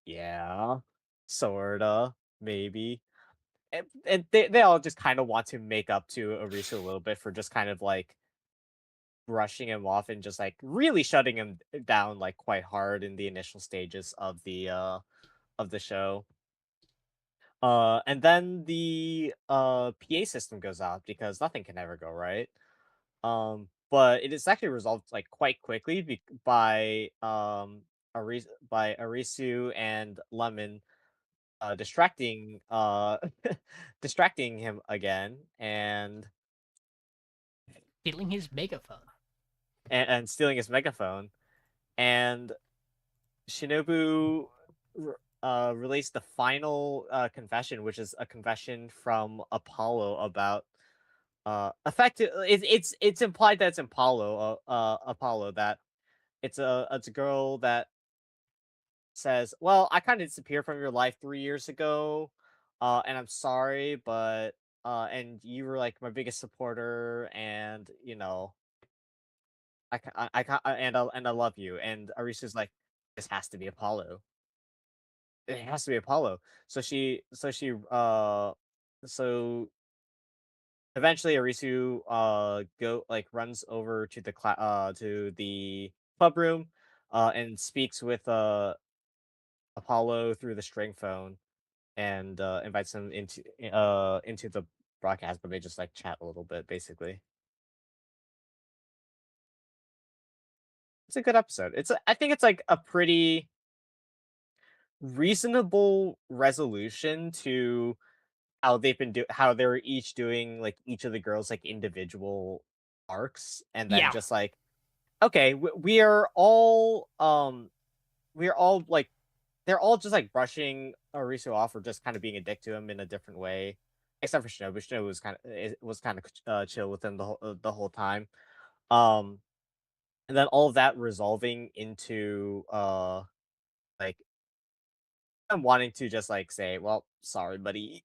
yeah, sorta, maybe. And they all just kind of want to make up to Arisu a little bit for just kind of like brushing him off and just like really shutting him down like quite hard in the initial stages of the show. And then the PA system goes out because nothing can ever go right. But it is actually resolved like quite quickly by by Arisu and Lemon distracting distracting him again Stealing his megaphone. and stealing his megaphone, and Shinobu released the final confession, which is a confession from Apollo about effective. It's implied that it's Apollo that it's a girl that says, "Well, I kind of disappeared from your life 3 years ago, and I'm sorry, but and you were like my biggest supporter, and you know, and I love you." And Arisu's like, "This has to be Apollo. It has to be Apollo." So eventually Arisu runs over to the club room, and speaks with Apollo through the string phone and invites him into the broadcast, but they just like chat a little bit basically. It's a good episode. I think it's like a pretty reasonable resolution to how they're each doing like each of the girls like individual arcs, and then Yeah. just like, okay, we are all like, they're all just like brushing Arisu off or just kind of being a dick to him in a different way, except for Shinobu. Shinobu was kind of chill with him the whole time. Um, and then all of that resolving into like I'm wanting to just like say, well, sorry, buddy.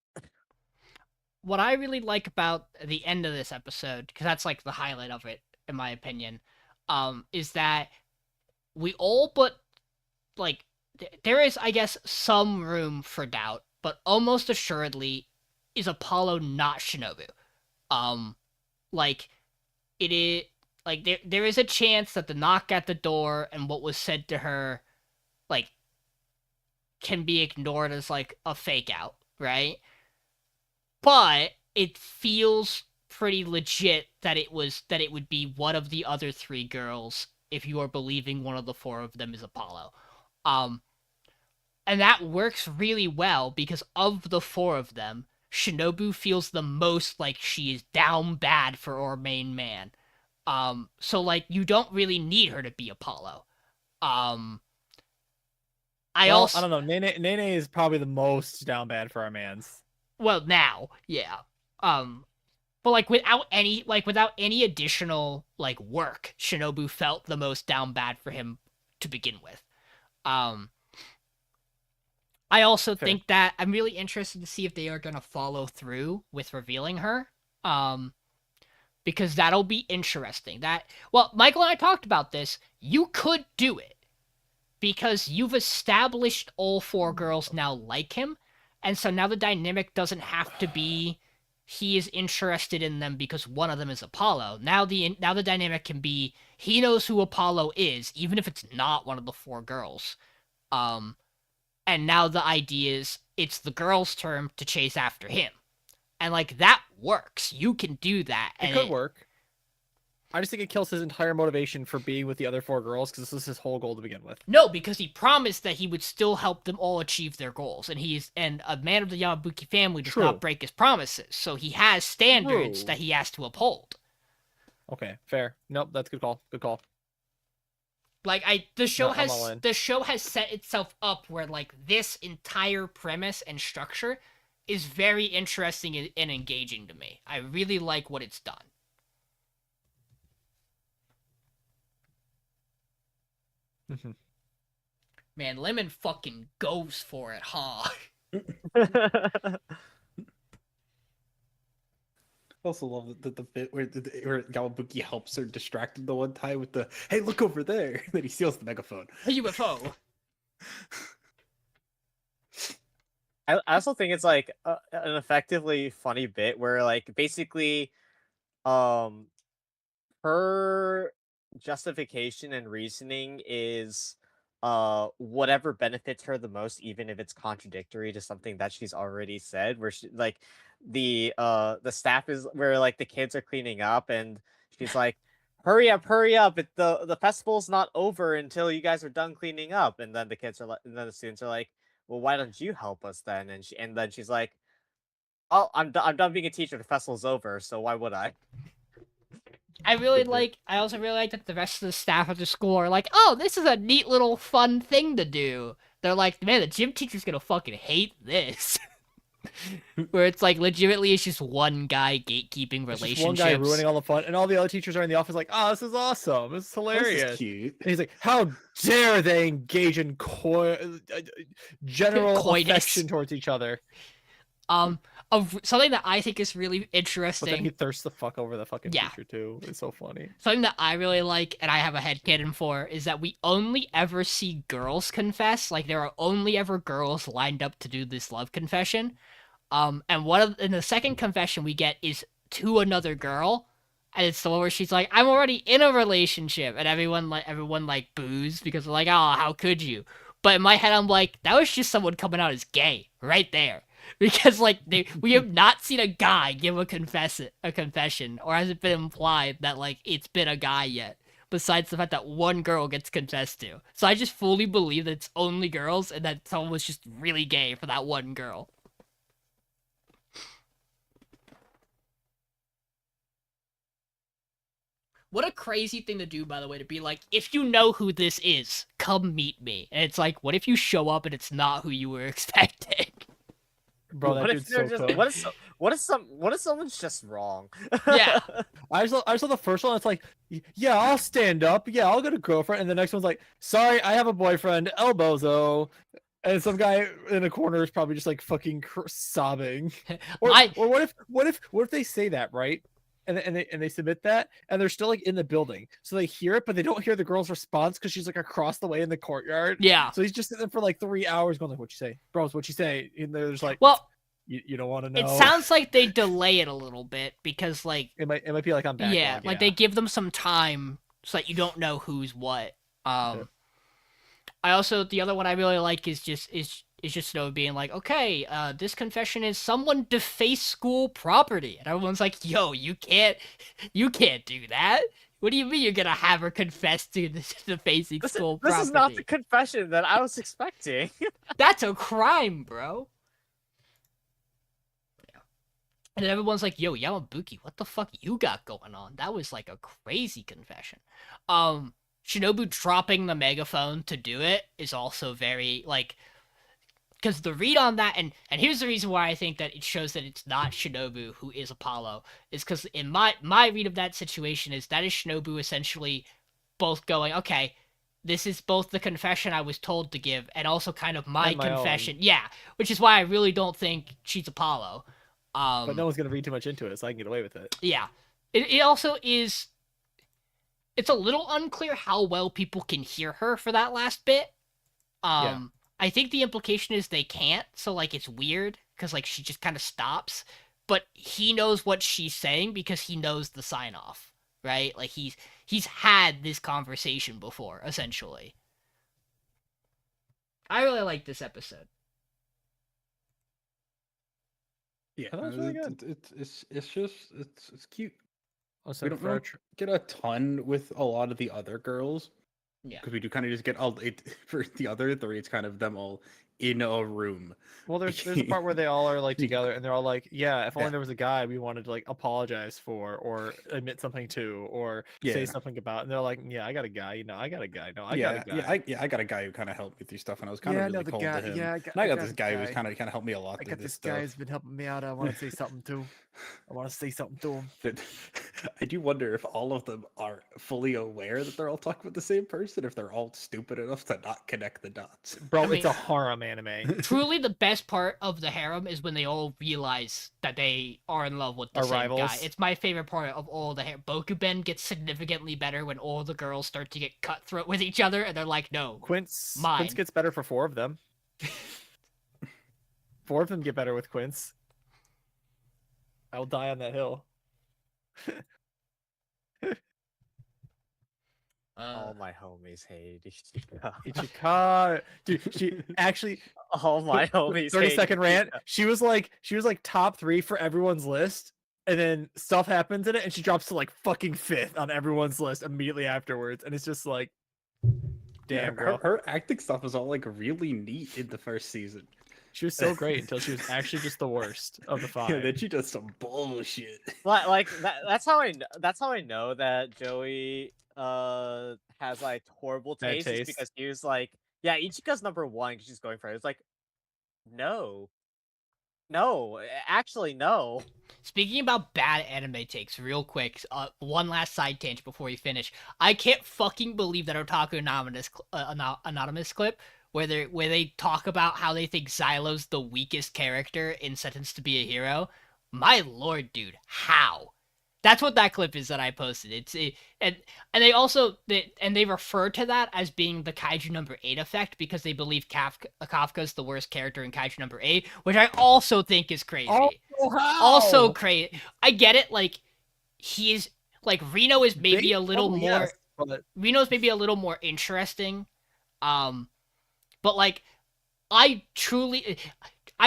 What I really like about the end of this episode, because that's like the highlight of it, in my opinion, is that we all but like there is, I guess, some room for doubt, but almost assuredly is Apollo not Shinobu. Um, like it is like there is a chance that the knock at the door and what was said to her, like, can be ignored as like a fake out, right? But it feels pretty legit that it would be one of the other three girls if you are believing one of the four of them is Apollo. Um, and that works really well because of the four of them, Shinobu feels the most like she is down bad for our main man. So like you don't really need her to be Apollo. I Well, also I don't know. Nene is probably the most down bad for our mans. well now, yeah. But like without any additional like work, Shinobu felt the most down bad for him to begin with. Um I also Fair. think that I'm really interested to see if they are going to follow through with revealing her. Because that'll be interesting. Well, Michael and I talked about this. You could do it because you've established all four girls now like him, and so now the dynamic doesn't have to be he is interested in them because one of them is Apollo. Now the dynamic can be he knows who Apollo is, even if it's not one of the four girls. And now the idea is it's the girl's turn to chase after him. And like that works. You can do that. It could work. I just think it kills his entire motivation for being with the other four girls because this is his whole goal to begin with. No, because he promised that he would still help them all achieve their goals, and a man of the Yamabuki family does True. not break his promises, so he has standards True. that he has to uphold. Okay, fair. Nope, that's a good call. Good call. Like the show No, I'm all in. has set itself up where like this entire premise and structure is very interesting and engaging to me. I really like what it's done. Man, Lemon fucking goes for it, huh? I also love the bit where Gawabuki helps her distract him the one time with the "Hey, look over there," and then he steals the megaphone. A UFO. I also think it's like an effectively funny bit where like basically um her justification and reasoning is whatever benefits her the most, even if it's contradictory to something that she's already said, where she like the staff is where like the kids are cleaning up and she's like, hurry up, the festival's not over until you guys are done cleaning up. And then the kids are like, and then the students are like, well, why don't you help us then? And then she's like, oh, I'm done being a teacher, the festival's over, so why would I? I also really like that the rest of the staff at the school are like, oh, this is a neat little fun thing to do. They're like, man, the gym teacher's gonna fucking hate this. Where it's like, legitimately, it's just one guy gatekeeping It's relationships. just one guy ruining all the fun, and all the other teachers are in the office like, oh, this is awesome. This is hilarious. This is cute. And he's like, how dare they engage in general Coitus. affection towards each other? Something that I think is really But then interesting. he thirsts the fuck over the fucking Yeah. teacher too. It's so funny. Something that I really like, and I have a headcanon for, is that we only ever see girls confess. Like, there are only ever girls lined up to do this love confession. And the second confession we get is to another girl, and it's the one where she's like, "I'm already in a relationship," and everyone boos because they're like, "Oh, how could you?" But in my head, I'm like, that was just someone coming out as gay right there. Because we have not seen a guy give a confession, or has it been implied that like it's been a guy yet? Besides the fact that one girl gets confessed to, so I just fully believe that it's only girls, and that someone was just really gay for that one girl. What a crazy thing to do, by the way, to be like, if you know who this is, come meet me. And it's like, what if you show up and it's not who you were expecting? Bro, that What if dude's so they're just, cool. what if someone's just wrong? Yeah. I saw the first one. It's like, yeah, I'll stand up. Yeah, I'll get a girlfriend. And the next one's like, sorry, I have a boyfriend. Elbozo. And some guy in a corner is probably just like fucking sobbing. Or what if they say that, right? And they submit that, and they're still like in the building, so they hear it, but they don't hear the girl's response because she's like across the way in the courtyard. Yeah. So he's just sitting there for like 3 hours, going like, "What you say, bros? What you say?" And they're just like, Well, you don't want to know." it sounds like they delay it a little bit because, like, it might be like on backlog. yeah, like they give them some time so that you don't know who's what. I also, the other one I really like is just Snow being like, okay, this confession is someone defaced school property, and everyone's like, yo, you can't do that. What do you mean you're gonna have her confess to defacing school property? This is not the confession that I was expecting. That's a crime, bro. Yeah. And then everyone's like, yo, Yamabuki, what the fuck you got going on? That was like a crazy confession. Shinobu dropping the megaphone to do it is also very, like, because the read on that, and here's the reason why I think that it shows that it's not Shinobu who is Apollo, is because in my read of that situation is that is Shinobu essentially both going, okay, this is both the confession I was told to give, and also kind of my confession. Own. Yeah, which is why I really don't think she's Apollo. But no one's gonna read too much into it, so I can get away with it. Yeah. It also is... It's a little unclear how well people can hear her for that last bit. Yeah. I think the implication is they can't, so, like, it's weird, because, like, she just kind of stops. But he knows what she's saying because he knows the sign-off, right? Like, he's had this conversation before, essentially. I really like this episode. Yeah, that was really good. It's cute. Also, We don't get a ton with a lot of the other girls. Yeah. Because we do kind of just get all for the other three. It's kind of them all in a room. Well, there's a part where they all are like together, and they're all like, "Yeah, if only there was a guy we wanted to like apologize for, or admit something to, or say something about." And they're like, "Yeah, I got a guy. You know, I got a guy. No, I got a guy. I got a guy who kind of helped me through stuff, and I was kind of really cold to him. Yeah, I got this guy who's kind of helped me a lot. I through got this guy who's stuff. been helping me out. I want to say something to. I want to say something to him. I do wonder if all of them are fully aware that they're all talking about the same person, if they're all stupid enough to not connect the dots. Bro, I mean- it's a horror, man. anime. Truly, the best part of the harem is when they all realize that they are in love with the Are same guy. rivals. It's my favorite part of all the Bokuben gets significantly better when all the girls start to get cutthroat with each other, and they're like, no. Quince Mine. gets better for 4 of them. 4 of them get better with Quince. I'll die on that hill. All my homies hate Ichika. Ichika, dude, she actually All my homies 30-second hate rant. Ichika. She was like top 3 for everyone's list, and then stuff happens in it, and she drops to like fucking 5th on everyone's list immediately afterwards, and it's just like, damn, girl. Her acting stuff was all like really neat in the first season. She was so great until she was actually just the worst of the 5. Yeah, then she does some bullshit. Like that's how I know that Joey has like horrible Bad taste, is taste. because he was like, yeah, Ichika's number 1 because she's going for it. It's like, no, actually no. Speaking about bad anime takes, real quick, one last side tangent before we finish. I can't fucking believe that Otaku Anonymous clip where they talk about how they think Xylo's the weakest character in Sentenced to Be a Hero. My lord, dude, how? That's what that clip is that I posted. And they refer to that as being the Kaiju number 8 effect because they believe Kafka's the worst character in Kaiju number 8, which I also think is crazy. Also crazy. I get it. Like he is like Reno is maybe a little more. Yes, but Reno's maybe a little more interesting. But like I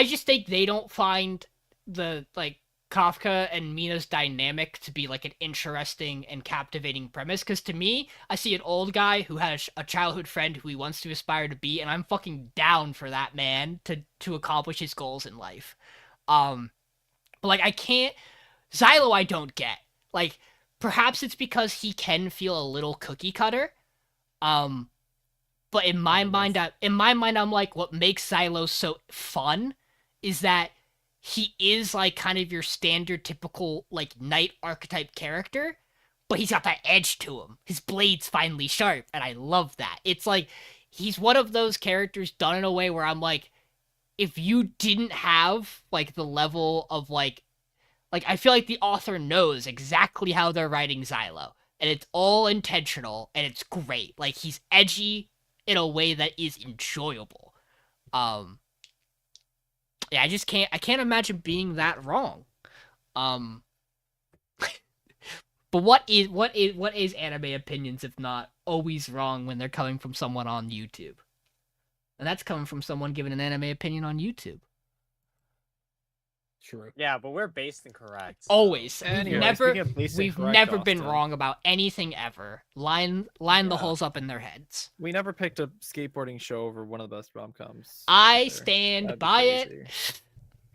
just think they don't find the like Kafka and Mina's dynamic to be like an interesting and captivating premise, because to me, I see an old guy who has a childhood friend who he wants to aspire to be, and I'm fucking down for that man to accomplish his goals in life. But like I can't Xylo I don't get. Like perhaps it's because he can feel a little cookie cutter. But in my mind, I'm like, what makes Xylo so fun is that he is like kind of your standard typical like knight archetype character, but he's got that edge to him. His blade's finely sharp, and I love that. It's like he's one of those characters done in a way where I'm like, if you didn't have like the level of like I feel like the author knows exactly how they're writing Xylo, and it's all intentional, and it's great. Like he's edgy in a way that is enjoyable. Yeah, I can't imagine being that wrong. But what is anime opinions if not always wrong when they're coming from someone on YouTube? And that's coming from someone giving an anime opinion on YouTube. True. Yeah, but we're based and correct. So. Always. Anyway, speaking of based and We've correct, never been Austin, wrong about anything ever. Line the Yeah. holes up in their heads. we never picked a skateboarding show over one of the best rom-coms. I ever. stand That'd be by it. crazy.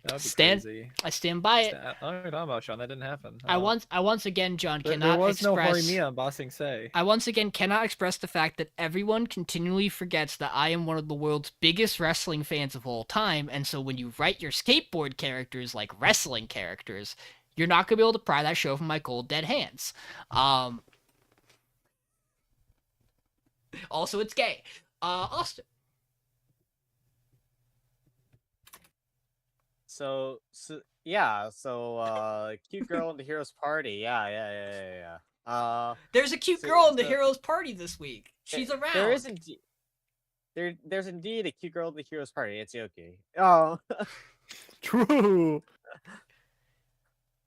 That would be Stand- crazy. I stand by it. What are you talking about, Sean? That didn't happen. I once again, John, There cannot was no express. Horimiya on Bossing Say. I once again cannot express the fact that everyone continually forgets that I am one of the world's biggest wrestling fans of all time, and so when you write your skateboard characters like wrestling characters, you're not gonna be able to pry that show from my cold dead hands. Also, it's gay. Austin. So cute girl in the hero's party. Yeah. There's a cute So- girl in the so- hero's party this week. She's around. There is indeed. There's indeed a cute girl in the hero's party. It's Yoki. Oh. True.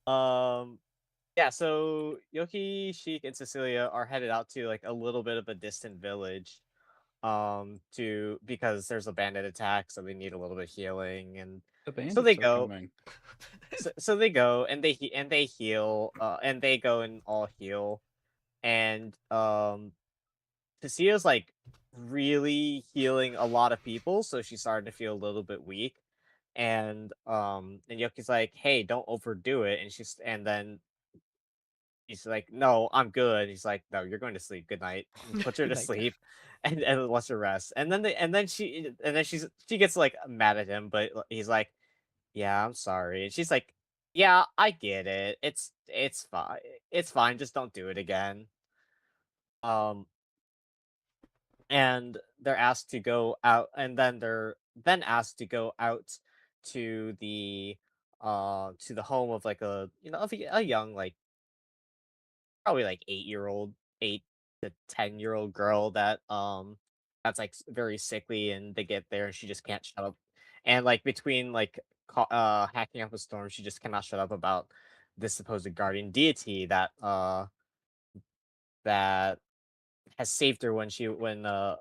Yeah, so Yoki, Sheik, and Cecilia are headed out to like a little bit of a distant village, because there's a bandit attack, so they need a little bit of healing, and The they bandits are go. coming. so they go and they heal, and they go and all heal, and Cecilia's like really healing a lot of people, so she's starting to feel a little bit weak, and Yoki's like, hey, don't overdo it, and then he's like, no, I'm good. He's like, no, you're going to sleep. Good night. And puts her to Good night. sleep, and lets her rest. And then she gets like mad at him, but he's like, yeah, I'm sorry. And she's like, yeah, I get it. It's fine. It's fine. Just don't do it again. And they're asked to go out, and then they're then asked to go out to the home of like a young, like probably like 8-year-old, 8 to 10-year-old girl that's like very sickly, and they get there and she just can't shut up. And like between like hacking up a storm, she just cannot shut up about this supposed guardian deity that has saved her when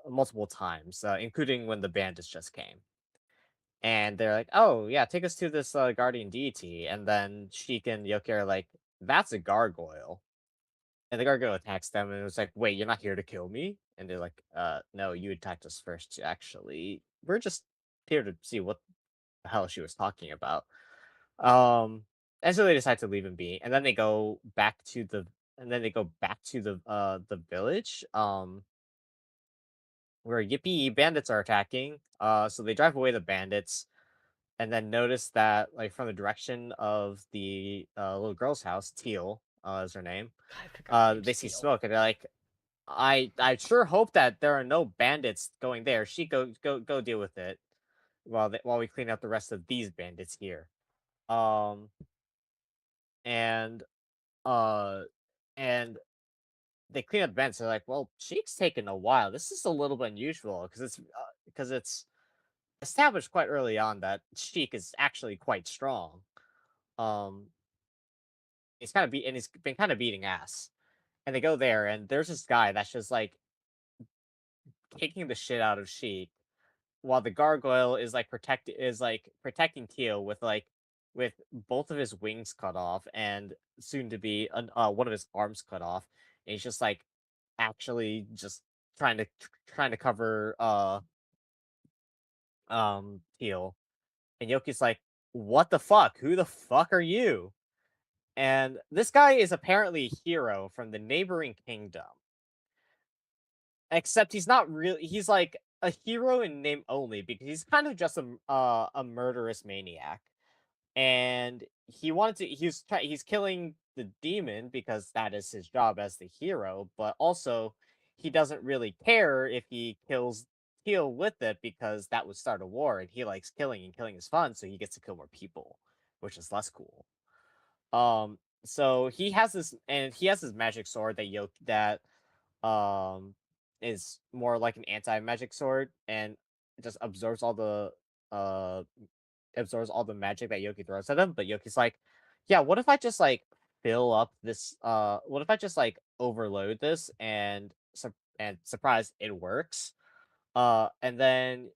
multiple times, including when the bandits just came. And they're like, "Oh yeah, take us to this guardian deity." And then Sheik and Yoki are like, "That's a gargoyle." And the gargoyle attacks them, and it was like, "Wait, you're not here to kill me?" And they're like, no, you attacked us first. Actually, we're just here to see what the hell she was talking about." Um, and so they decide to leave him be, and then they go back to the village, where Yippee bandits are attacking. So they drive away the bandits, and then notice that like from the direction of the little girl's house, Teal, is her name. I forgot her name's They see Teal. smoke, and they're like, I sure hope that there are no bandits going there. She go deal with it while we clean up the rest of these bandits here. Um and uh and they clean up the bandits. They're like, well, Sheik's taken a while. This is a little bit unusual because it's established quite early on that Sheik is actually quite strong. Um, he's been kind of beating ass. And they go there, and there's this guy that's just like kicking the shit out of Sheik, while the gargoyle is like protecting Teal with both of his wings cut off and soon to be one of his arms cut off. And he's just like actually just trying to cover Teal. And Yoki's like, "What the fuck? Who the fuck are you?" And this guy is apparently a hero from the neighboring kingdom. Except he's not really, he's like a hero in name only, because he's kind of just a murderous maniac. And he's killing the demon because that is his job as the hero, but also he doesn't really care if he kills Teal with it, because that would start a war, and he likes killing, and killing is fun, so he gets to kill more people, which is less cool. So he has this magic sword that um is more like an anti-magic sword, and it just uh absorbs all the magic that Yoki throws at him. But Yoki's like, "Yeah, what if I just like what if I just like overload this and surprise, it works." And then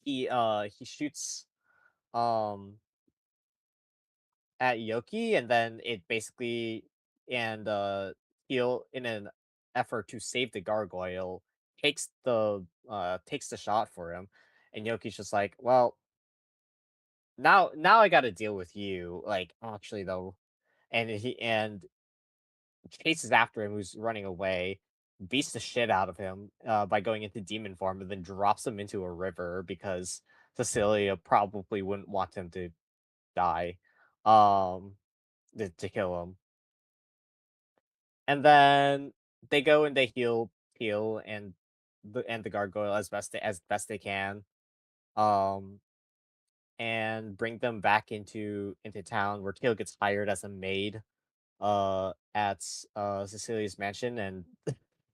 he shoots um at Yoki, and then it basically and he'll, in an effort to save the gargoyle, takes the shot for him. And Yoki's just like, "Well, now I got to deal with you." Like, actually though, and chases after him, who's running away, beats the shit out of him by going into demon form, and then drops him into a river because Cecilia probably wouldn't want him to die. Um, to kill him. And then they go and they heal and the gargoyle as best they can. Um and bring them back into town, where Teal gets hired as a maid at Cecilia's mansion. And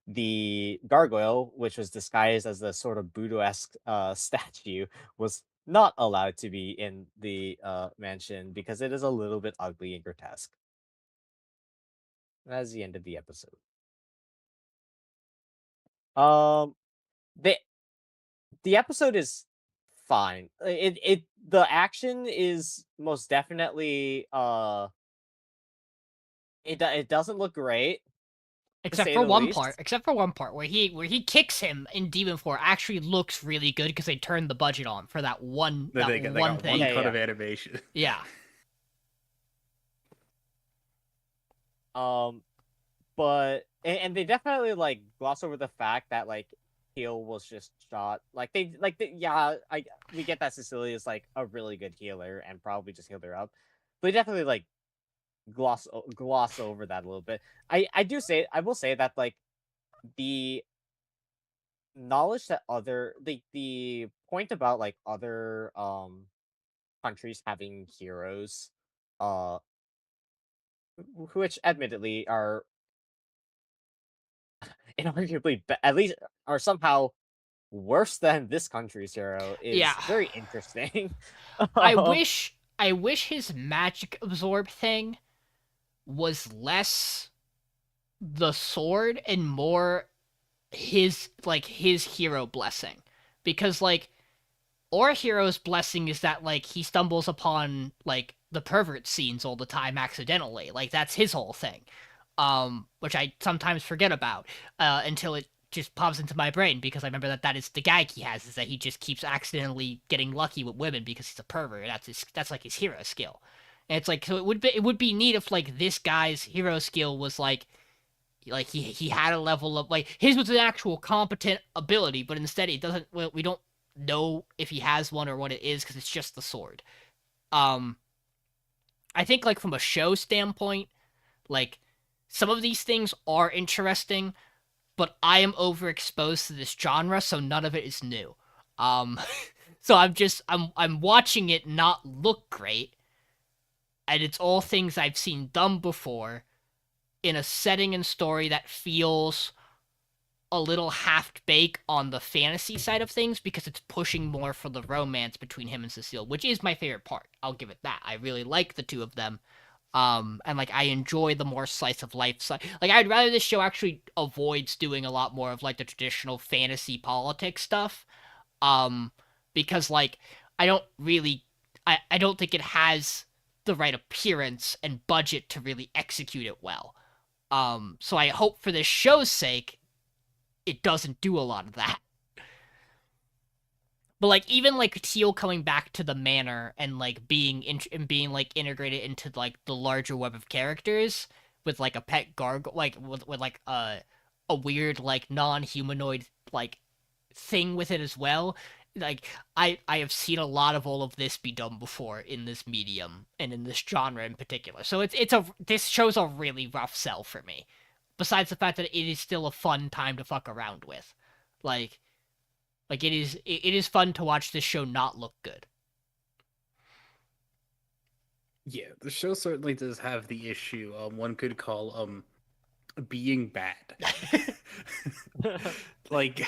the gargoyle, which was disguised as a sort of Buddha-esque statue, was not allowed to be in the mansion because it is a little bit ugly and grotesque. That's the end of the episode. Um, the the episode is fine. The action is most definitely it doesn't look great, to Except say for the one least. part. Except for one part where he kicks him in Demon 4 actually looks really good because they turned the budget on for that one They got one thing. Yeah, cut yeah. of animation. Yeah. But they definitely like gloss over the fact that like Heal was just shot. Yeah, we get that Cecilia is like a really good healer and probably just healed her up. But they definitely like gloss over that a little bit. I will say that like the knowledge that the point about like other countries having heroes, uh, which admittedly are inarguably at least are somehow worse than this country's hero Yeah. is very interesting. I Um, wish his magic absorb thing was less the sword and more his hero blessing. Because like our hero's blessing is that like he stumbles upon like the pervert scenes all the time accidentally. Like that's his whole thing. Which I sometimes forget about until it just pops into my brain because I remember that is the gag he has, is that he just keeps accidentally getting lucky with women because he's a pervert. That's like his hero skill. And it's like, so it would be neat if like this guy's hero skill was like he had a level of like his was an actual competent ability, but instead it doesn't. Well, we don't know if he has one or what it is because it's just the sword. Um, I think like from a show standpoint, like some of these things are interesting, but I am overexposed to this genre, so none of it is new. Um, so I'm watching it not look great, and it's all things I've seen done before in a setting and story that feels a little half-baked on the fantasy side of things because it's pushing more for the romance between him and Cecile, which is my favorite part. I'll give it that. I really like the two of them. And like I enjoy the more slice of life side. Like I'd rather this show actually avoids doing a lot more of like the traditional fantasy politics stuff. Um, because like I don't really, I don't think it has the right appearance and budget to really execute it well. So I hope for this show's sake, it doesn't do a lot of that. But like even like Teal coming back to the manor and like being like integrated into like the larger web of characters with like a pet gargoyle, like with like a weird like non-humanoid like thing with it as well. Like I have seen a lot of all of this be done before in this medium and in this genre in particular. So this show's a really rough sell for me. Besides the fact that it is still a fun time to fuck around with. Like it is fun to watch this show not look good. Yeah, the show certainly does have the issue one could call being bad. Like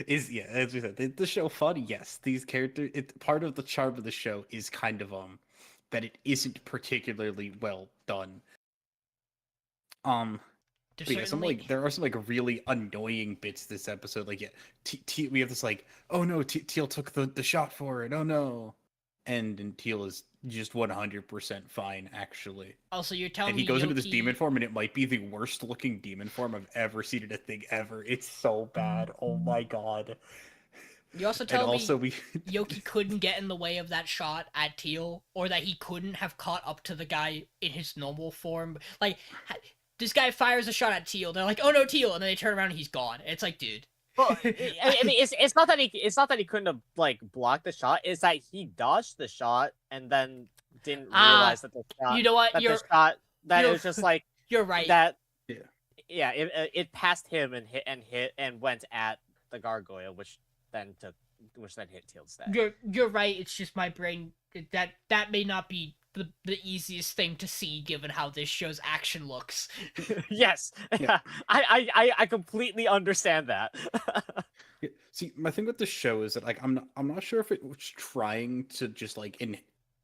as we said, the show fun, yes. These characters, part of the charm of the show is kind of that it isn't particularly well done. But yeah, there are some like really annoying bits this episode. Like we have this like, oh no, Teal took the shot for it. Oh no, and Teal is just 100% fine actually. Also, you're telling And me he goes into this demon form, and it might be the worst looking demon form I've ever seen in a thing ever. It's so bad. Oh my god. You also And tell also me Yoki couldn't get in the way of that shot at Teal, or that he couldn't have caught up to the guy in his normal form. Like, this guy fires a shot at Teal. They're like, "Oh no, Teal!" And then they turn around and he's gone. It's like, dude. Well, I mean, it's not that he couldn't have like blocked the shot. It's that he dodged the shot and then didn't realize that the shot. You know what? That it was just like you're right. That it passed him and hit and went at the gargoyle, which then hit Teal instead. You're right. It's just my brain that may not be the easiest thing to see given how this show's action looks. Yes, yeah. I completely understand that. See, my thing with the show is that like I'm not sure if it was trying to just like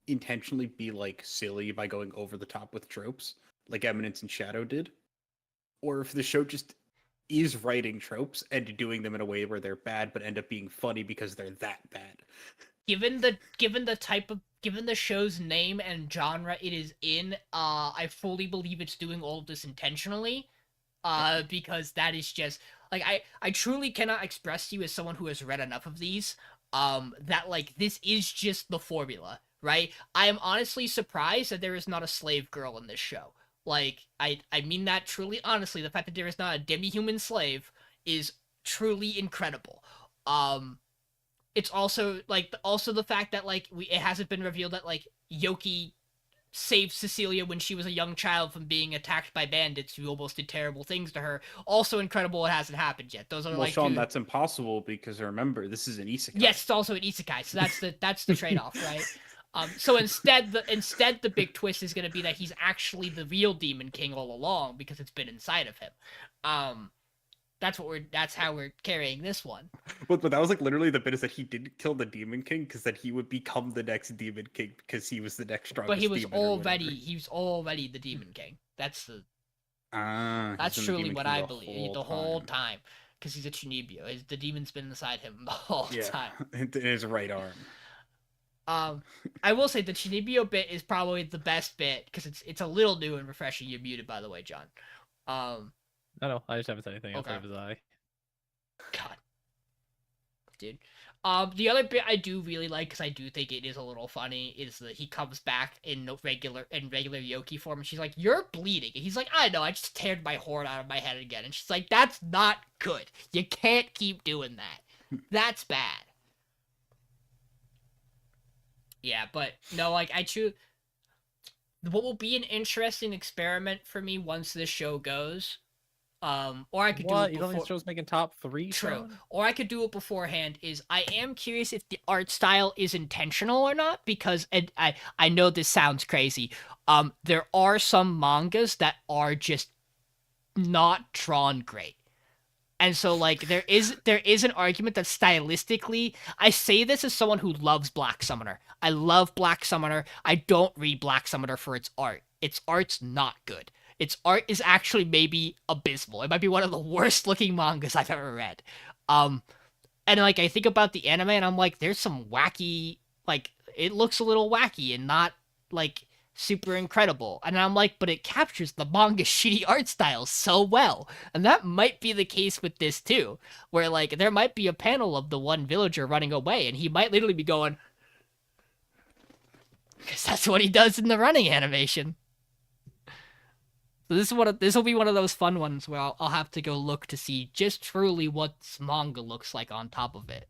intentionally be like silly by going over the top with tropes like Eminence and Shadow did, or if the show just is writing tropes and doing them in a way where they're bad but end up being funny because they're that bad. Given the show's name and genre it is in, I fully believe it's doing all of this intentionally. Because that is just like I truly cannot express to you as someone who has read enough of these, that like this is just the formula, right? I am honestly surprised that there is not a slave girl in this show. Like I mean that truly honestly. The fact that there is not a demi-human slave is truly incredible. It's also the fact that like it hasn't been revealed that like Yoki saved Cecilia when she was a young child from being attacked by bandits who almost did terrible things to her. Also incredible, it hasn't happened yet. Those are Well, like Sean, two... that's impossible because remember, this is an isekai. Yes, it's also an isekai, so that's the trade-off, right? So instead the big twist is gonna be that he's actually the real Demon King all along because it's been inside of him. That's how we're carrying this one. But that was like literally the bit is that he didn't kill the Demon King because then he would become the next Demon King because he was the next strongest. But he was demon or whatever. already the Demon King. That's He's been the truly Demon what King I believe the whole time because he's a Chunibyo. The demon's been inside him the whole time. In his right arm. I will say the Chunibyo bit is probably the best bit because it's a little new and refreshing. You're muted, by the way, John. No, I just haven't said anything Okay. outside of his eye. God, dude. The other bit I do really like because I do think it is a little funny is that he comes back in regular Yoki form and she's like, "You're bleeding," and he's like, "I know, I just teared my horn out of my head again," and she's like, "That's not good. You can't keep doing that. That's bad." Yeah, but no, like I choose. What will be an interesting experiment for me once this show goes, or I could do it You don't think before. the show's making top 3? True. Sean? Or I could do it beforehand. Is I am curious if the art style is intentional or not because I know this sounds crazy. There are some mangas that are just not drawn great. And so like there is an argument that stylistically, I say this as someone who loves Black Summoner. I love Black Summoner. I don't read Black Summoner for its art. Its art's not good. Its art is actually maybe abysmal. It might be one of the worst looking mangas I've ever read. And like I think about the anime and I'm like, there's some wacky, like it looks a little wacky and not like super incredible. And I'm like, but it captures the manga's shitty art style so well. And that might be the case with this too, where like there might be a panel of the one villager running away and he might literally be going, because that's what he does in the running animation. So this will be one of those fun ones where I'll have to go look to see just truly what manga looks like on top of it.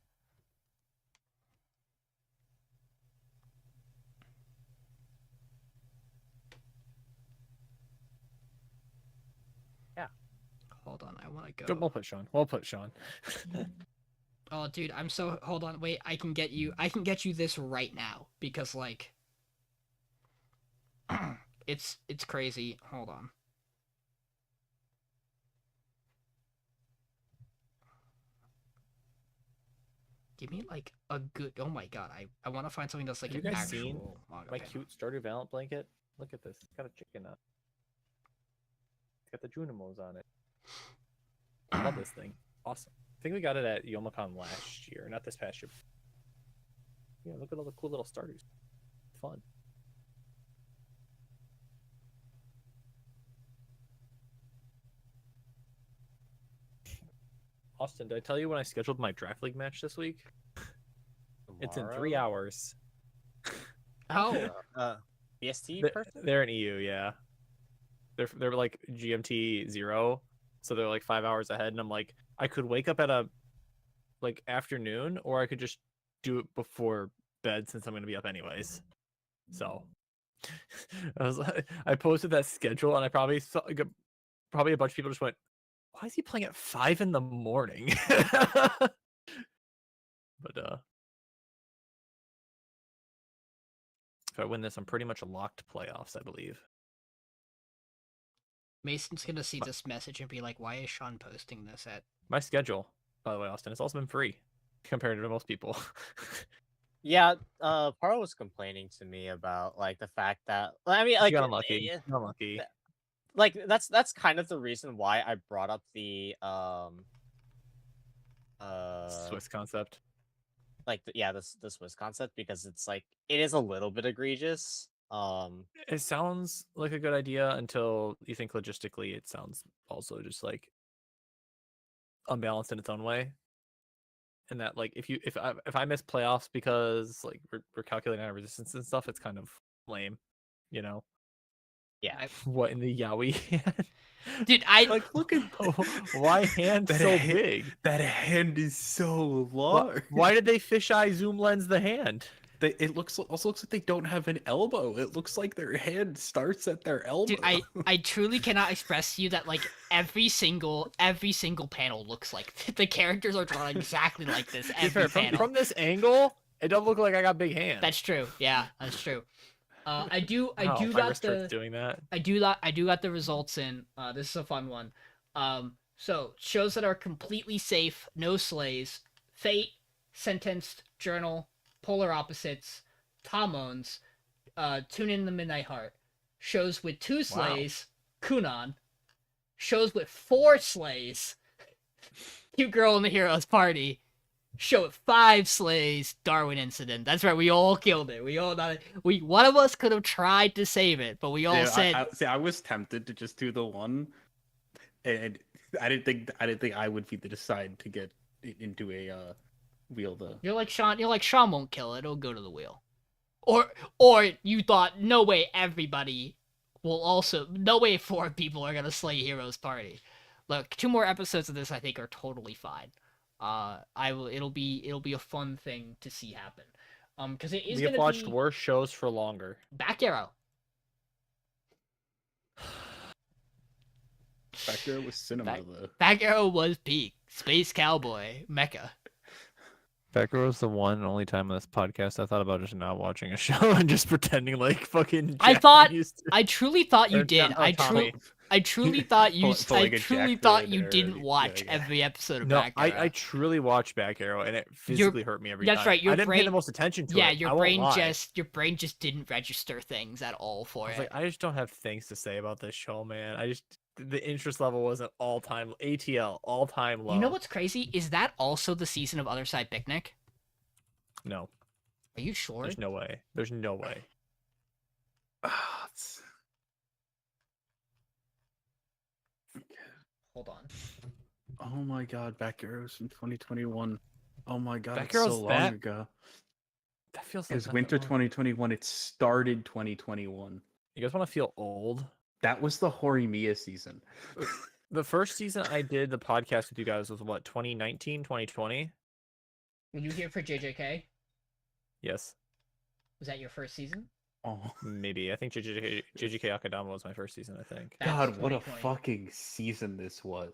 Yeah. Hold on, I want to Good, go. Well put, Sean. Well put, Sean. Oh, dude, I'm so. Hold on, wait. I can get you this right now because like, it's crazy. Hold on. Give me like a good. Oh my god, I want to find something that's like Have an you guys actual seen manga my panel. cute Stardew Valiant blanket? Look at this. It's got a chicken on it. It's got the Junimos on it. I love this thing. Awesome. I think we got it at Youmacon last year, not this past year. Yeah, look at all the cool little starters. Fun. Austin, did I tell you when I scheduled my draft league match this week? It's in 3 hours. Oh, BST person? They're in EU, yeah. They're like GMT 0, so they're like 5 hours ahead. And I'm like, I could wake up at a like afternoon, or I could just do it before bed since I'm gonna be up anyways. So I posted that schedule, and I probably saw a bunch of people just went, "Why is he playing at 5 in the morning?" But if I win this, I'm pretty much locked playoffs, I believe. Mason's gonna see this message and be like, "Why is Sean posting this at?" My schedule, by the way, Austin, it's also been free compared to most people. Yeah, Paro was complaining to me about like the fact that I mean, You like, got unlucky. yeah, Unlucky. like that's kind of the reason why I brought up the Swiss concept. like the Swiss concept because it's like it is a little bit egregious. It sounds like a good idea until you think logistically it sounds also just like unbalanced in its own way. And that like if I miss playoffs because like we're calculating our resistance and stuff, it's kind of lame, you know. Yeah. What in the yaoi hand? Dude, I Like, look at Why hand That so hand- big? that hand is so large. Why did they fisheye zoom lens the hand? it also looks like they don't have an elbow. It looks like their hand starts at their elbow. Dude, I truly cannot express to you that like every single panel looks like the characters are drawn exactly like this. To be Every fair, panel. from this angle, it don't look like I got big hands. That's true. Yeah, that's true. I do Oh, if got starts doing that. I do got the results in. This is a fun one. So shows that are completely safe, no slays: Fate, Sentenced, Journal, Polar Opposites, Tamons, Tune in the Midnight Heart. Shows with 2 slays, Kunon. Shows with 4 slays, Cute Girl in the Heroes Party. Show with 5 slays, Darwin Incident. That's right, we all killed it. We all not one of us could have tried to save it, but we all said I was tempted to just do the one, and I didn't think I would be the decide to get into a wheel though. You're like Sean won't kill it, it'll go to the wheel. Or you thought, no way everybody will also, no way 4 people are gonna slay Heroes Party. Look, 2 more episodes of this I think are totally fine. It'll be a fun thing to see happen. Because it is We gonna have watched be worse shows for longer. Back Arrow. Back there was cinema though. Back Arrow was peak. Space Cowboy, Mecha. Becker was the one and only time on this podcast I thought about just not watching a show and just pretending like fucking. I truly thought you Or did. Tommy. I truly thought you. Pull like I a truly Jack thought you Ryan didn't or- watch yeah. every episode of No, Back Arrow. I truly watched Back Arrow and it physically hurt me every that's time. right, your I didn't pay brain- the most attention to yeah, it. your I won't brain lie. just didn't register things at all for I was it. like, I just don't have things to say about this show, man. The interest level wasn't all time ATL, all time low. You know what's crazy? Is that also the season of Other Side Picnic? No, Are you sure? there's no way. There's no way. Hold on. Oh my god, Back Arrows from 2021. Oh my god, Back it's Arrow's so long that- ago. That feels It like was not winter that long. 2021. It started 2021. You guys want to feel old? That was the Horimiya season. The first season I did the podcast with you guys was what, 2019, 2020? Were you here for JJK? Yes, Was that your first season? Oh maybe. I think JJK Akadama was my first season. I think. That's god, what a 2020. fucking season this was.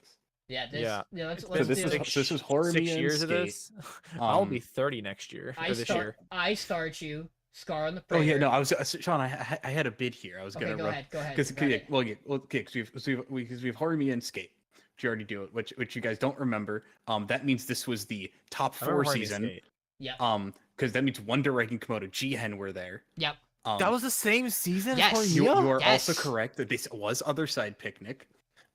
Yeah. Yeah. Let's So this do is- it. this is Horimiya 6 and years of Skate. this. I'll Um, be 30 next year or this year. I start you. Scar on the Oh Prayer. yeah, no, I was Sean. I had a bid here. I was Okay, gonna go run ahead. Go ahead. because run it. because we have Horimiya and Skate, which you already do it, which you guys don't remember. That means this was the top I remember 4 Horimiya season. Skate. Yep. Because that means Wonder Egg and Komodo Jihen were there. Yep. That was the same season. Yes. as You Horimiya? are also Yes. correct that this was Other Side Picnic.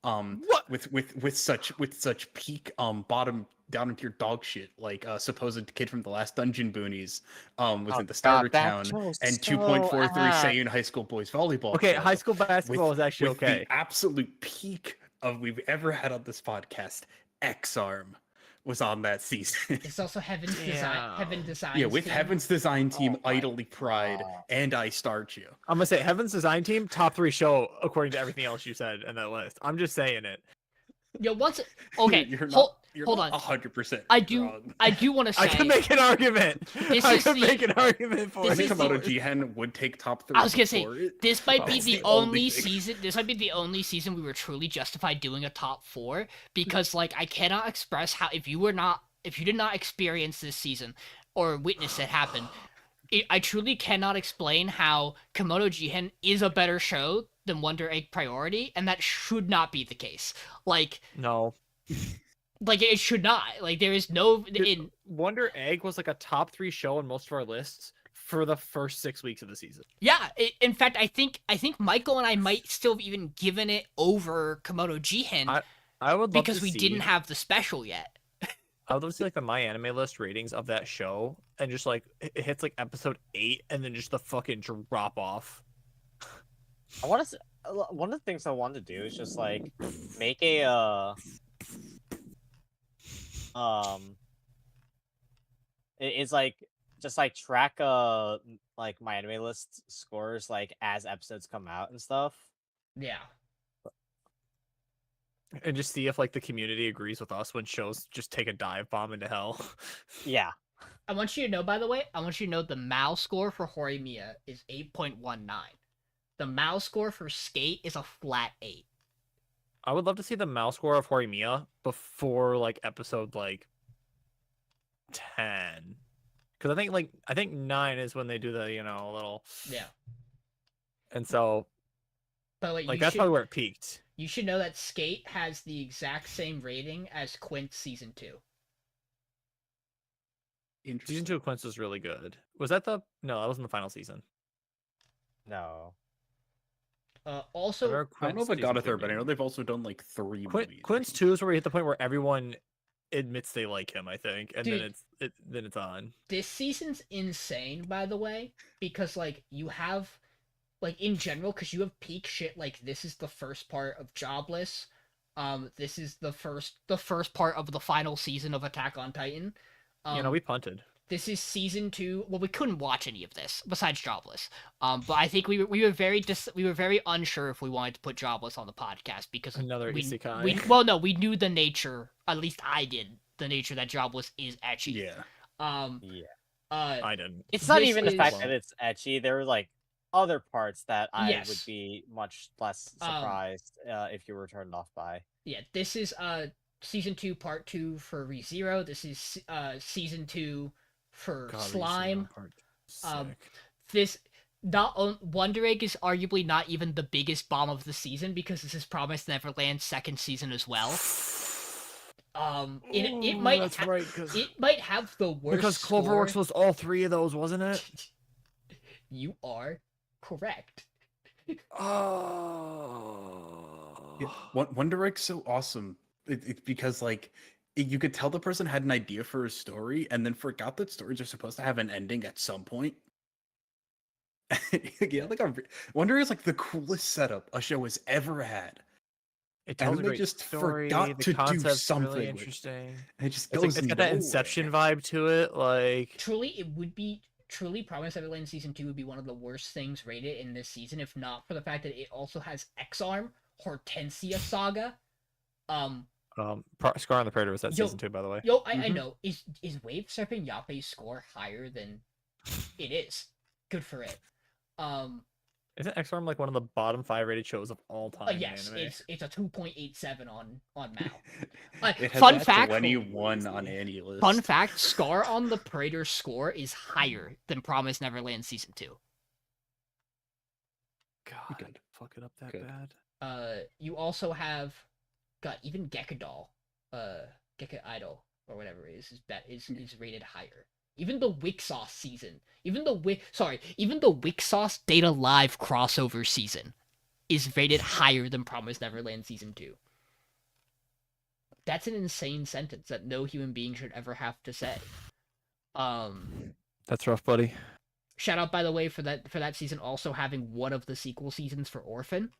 What? With such peak bottom down into your dog shit like supposed kid from the last Dungeon Boonies was in the starter town and 2.43 Seiyun High School boys volleyball. Okay, club high school basketball is actually with okay. the absolute peak of we've ever had on this podcast. X-Arm was on that season. It's also Heaven's Design. Yeah. Heaven Design. Yeah, with Heaven's Design Team, Oh my Idly Pride, God. and I Start You. I'm gonna say Heaven's Design Team top 3 show according to everything else you said in that list. I'm just saying it. Yo, once. Okay. You're hold not on. 100%. I do. wrong. I do want to say. I can make an argument. This I is can the- make an argument for this it. is the- Komodo Jihen would take top 3. I was gonna say, for it. this might be That's the the only only thing. season. This might be the only season we were truly justified doing a top 4 because, like, I cannot express how if you did not experience this season or witness it happen, I truly cannot explain how Komodo Jihen is a better show than Wonder Egg Priority, and that should not be the case. Like No. it should not. Like, there is no. Wonder Egg was like a top 3 show in most of our lists for the first 6 weeks of the season. Yeah, in fact, I think Michael and I might still have even given it over Komodo Jihen I would love because to we see, didn't have the special yet. I would love to see like the My Anime List ratings of that show, and just like it hits like episode 8, and then just the fucking drop off. I want to. One of the things I want to do is just like make a it's like just like track like my anime list scores like as episodes come out and stuff. Yeah. And just see if like the community agrees with us when shows just take a dive bomb into hell. Yeah, I want you to know, by the way, the MAL score for Horimiya is 8.19. The MAL score for Skate is a flat 8. I would love to see the mouse score of Horimiya before like episode like 10. Because I think 9 is when they do the, little. Yeah. And so But like, that's probably where it peaked. You should know that Skate has the exact same rating as Quint Season 2. Season 2 of Quince was really good. Was that the... No, that wasn't the final season. No. Also, I don't know if it got a third, but I know they've also done like 3 movies. Quince 2 is where we hit the point where everyone admits they like him, I think, and Dude, then it's on. this season's insane, by the way, because like you have, like in general, because you have peak shit like this is the first part of Jobless, this is the first part of the final season of Attack on Titan. We punted. This is season 2. Well, we couldn't watch any of this besides Jobless. But I think we were very unsure if we wanted to put Jobless on the podcast because Another isekai. We knew the nature. At least I did. The nature that Jobless is ecchi. Yeah. Yeah. I didn't. It's not This even the is- fact that it's ecchi. There are like other parts that I would Yes. be much less surprised if you were turned off by. Yeah, this is season 2 part 2 for ReZero. This is season 2 for God, Slime. Sick. This Wonder Egg is arguably not even the biggest bomb of the season because this is Promised Neverland's second season as well. It might That's right, it might have the worst because Cloverworks score. was all 3 of those, wasn't it? You are correct. Oh. Yeah, Wonder Egg's so awesome. It's because like you could tell the person had an idea for a story and then forgot that stories are supposed to have an ending at some point. Yeah, Wonder Egg is like the coolest setup a show has ever had. It tells And a they great just story. forgot The to do concept's something really with it. interesting. And it just It's, goes it's got that nowhere. Inception vibe to it, like. Truly Promised Neverland season 2 would be one of the worst things rated in this season if not for the fact that it also has X-Arm, Hortensia Saga. Scar on the Predator was that Yo- season 2, by the way. I Mhm. know. Is Wave Serpent Yappe's score higher than it is? Good for it. Isn't X-Arm like one of the bottom 5 rated shows of all time? in Yes, anime? it's a 2.87 on MAL. It has Fun a fact. 21 on Annulus. Fun fact: Scar on the Praetor's score is higher than Promised Neverland season 2. God, Good. fuck it up that Good. bad. You also have got even Gekidol, Gekka Idol or whatever it is rated higher. Even the Wixos season, even the Wixos Data Live crossover season is rated higher than Promised Neverland season 2. That's an insane sentence that no human being should ever have to say. That's rough, buddy. Shout out, by the way, for that season also having one of the sequel seasons for Orphan.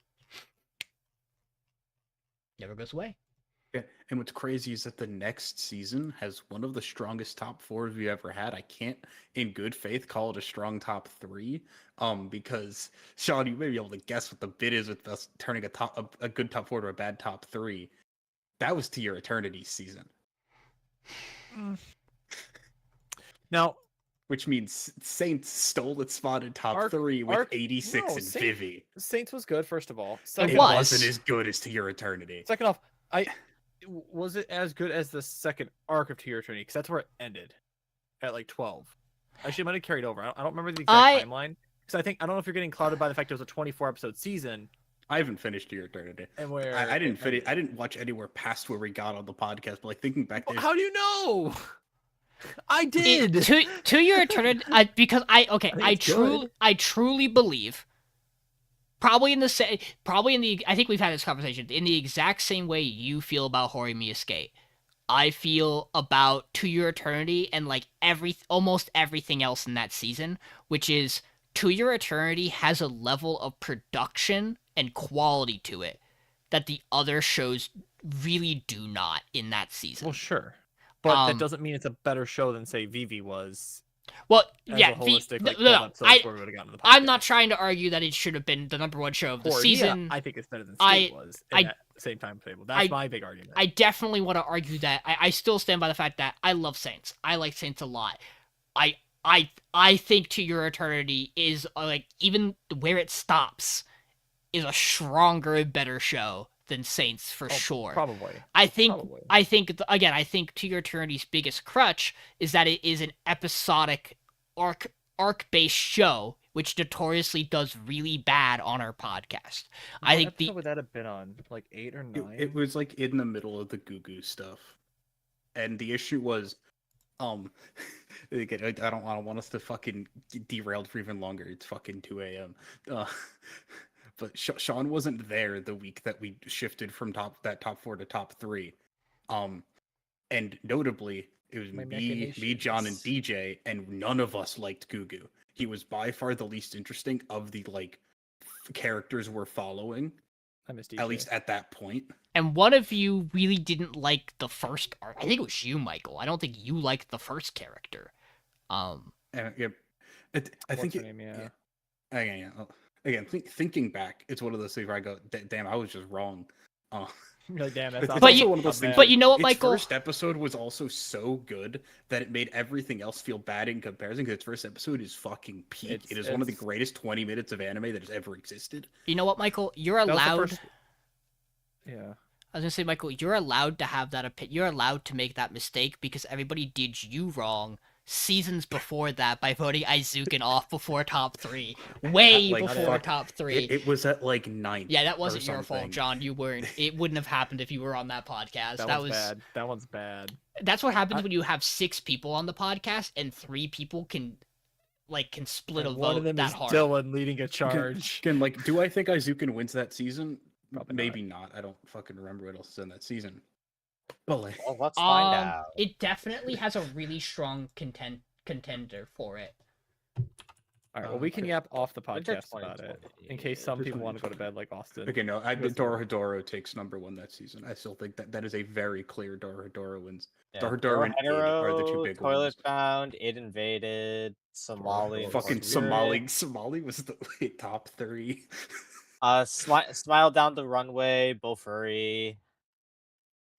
Never goes away. Yeah, and what's crazy is that the next season has one of the strongest top 4s we ever had. I can't, in good faith, call it a strong top 3, because Sean, you may be able to guess what the bid is with us turning a good top 4 to a bad top 3. That was To Your Eternity season, Now, which means Saints stole its spot in top 3 with 86 and Vivi. Saints was good, first of all. It Second, It was. wasn't as good as To Your Eternity. second off, was it as good as the second arc of To Your Eternity? Because that's where it ended, at like 12. Actually, it might have carried over. I don't remember the exact timeline. Because I don't know if you're getting clouded by the fact it was a 24 episode season. I haven't finished To Your Eternity. And where I didn't finish. I didn't watch anywhere past where we got on the podcast. But like thinking back, there's How do you know? I did. To Your Eternity, because I it's good. truly believe, I think we've had this conversation in the exact same way you feel about Horimiya Skate. I feel about To Your Eternity and like almost everything else in that season, which is To Your Eternity has a level of production and quality to it that the other shows really do not in that season. Well, sure. But that Um, doesn't mean it's a better show than, say, Vivi was. Well, As yeah, a holistic, like, 12 no, episodes where we would've gotten to the I'm not podcast. trying to argue that it should have been the number one show of the Horimiya, season. I think it's better than I- Skate was. I- And same timetable. That's my big argument. I definitely want to argue that. I still stand by the fact that I love Saints. I like Saints a lot. I think To Your Eternity is like, even where it stops is a stronger and better show than Saints for sure. Probably. I think To Your Eternity's biggest crutch is that it is an episodic arc-based show, which notoriously does really bad on our podcast. I think episode would that have been on? Like 8 or 9? It was like in the middle of the Goo stuff, and the issue was, again, I don't want us to fucking get derailed for even longer. It's fucking 2 a.m. But Sean wasn't there the week that we shifted from top 4 to top 3. And notably, it was me, John, and DJ, and none of us liked Gugu. He was by far the least interesting of the characters we're following. I missed DJ. At least at that point. And one of you really didn't like the first arc. I think it was you, Michael. I don't think you liked the first character. I think her name, yeah. Again, thinking back, it's one of those things where I go, "Damn, I was just wrong." You're like, damn, that's It's not But also you- one of those things. But you know what, Its Michael? first episode was also so good that it made everything else feel bad in comparison. Because its first episode is fucking peak. It is one of the greatest 20 minutes of anime that has ever existed. You know what, Michael? You're That was the allowed. first- Yeah. I was gonna say, Michael, you're allowed to have that opinion. You're allowed to make that mistake because everybody did you wrong seasons before that by voting Aizuken off before top 3, way Like, before fuck, top 3. It was at like 9th. Yeah, that or wasn't your fault, something. John. You weren't. It wouldn't have happened if you were on that podcast. That one's bad. That one's bad. That's what happens when you have 6 people on the podcast and 3 people can split a And vote one of them that is hard. Dylan leading a charge. Again, do I think Aizuken wins that season? Probably Maybe not. I don't fucking remember what else is in that season. But Well, let's find out. It definitely has a really strong contender for it. All right, well, we can okay. yap off the Winter podcast about it 2020. in case some Winter people want to go to bed like Austin. okay, no, I Goes Dorohedoro takes number 1 that season. I still think that is a very clear Dorohedoro wins. Yeah. Dorohedoro and Id are the 2 big Toilet ones. Bound, It Invaded, Somali. Dorohedoro. Fucking was Somali. good. Somali was the top 3. Smile Down the Runway, Bofuri.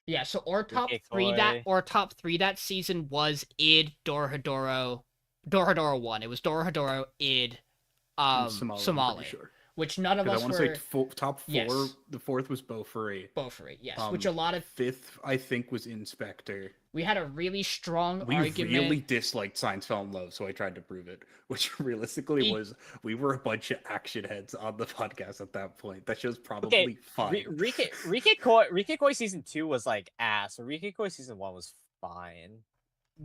Yeah, so our top Rikei 3 Koi. that season was Id, Dorohedoro 1. It was Dorohedoro, Id, and Somali. I'm Somali, pretty sure. which none of 'Cause us I want were. to say top 4. Yes. The 4th was Bofuri. Bofuri, yes, which Um, a lot of 5th, I think, was Inspector. we had a really strong We argument. really disliked Science Fell in Love, so I tried to prove it. Which realistically was, we were a bunch of action heads on the podcast at that point. That show's probably fine. Rikei Koi season 2 was like ass. Rikei Koi season 1 was fine.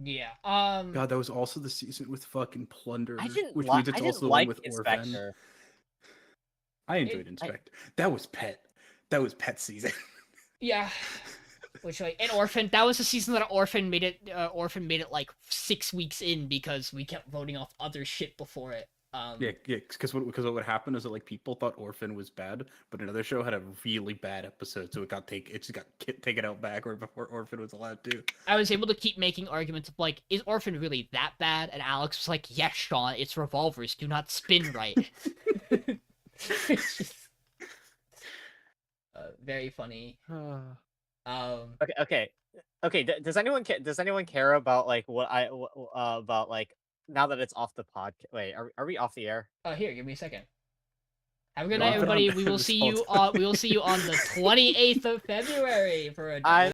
Yeah. God, that was also the season with fucking Plunder, I didn't which like. means it's I also didn't the one like with Orphan. Inspector. I enjoyed Inspector. That was Pet. That was Pet season. Yeah. Which and Orphan, that was the season that Orphan made it. Orphan made it like 6 weeks in because we kept voting off other shit before it. Yeah, because what would happen is that people thought Orphan was bad, but another show had a really bad episode, so it just got taken out backward before Orphan was allowed to. I was able to keep making arguments of is Orphan really that bad? And Alex was like, yes, Sean, it's revolvers. Do not spin right. It's just, very funny. Okay. Does anyone care about about now that it's off the podcast? Wait, are we off the air? Here, give me a second. Have a good No, night, I've been on everybody. We will this see whole you on. We will see you on the 28th of February for a. I